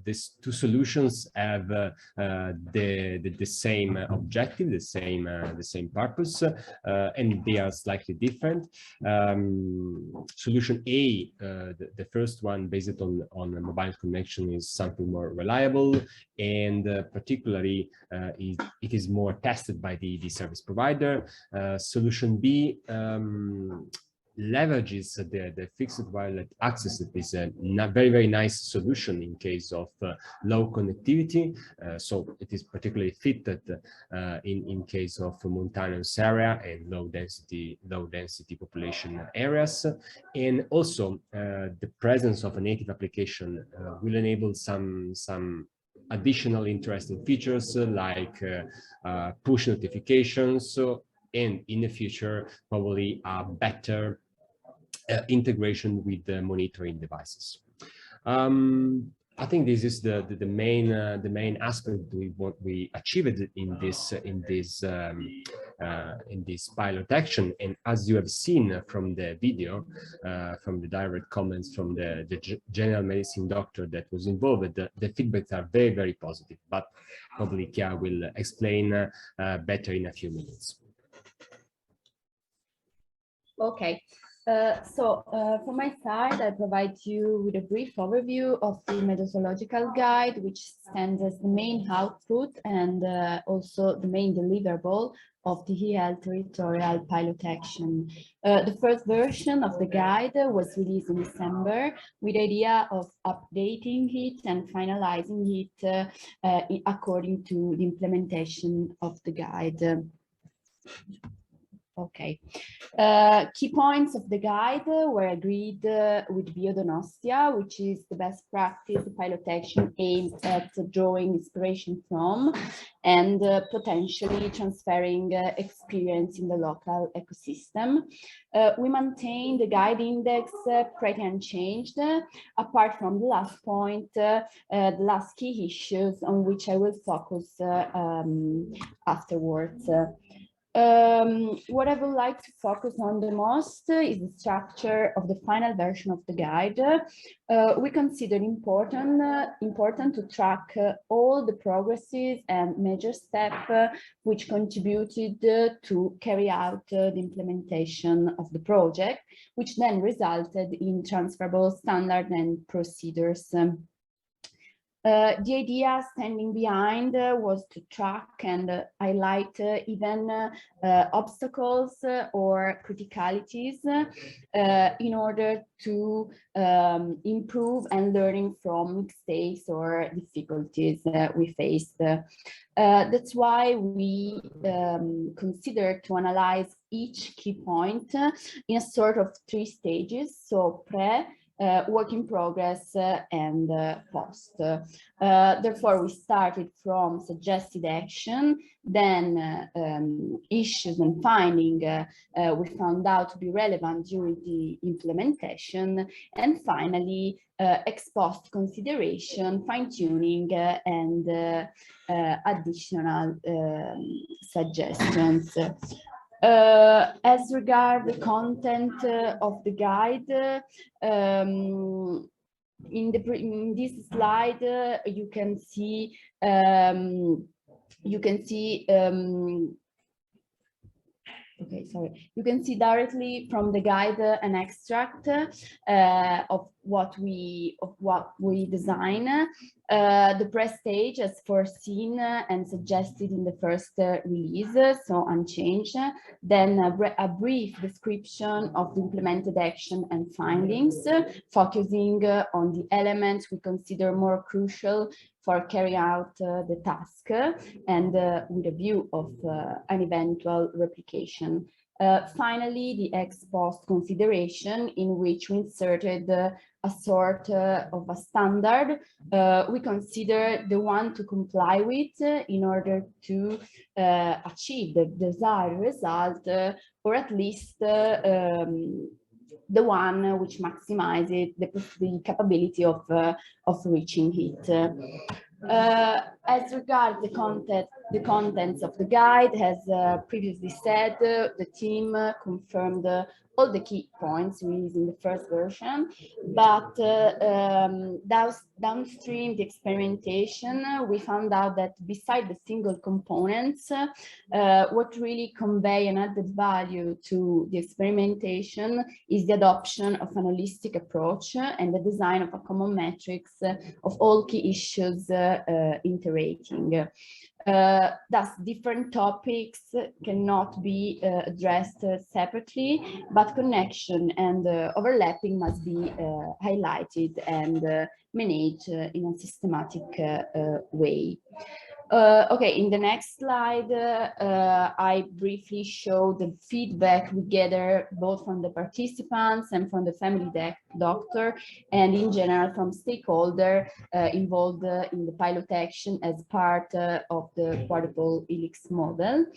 these 2 solutions have the same objective, the same purpose, and they are slightly different. Solution A, the first one based on a mobile connection, is something more reliable, and particularly it is more tested by the service provider. Solution B leverages the fixed wireless access. That is a very nice solution in case of low connectivity, so it is particularly fitted in case of mountainous area and low density population areas. And also the presence of a native application will enable some additional interesting features like push notifications, and in the future probably a better integration with the monitoring devices. I think this is the main aspect what we achieved in this pilot action. And as you have seen from the video, from the direct comments from the general medicine doctor that was involved, the feedbacks are very positive. But probably Kia will explain better in a few minutes. Okay. From my side, I provide you with a brief overview of the methodological guide, which stands as the main output and also the main deliverable of the e-health territorial pilot action. The first version of the guide was released in December with the idea of updating it and finalizing it according to the implementation of the guide. Okay. Key points of the guide were agreed with Donostia, which is the best practice pilot action aimed at drawing inspiration from and potentially transferring experience in the local ecosystem. We maintain the guide index pretty unchanged, apart from the last point, the last key issues on which I will focus afterwards. What I would like to focus on the most is the structure of the final version of the guide. We consider important to track all the progresses and major steps which contributed to carry out the implementation of the project, which then resulted in transferable standards and procedures. The idea standing behind was to track and highlight even obstacles or criticalities in order to improve and learning from mistakes or difficulties we faced. That's why we consider to analyze each key point in a sort of 3 stages, so pre, work in progress and post. Therefore, we started from suggested action, then issues and finding we found out to be relevant during the implementation, and finally ex post consideration, fine-tuning and additional suggestions. As regard the content of the guide, in this slide you can see okay, sorry. You can see directly from the guide an extract of what we design. The press stage as foreseen and suggested in the first release, so unchanged. Then a brief description of the implemented action and findings, focusing on the elements we consider more crucial for carrying out the task and with a view of an eventual replication. Finally, the ex post consideration, in which we inserted a sort of a standard we consider the one to comply with in order to achieve the desired result, or at least the one which maximizes the capability of reaching it. As regards the contents of the guide, as previously said, the team confirmed all the key points released in the first version, but downstream the experimentation, we found out that beside the single components, what really convey an added value to the experimentation is the adoption of an holistic approach and the design of a common metrics of all key issues interacting. Thus, different topics cannot be addressed separately, but connection and overlapping must be highlighted and managed in a systematic way. Okay, in the next slide, I briefly show the feedback we gather both from the participants and from the family doctor, and in general from stakeholders involved in the pilot action as part of the portable helix model.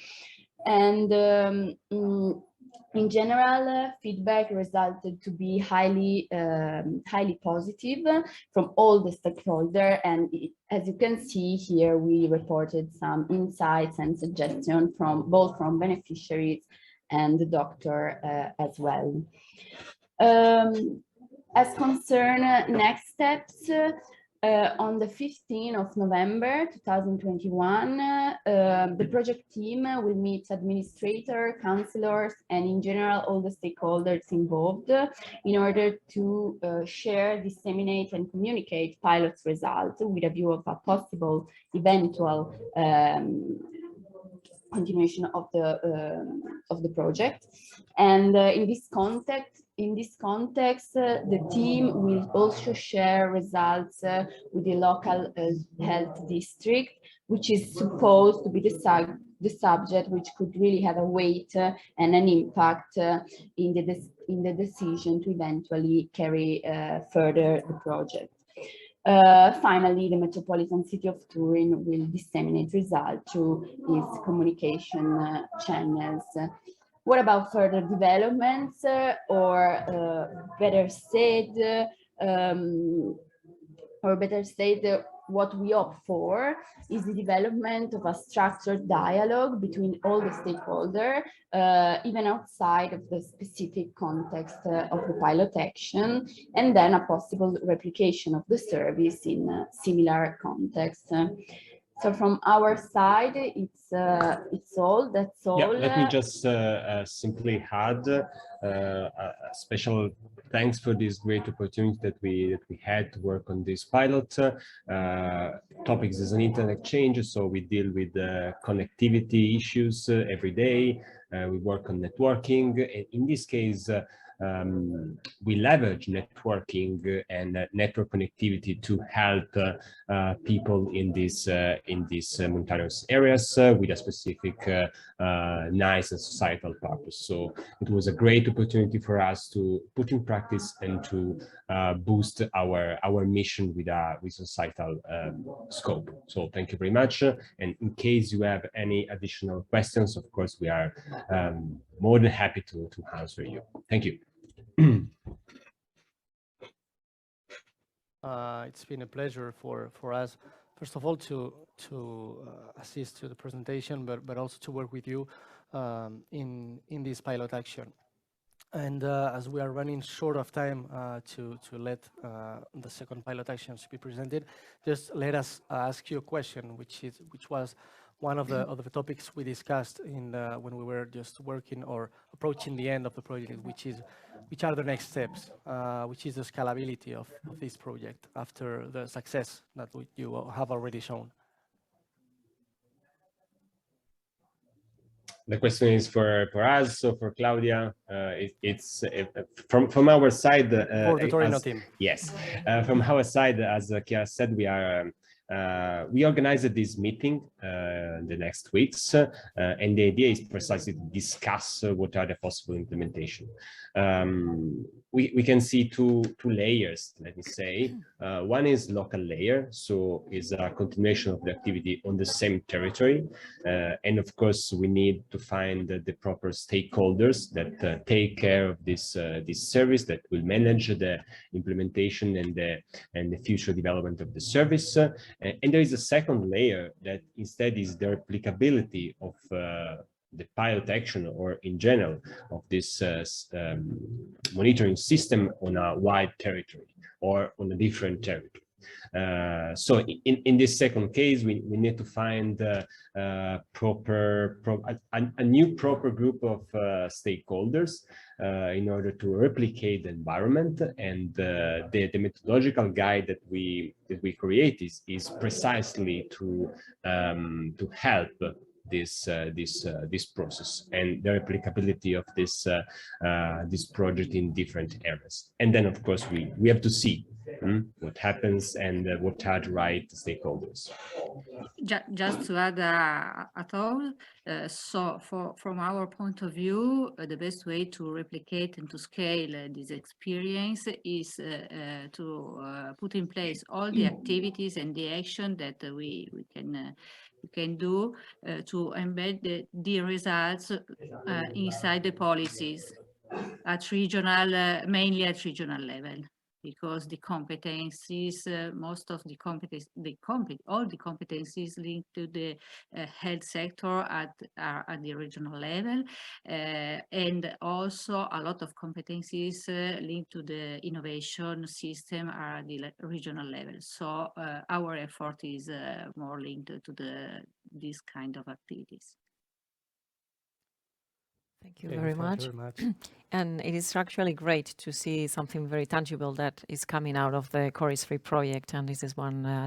And in general, feedback resulted to be highly positive from all the stakeholders, and as you can see here, we reported some insights and suggestions from both beneficiaries and the doctor as well. As concern next steps, on the 15th of November 2021, the project team will meet administrator, counselors, and in general all the stakeholders involved in order to share, disseminate, and communicate pilot results with a view of a possible eventual continuation of the project. And in this context, the team will also share results with the local health district, which is supposed to be the subject which could really have a weight and an impact in the decision to eventually carry further the project. Finally, the Metropolitan City of Turin will disseminate results through its communication channels. What about further developments, or better said, what we opt for is the development of a structured dialogue between all the stakeholders, even outside of the specific context of the pilot action, and then a possible replication of the service in a similar context. So from our side, it's all. That's all. Yeah, let me just simply add a special thanks for this great opportunity that we had to work on this pilot. Topics is an internet exchange, so we deal with connectivity issues every day. We work on networking. In this case, we leverage networking and network connectivity to help people in these mountainous areas with a specific nice and societal purpose. So it was a great opportunity for us to put in practice and to boost our mission with societal scope. So thank you very much. And in case you have any additional questions, of course, we are more than happy to answer you. Thank you. It's been a pleasure for us, first of all, to assist to the presentation, but also to work with you in this pilot action. And as we are running short of time to let the second pilot actions be presented, just let us ask you a question, which was one of the topics we discussed in when we were just working or approaching the end of the project, which are the next steps, which is the scalability of this project after the success that you have already shown. The question is for us, so for Claudia, it's from our side. For the Torino team. Yes, from our side, as Chiara said, we organized this meeting the next weeks, and the idea is precisely to discuss what are the possible implementation. We can see two layers, let me say. One is local layer, so is a continuation of the activity on the same territory, and of course we need to find the proper stakeholders that take care of this service, that will manage the implementation and the future development of the service. And there is a second layer that instead is the replicability of the pilot action, or in general of this monitoring system on a wide territory or on a different territory. So in this second case, we need to find a new proper group of stakeholders in order to replicate the environment, and the methodological guide that we create is precisely to help this process and the replicability of this project in different areas. And then of course we have to see what happens and what are the right stakeholders. Just to add a thought, so from our point of view, the best way to replicate and to scale this experience is to put in place all the activities and the action that we can do to embed the results inside the policies at regional, mainly at regional level, because the competencies, most of the all the competencies linked to the health sector are at the regional level, and also a lot of competencies linked to the innovation system are at the regional level. So our effort is more linked to this kind of activities. Thank you very much. And it is actually great to see something very tangible that is coming out of the ecoRIS3 project. And this is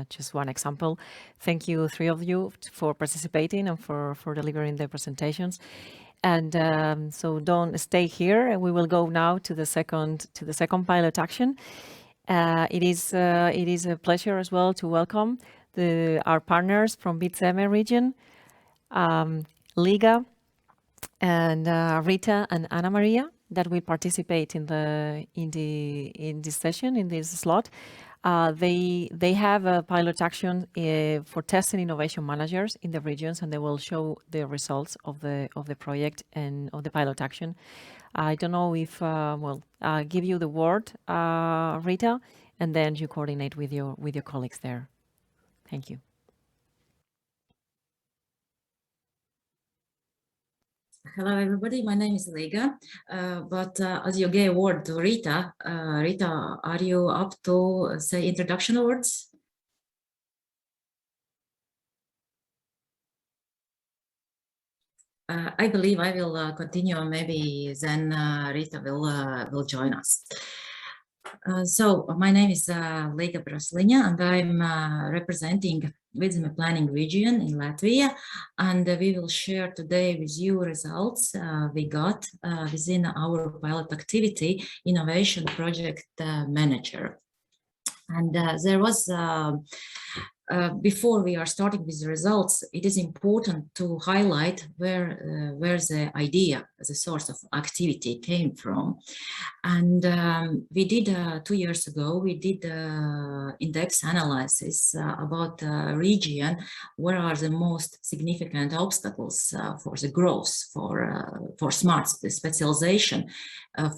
just one example. Thank you, three of you, for participating and for delivering the presentations. And so don't stay here. We will go now to the second pilot action. It is a pleasure as well to welcome our partners from Dissemination region, Liga, and Rita and Anna Maria, that will participate in this session, in this slot. They have a pilot action for testing innovation managers in the regions, and they will show the results of the project and of the pilot action. I don't know if I'll give you the word, Rita, and then you coordinate with your colleagues there. Thank you. Hello, everybody. My name is Lega, but as you gave word to Rita, Rita, are you up to say introduction words? I believe I will continue. Maybe then Rita will join us. So my name is Lega Brasliņa, and I'm representing Vidzeme Planning Region in Latvia, and we will share today with you results we got within our pilot activity, Innovation Project Manager. And there was, before we are starting with the results, it is important to highlight where the idea, the source of activity came from. And we did, 2 years ago, we did in-depth analysis about the region, where are the most significant obstacles for the growth, for smart specialization,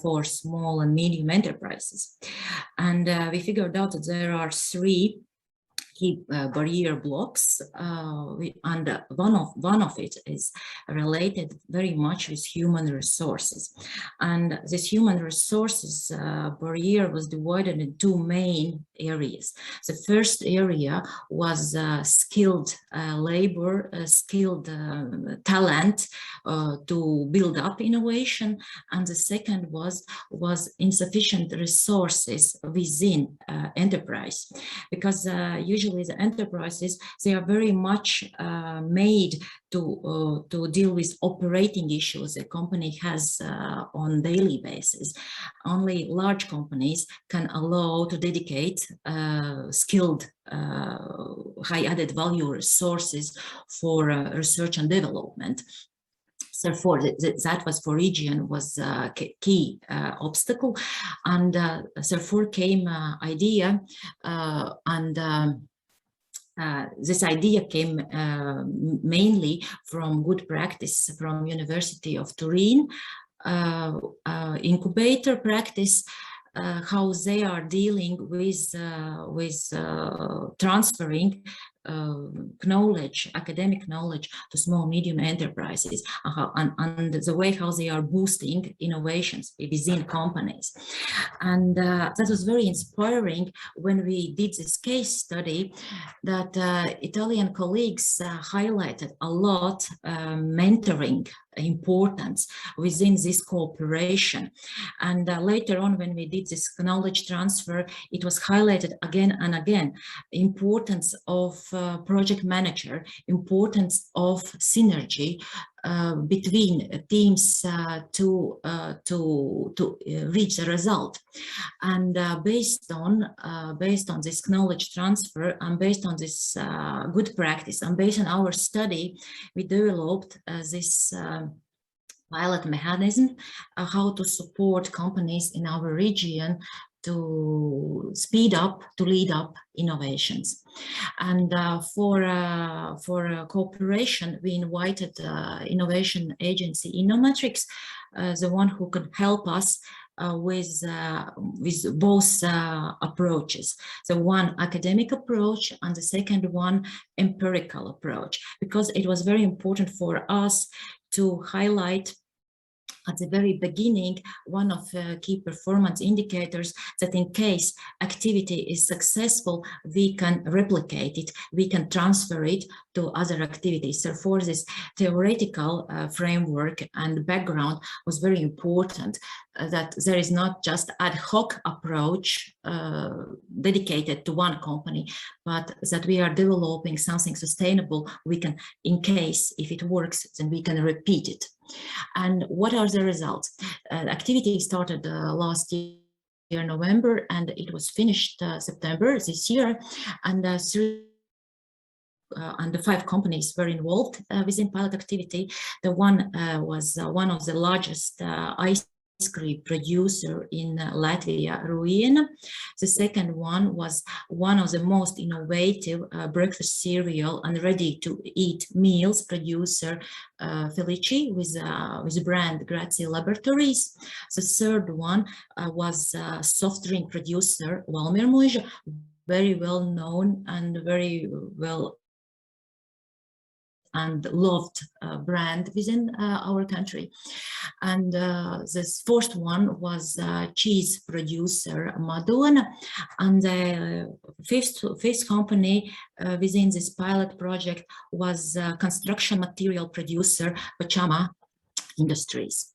for small and medium enterprises. And we figured out that there are 3 key barrier blocks, and one of it is related very much with human resources. And this human resources barrier was divided in 2 main areas. The first area was skilled labor, skilled talent to build up innovation, and the second was insufficient resources within enterprise, because usually the enterprises, they are very much made to deal with operating issues a company has on daily basis. Only large companies can allow to dedicate skilled high added value resources for research and development. Therefore, that was for region was a key obstacle, and therefore came idea, this idea came mainly from good practice from University of Turin, incubator practice, how they are dealing with transferring knowledge, academic knowledge to small, medium enterprises, and the way how they are boosting innovations within companies. And that was very inspiring when we did this case study, that Italian colleagues highlighted a lot mentoring importance within this cooperation. And later on, when we did this knowledge transfer, it was highlighted again and again, importance of project manager, importance of synergy between teams to reach the result. And based on this knowledge transfer, and based on this good practice, and based on our study, we developed this pilot mechanism, how to support companies in our region to speed up, to lead up innovations. And for cooperation, we invited innovation agency Innomatrix, the one who could help us with both approaches. The one academic approach and the second one empirical approach, because it was very important for us to highlight at the very beginning one of the key performance indicators, that in case activity is successful, we can replicate it, we can transfer it to other activities. Therefore, this theoretical framework and background was very important, that there is not just ad hoc approach dedicated to one company, but that we are developing something sustainable. We can, in case if it works, then we can repeat it. And what are the results? Activity started last year, November, and it was finished September this year. And and the 5 companies were involved within pilot activity. The one was one of the largest ice cream producer in Latvia, Ruina. The second one was one of the most innovative breakfast cereal and ready-to-eat meals producer, Felici, with the brand Grazie Laboratories. The third one was soft drink producer, Valmiermuža, very well known and very well and loved brand within our country. And this first one was cheese producer Madonna, and the fifth company within this pilot project was construction material producer Pachama Industries.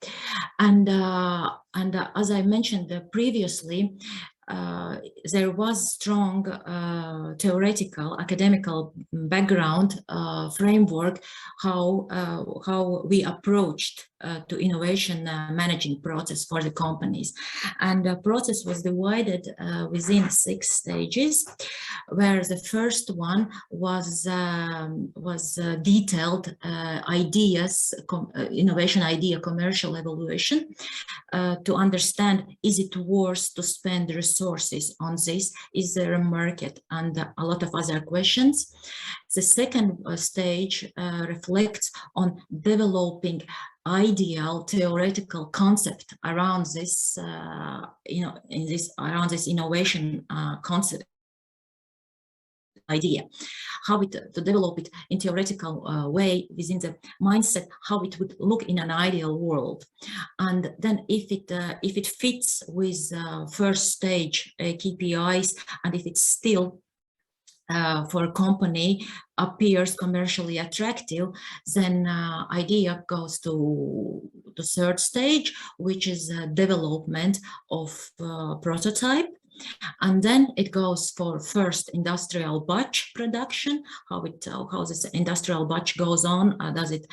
And as I mentioned previously, there was strong theoretical academical background framework how we approached to innovation managing process for the companies, and the process was divided within 6 stages, where the first one was detailed ideas, innovation idea commercial evaluation, to understand, is it worth to spend resources on this, is there a market, and a lot of other questions. The second stage reflects on developing ideal theoretical concept around this, around this innovation concept idea, how to develop it in theoretical way within the mindset, how it would look in an ideal world. And then if it fits with first stage KPIs, and if it's still for a company appears commercially attractive, then idea goes to the third stage, which is development of prototype. And then it goes for first industrial batch production, how this industrial batch goes on, does it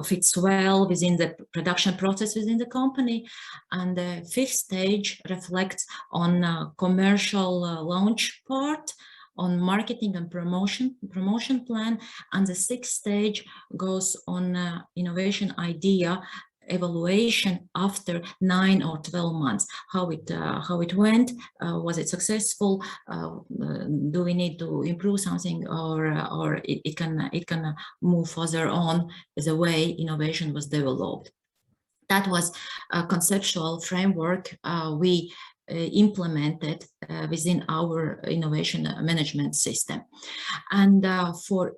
fits well within the production process within the company. And the fifth stage reflects on commercial launch part, on marketing and promotion plan, and the sixth stage goes on innovation idea evaluation after 9 or 12 months, how it went, was it successful, do we need to improve something, or it can move further on the way innovation was developed. That was a conceptual framework we implemented within our innovation management system. And for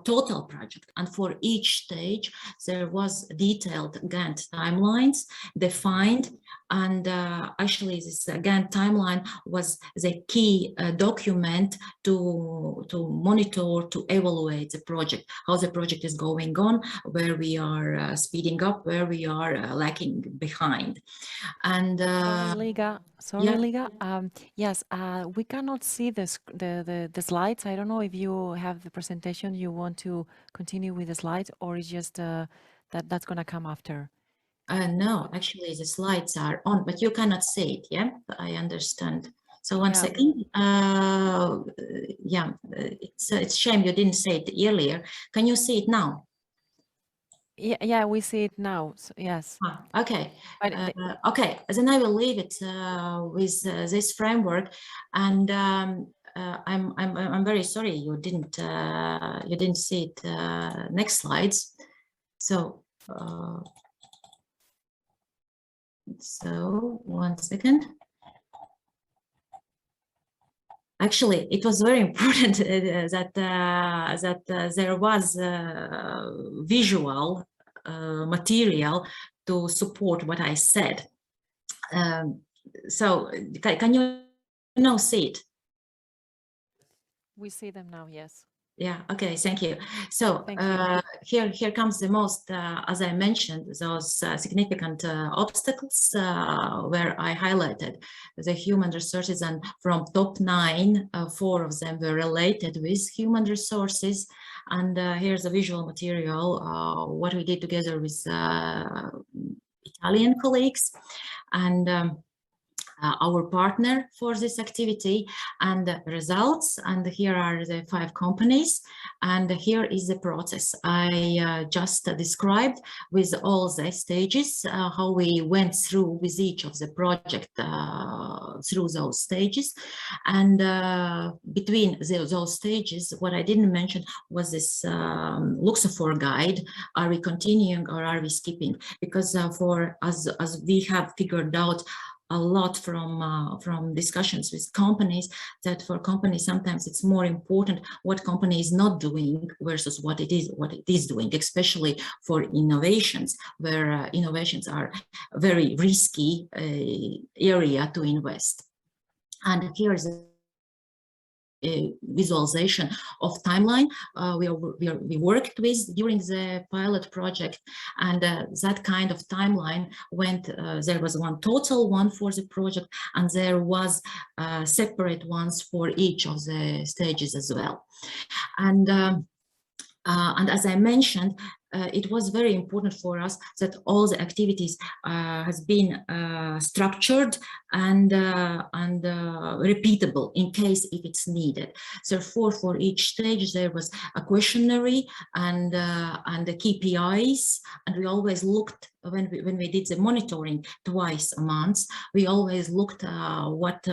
total project and for each stage, there was detailed Gantt timelines defined. And actually this Gantt timeline was the key document to monitor, to evaluate the project, how the project is going on, where we are speeding up, where we are lacking behind. And sorry, Liga. Yes, we cannot see the slides. I don't know if you have the presentation, you want to continue with the slides, or it's just that's going to come after. No, actually the slides are on, but you cannot see it. Yeah, I understand. So one second. Yeah, it's a shame you didn't say it earlier. Can you see it now? Yeah, we see it now. So, yes. Okay. Okay. Then I will leave it with this framework, and I'm very sorry you didn't see it. Next slides. So. So one second. Actually, it was very important that there was visual material to support what I said. So can you now see it? We see them now, yes. Yeah, okay, thank you. So here comes the most, as I mentioned, those significant obstacles where I highlighted the human resources, and from top 9, 4 of them were related with human resources. And here's a visual material, what we did together with Italian colleagues. And our partner for this activity, and the results. And here are the 5 companies, and here is the process I just described with all the stages, how we went through with each of the project through those stages. And between those stages, what I didn't mention was this Luxophore guide. Are we continuing or are we skipping? Because for as we have figured out a lot from discussions with companies, that for companies sometimes it's more important what company is not doing versus what it is doing, especially for innovations, where innovations are very risky area to invest. And here is a visualization of timeline we worked with during the pilot project, and that kind of timeline went, there was one total one for the project, and there was separate ones for each of the stages as well. And as I mentioned, it was very important for us that all the activities has been structured and repeatable in case if it's needed. Therefore, for each stage there was a questionnaire and the KPIs, and we always looked when we did the monitoring twice a month. We always looked what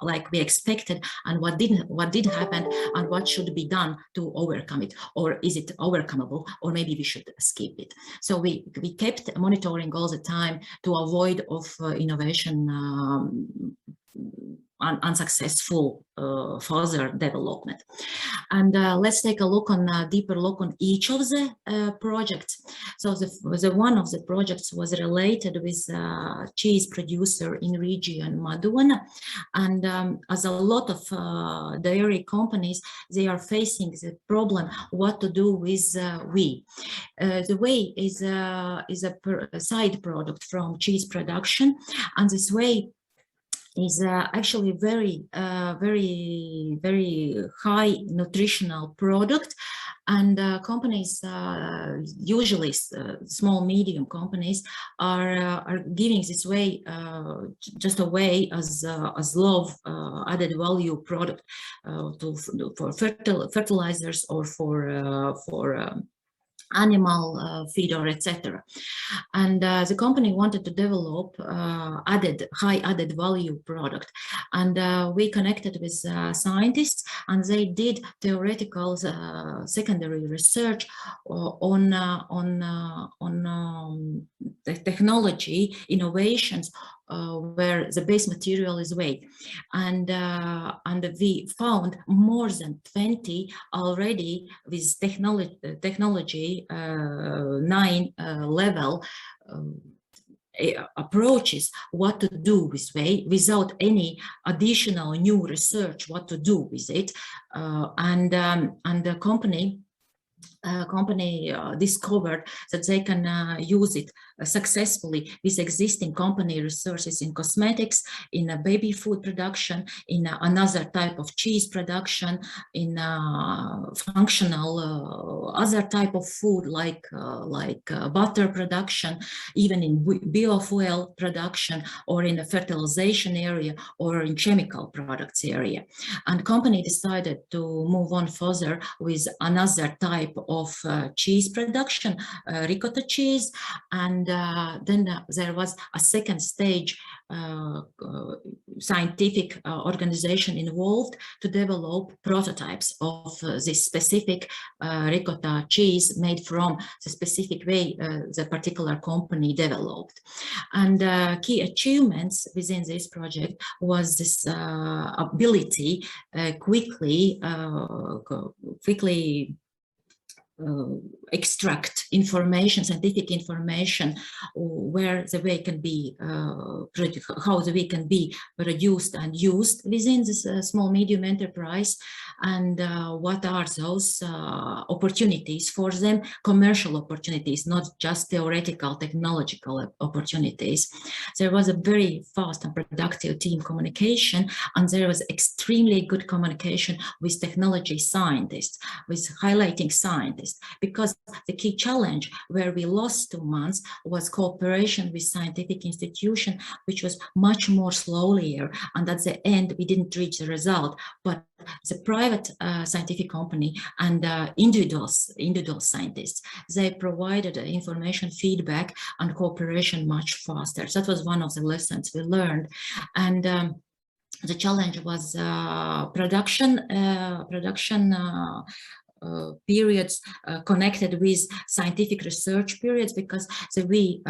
like we expected, and what did happen, and what should be done to overcome it, or is it overcomable, or maybe we should skip it. So we kept monitoring all the time to avoid of innovation unsuccessful further development. And let's take a look on a deeper look on each of the projects. So the one of the projects was related with cheese producer in region Madona, and as a lot of dairy companies, they are facing the problem what to do with whey. The whey is a side product from cheese production, and this whey is actually very high nutritional product, and companies, usually small medium companies, are giving this way just away as low added value product for fertilizers or for animal feed or etc. And the company wanted to develop high added value product, and we connected with scientists, and they did theoretical secondary research on the technology innovations where the base material is whey, and we found more than 20 already with technology 9 level approaches what to do with whey without any additional new research what to do with it, and the company discovered that they can use it successfully with existing company resources in cosmetics, in baby food production, in another type of cheese production, in functional other type of food like butter production, even in biofuel production, or in the fertilization area, or in chemical products area. And company decided to move on further with another type of cheese production, ricotta cheese, and then there was a second stage scientific organization involved to develop prototypes of this specific ricotta cheese made from the specific way the particular company developed. And key achievements within this project was this ability quickly extract information, scientific information, where the whey can be how the whey can be produced and used within this small medium enterprise, and what are those opportunities for them, commercial opportunities, not just theoretical technological opportunities. There was a very fast and productive team communication, and there was extremely good communication with technology scientists, with highlighting scientists, because the key challenge where we lost 2 months was cooperation with scientific institution, which was much more slowlier, and at the end we didn't reach the result. But the private scientific company and individual scientists, they provided information, feedback, and cooperation much faster. So that was one of the lessons we learned. And the challenge was production periods connected with scientific research periods, because the way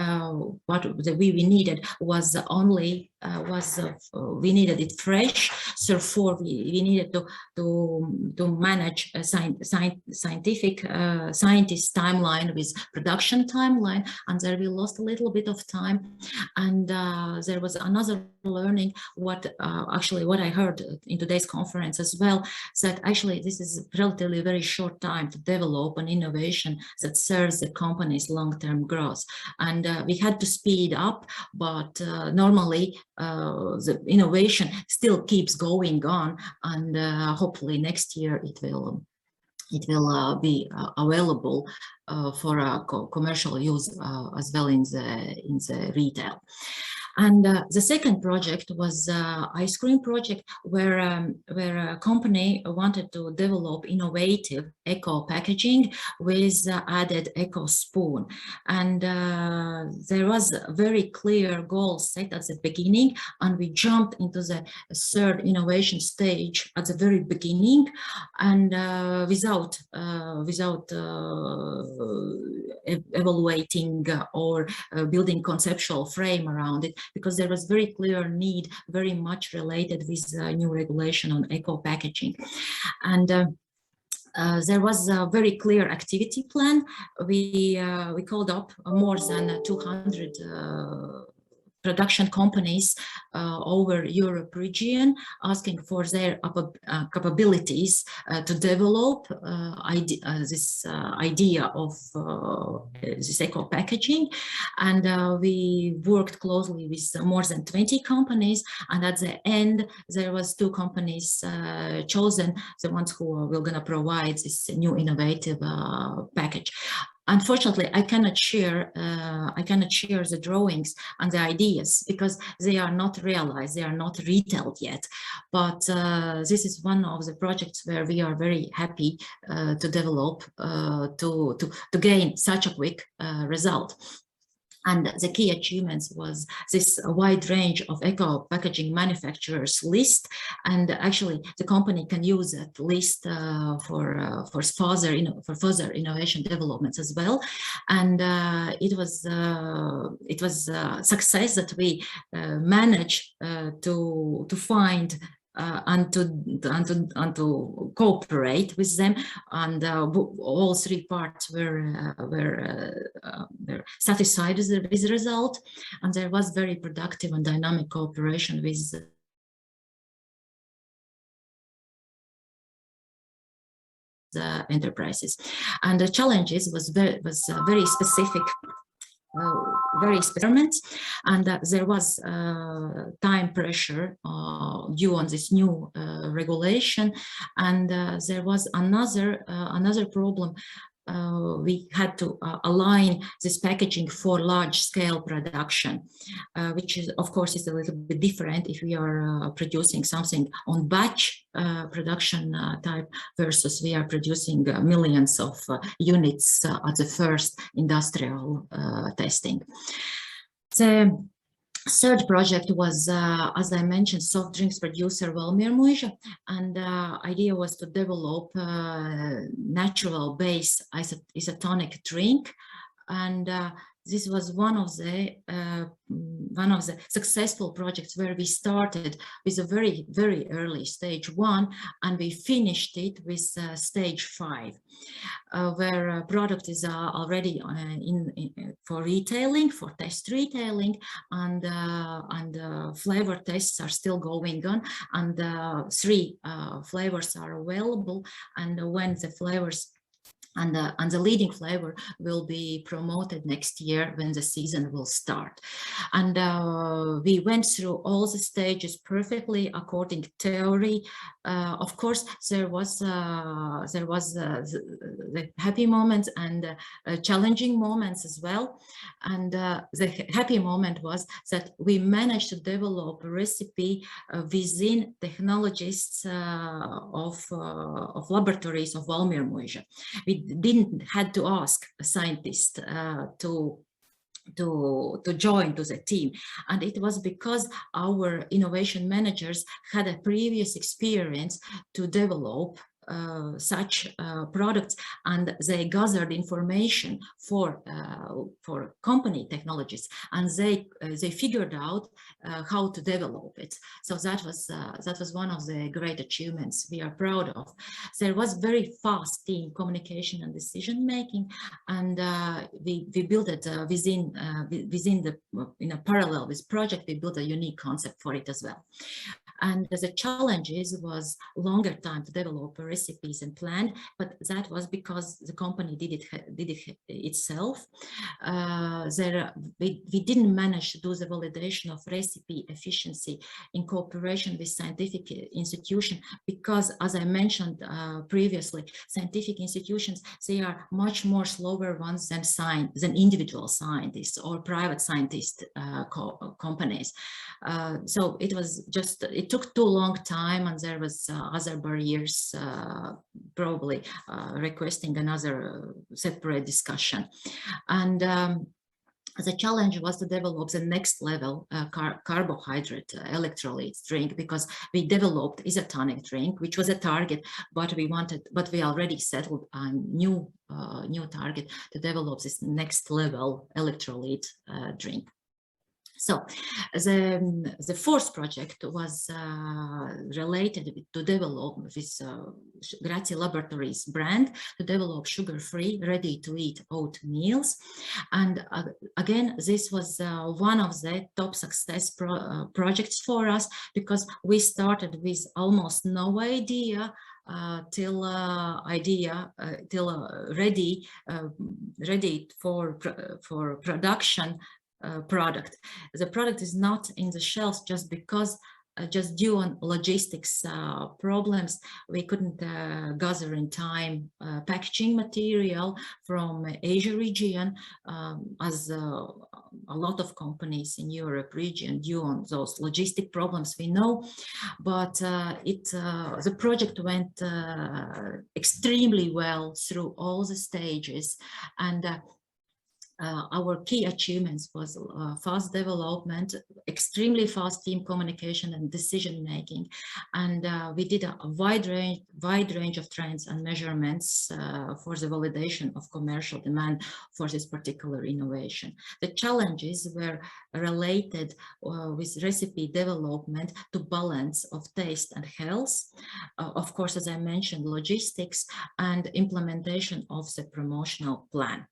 we needed was only we needed it fresh. Therefore, we needed to manage a scientist timeline with production timeline, and there we lost a little bit of time. And there was another learning, what I heard in today's conference as well, that actually this is relatively very short time to develop an innovation that serves the company's long-term growth. And we had to speed up, but normally the innovation still keeps going on, and hopefully next year it will be available for commercial use as well in the retail. And the second project was ice cream project, where a company wanted to develop innovative eco packaging with added eco spoon. And there was a very clear goal set at the beginning, and we jumped into the third innovation stage at the very beginning, and without evaluating or building conceptual frame around it, because there was very clear need, very much related with new regulation on eco packaging. And there was a very clear activity plan. We called up more than 200 production companies over Europe region, asking for their capabilities to develop this idea of this eco packaging. And we worked closely with more than 20 companies, and at the end there was 2 companies chosen, the ones who were going to provide this new innovative package. Unfortunately, I cannot share the drawings and the ideas, because they are not realized, they are not retailed yet. But this is one of the projects where we are very happy to develop to gain such a quick result. And the key achievements was this wide range of eco packaging manufacturers list, and actually the company can use that list for further innovation developments as well. And it was a success that we managed to find and to cooperate with them, and all 3 parts were satisfied with the result, and there was very productive and dynamic cooperation with the enterprises. And the challenges was very specific. Very experiments, and there was time pressure due on this new regulation, and there was another problem. We had to align this packaging for large-scale production, which is, of course, is a little bit different if we are producing something on batch production type versus we are producing millions of units at the first industrial testing. The third project was, as I mentioned, soft drinks producer Valmiermuiža, and the idea was to develop natural base isotonic drink, and this was one of the successful projects where we started with a very early stage 1, and we finished it with stage 5, where product is already for retailing, for test retailing, and flavor tests are still going on, and 3 flavors are available, and when the flavors and the leading flavor will be promoted next year when the season will start. And we went through all the stages perfectly according to theory. Of course, there was the happy moments and challenging moments as well. And the happy moment was that we managed to develop a recipe within technologists of laboratories of Valmiermuiža. We didn't had to ask a scientist to join to the team, and it was because our innovation managers had a previous experience to develop such products, and they gathered information for company technologies, and they figured out how to develop it. So that was one of the great achievements we are proud of. There was very fast team communication and decision making, and we built it in a parallel with project. We built a unique concept for it as well. And the challenges was longer time to develop recipes and plan, but that was because the company did it itself. We didn't manage to do the validation of recipe efficiency in cooperation with scientific institutions, because, as I mentioned previously, scientific institutions, they are much more slower ones than individual scientists or private scientist companies. So it took too long time, and there was other barriers, probably requesting another separate discussion. And the challenge was to develop the next level carbohydrate electrolyte drink, because we developed isotonic drink, which was a target, but we already settled a new target to develop this next level electrolyte drink. So the fourth project was related to develop with Grazie Laboratories brand to develop sugar-free, ready-to-eat oat meals. And again, this was one of the top success projects for us, because we started with almost no idea till ready for production product. The product is not in the shelves just because just due on logistics problems, we couldn't gather in time packaging material from Asia region, as a lot of companies in Europe region due on those logistic problems we know. But the project went extremely well through all the stages, and our key achievements was fast development, extremely fast team communication and decision making, and we did a wide range of trends and measurements for the validation of commercial demand for this particular innovation. The challenges were related with recipe development to balance of taste and health, of course, as I mentioned, logistics and implementation of the promotional plan.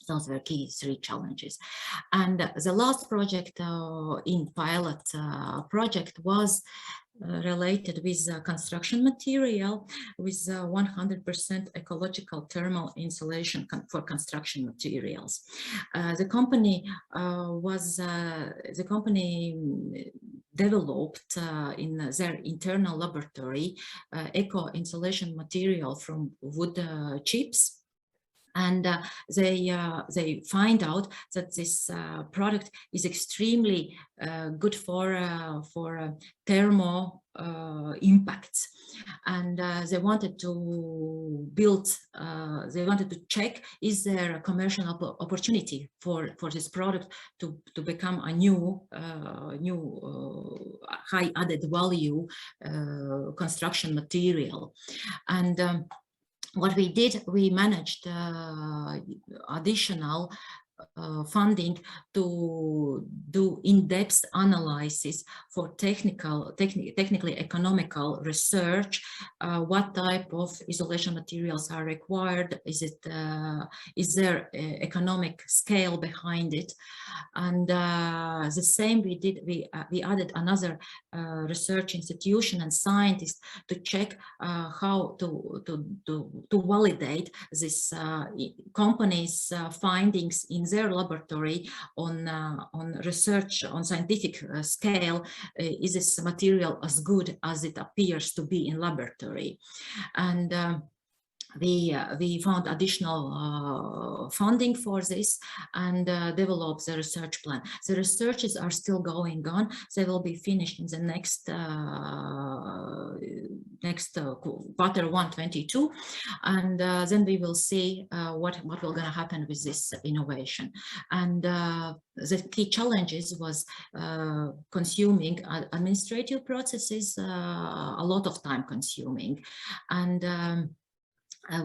Those were key three challenges. And the last project in pilot project was related with construction material, with 100% ecological thermal insulation for construction materials. The company developed in their internal laboratory eco insulation material from wood chips. And they find out that this product is extremely good for thermal impacts, and they wanted to check, is there a commercial opportunity for this product to become a new high added value construction material. And what we did, we managed additional funding to do in-depth analysis for technically economical research. What type of isolation materials are required? Is there economic scale behind it? And the same we did. We added another research institution and scientists to check how to validate this company's findings in their laboratory on research on scientific scale. Is this material as good as it appears to be in laboratory? And we found additional funding for this and developed the research plan. The researches are still going on. They will be finished in the next quarter 1/22, and then we will see what will gonna happen with this innovation. And the key challenges was consuming administrative processes, a lot of time consuming, and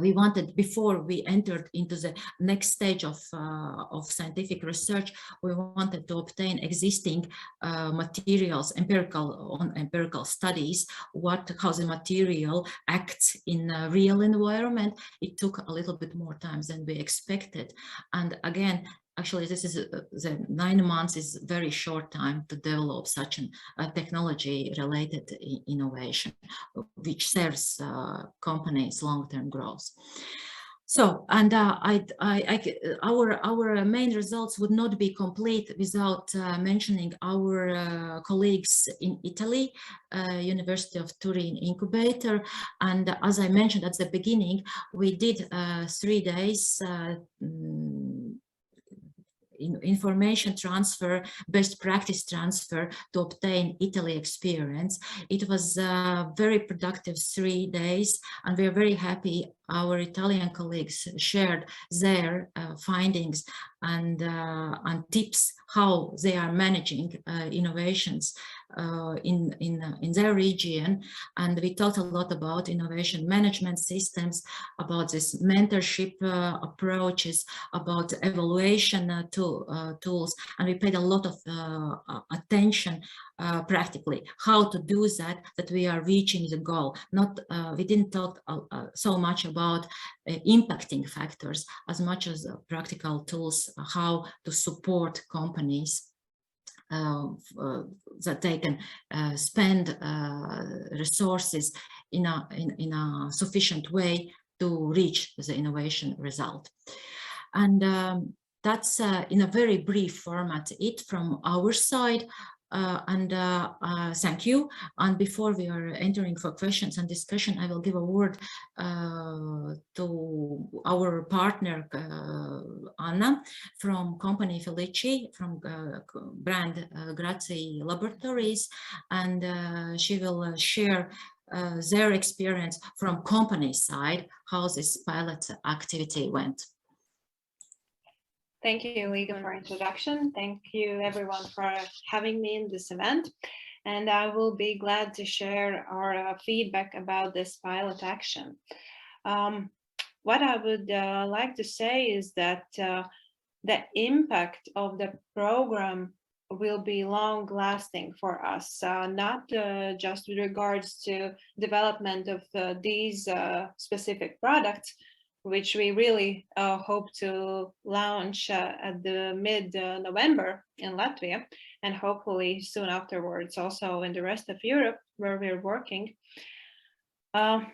we wanted, before we entered into the next stage of scientific research, we wanted to obtain existing materials, empirical studies, how the material acts in a real environment. It took a little bit more time than we expected. And again, actually, this is the 9 months is very short time to develop such a technology-related innovation, which serves companies' long-term growth. So, and our main results would not be complete without mentioning our colleagues in Italy, University of Turin Incubator. And as I mentioned at the beginning, we did 3 days information transfer, best practice transfer to obtain Italy experience. It was a very productive 3 days, and we are very happy our Italian colleagues shared their findings and tips how they are managing innovations in their region. And we talked a lot about innovation management systems, about this mentorship approaches, about evaluation tools, and we paid a lot of attention practically how to do that we are reaching the goal. Not we didn't talk so much about impacting factors as much as practical tools, how to support companies that they can spend resources in a sufficient way to reach the innovation result. And that's in a very brief format it from our side. Thank you. And before we are entering for questions and discussion, I will give a word to our partner Anna from company Felici, from brand Grazie Laboratories, and she will share their experience from company side, how this pilot activity went. Thank you, Liga, for introduction. Thank you, everyone, for having me in this event. And I will be glad to share our feedback about this pilot action. What I would like to say is that the impact of the program will be long-lasting for us, not just with regards to development of these specific products, which we really hope to launch at the mid-November in Latvia, and hopefully soon afterwards also in the rest of Europe where we're working.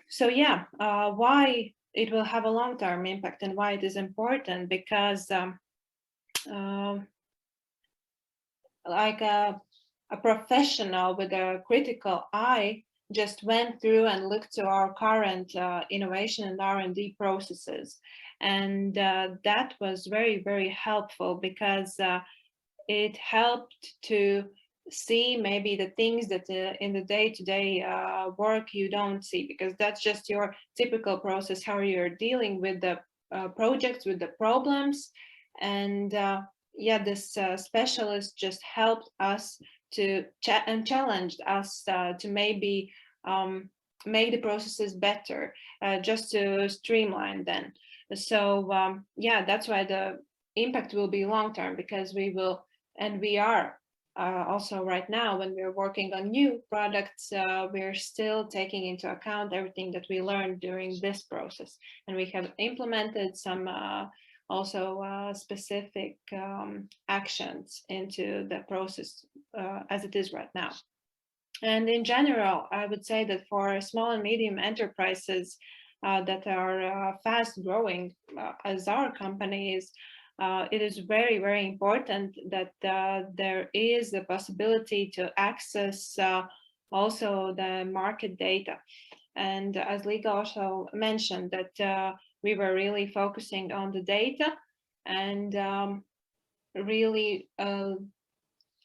So yeah, why it will have a long-term impact and why it is important, because like a professional with a critical eye just went through and looked to our current innovation and R&D processes. And that was very, very helpful, because it helped to see maybe the things that in the day-to-day work you don't see, because that's just your typical process, how you're dealing with the projects, with the problems. And yeah, this specialist just helped us to and challenged us to maybe make the processes better, just to streamline them. So yeah, that's why the impact will be long-term, because we will, and we are also right now when we're working on new products, we're still taking into account everything that we learned during this process. And we have implemented some also specific actions into the process as it is right now. And in general, I would say that for small and medium enterprises that are fast growing, as our company is, it is very, very important that there is a possibility to access also the market data. And as Liga also mentioned, that we were really focusing on the data and really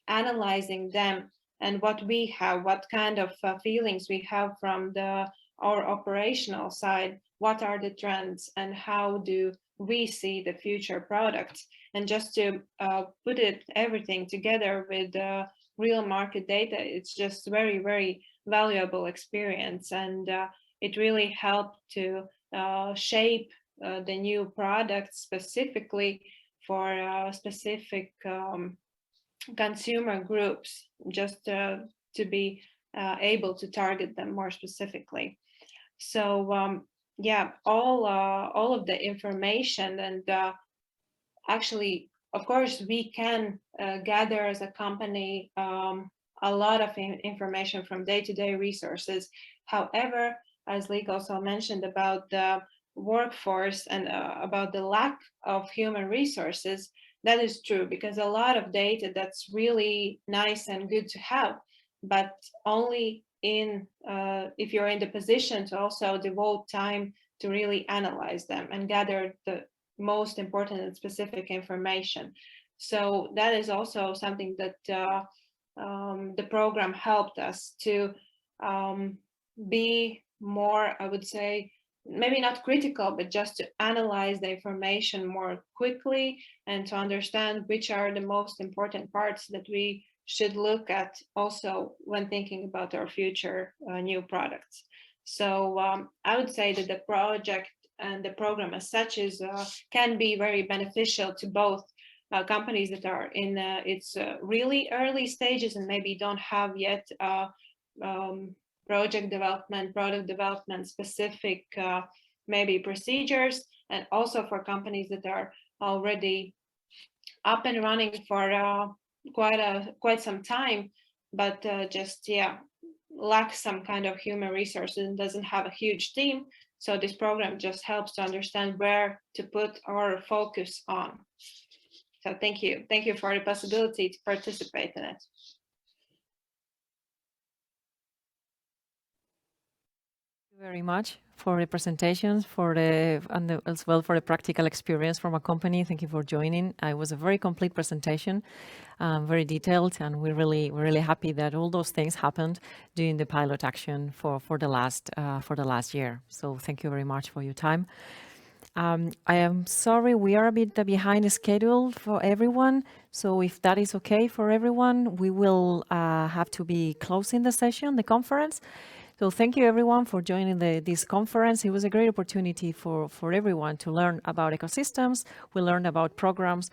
analyzing them and what we have, what kind of feelings we have from our operational side, what are the trends and how do we see the future products. And just to put everything together with real market data, it's just very, very valuable experience. And it really helped to shape the new products specifically for specific consumer groups, just to be able to target them more specifically. So yeah, all of the information and actually, of course, we can gather as a company a lot of information from day-to-day resources. However, as Lee also mentioned about the workforce and about the lack of human resources, that is true, because a lot of data that's really nice and good to have, but only if you're in the position to also devote time to really analyze them and gather the most important and specific information. So that is also something that the program helped us to be more, I would say, maybe not critical, but just to analyze the information more quickly and to understand which are the most important parts that we should look at also when thinking about our future new products. So I would say that the project and the program as such can be very beneficial to both companies that are in its really early stages and maybe don't have yet project development, product development specific maybe procedures, and also for companies that are already up and running for quite some time, but just lack some kind of human resources and doesn't have a huge team. So this program just helps to understand where to put our focus on. So thank you for the possibility to participate in it. Very much for the presentations, as well for the practical experience from a company. Thank you for joining. It was a very complete presentation, very detailed, and we're really happy that all those things happened during the pilot action for the last year. So thank you very much for your time. I am sorry we are a bit behind the schedule for everyone. So if that is okay for everyone, we will have to be closing the session, the conference. So thank you everyone for joining this conference. It was a great opportunity for everyone to learn about ecosystems. We learned about programs,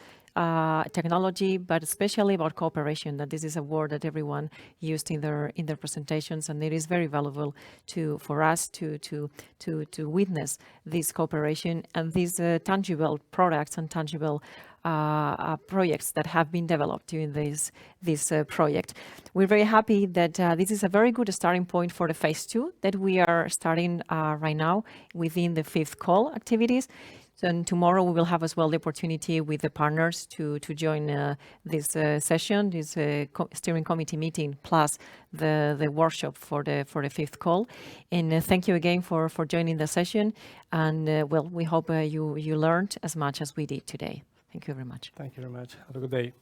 technology, but especially about cooperation, that this is a word that everyone used in their presentations, and it is very valuable for us to witness this cooperation and these tangible products and tangible projects that have been developed during this project. We're very happy that this is a very good starting point for the phase 2 that we are starting right now within the 5th call activities. And tomorrow we will have as well the opportunity with the partners to join this session, this steering committee meeting, plus the workshop for the 5th call. And thank you again for joining the session. And well, we hope you learned as much as we did today. Thank you very much. Thank you very much. Have a good day.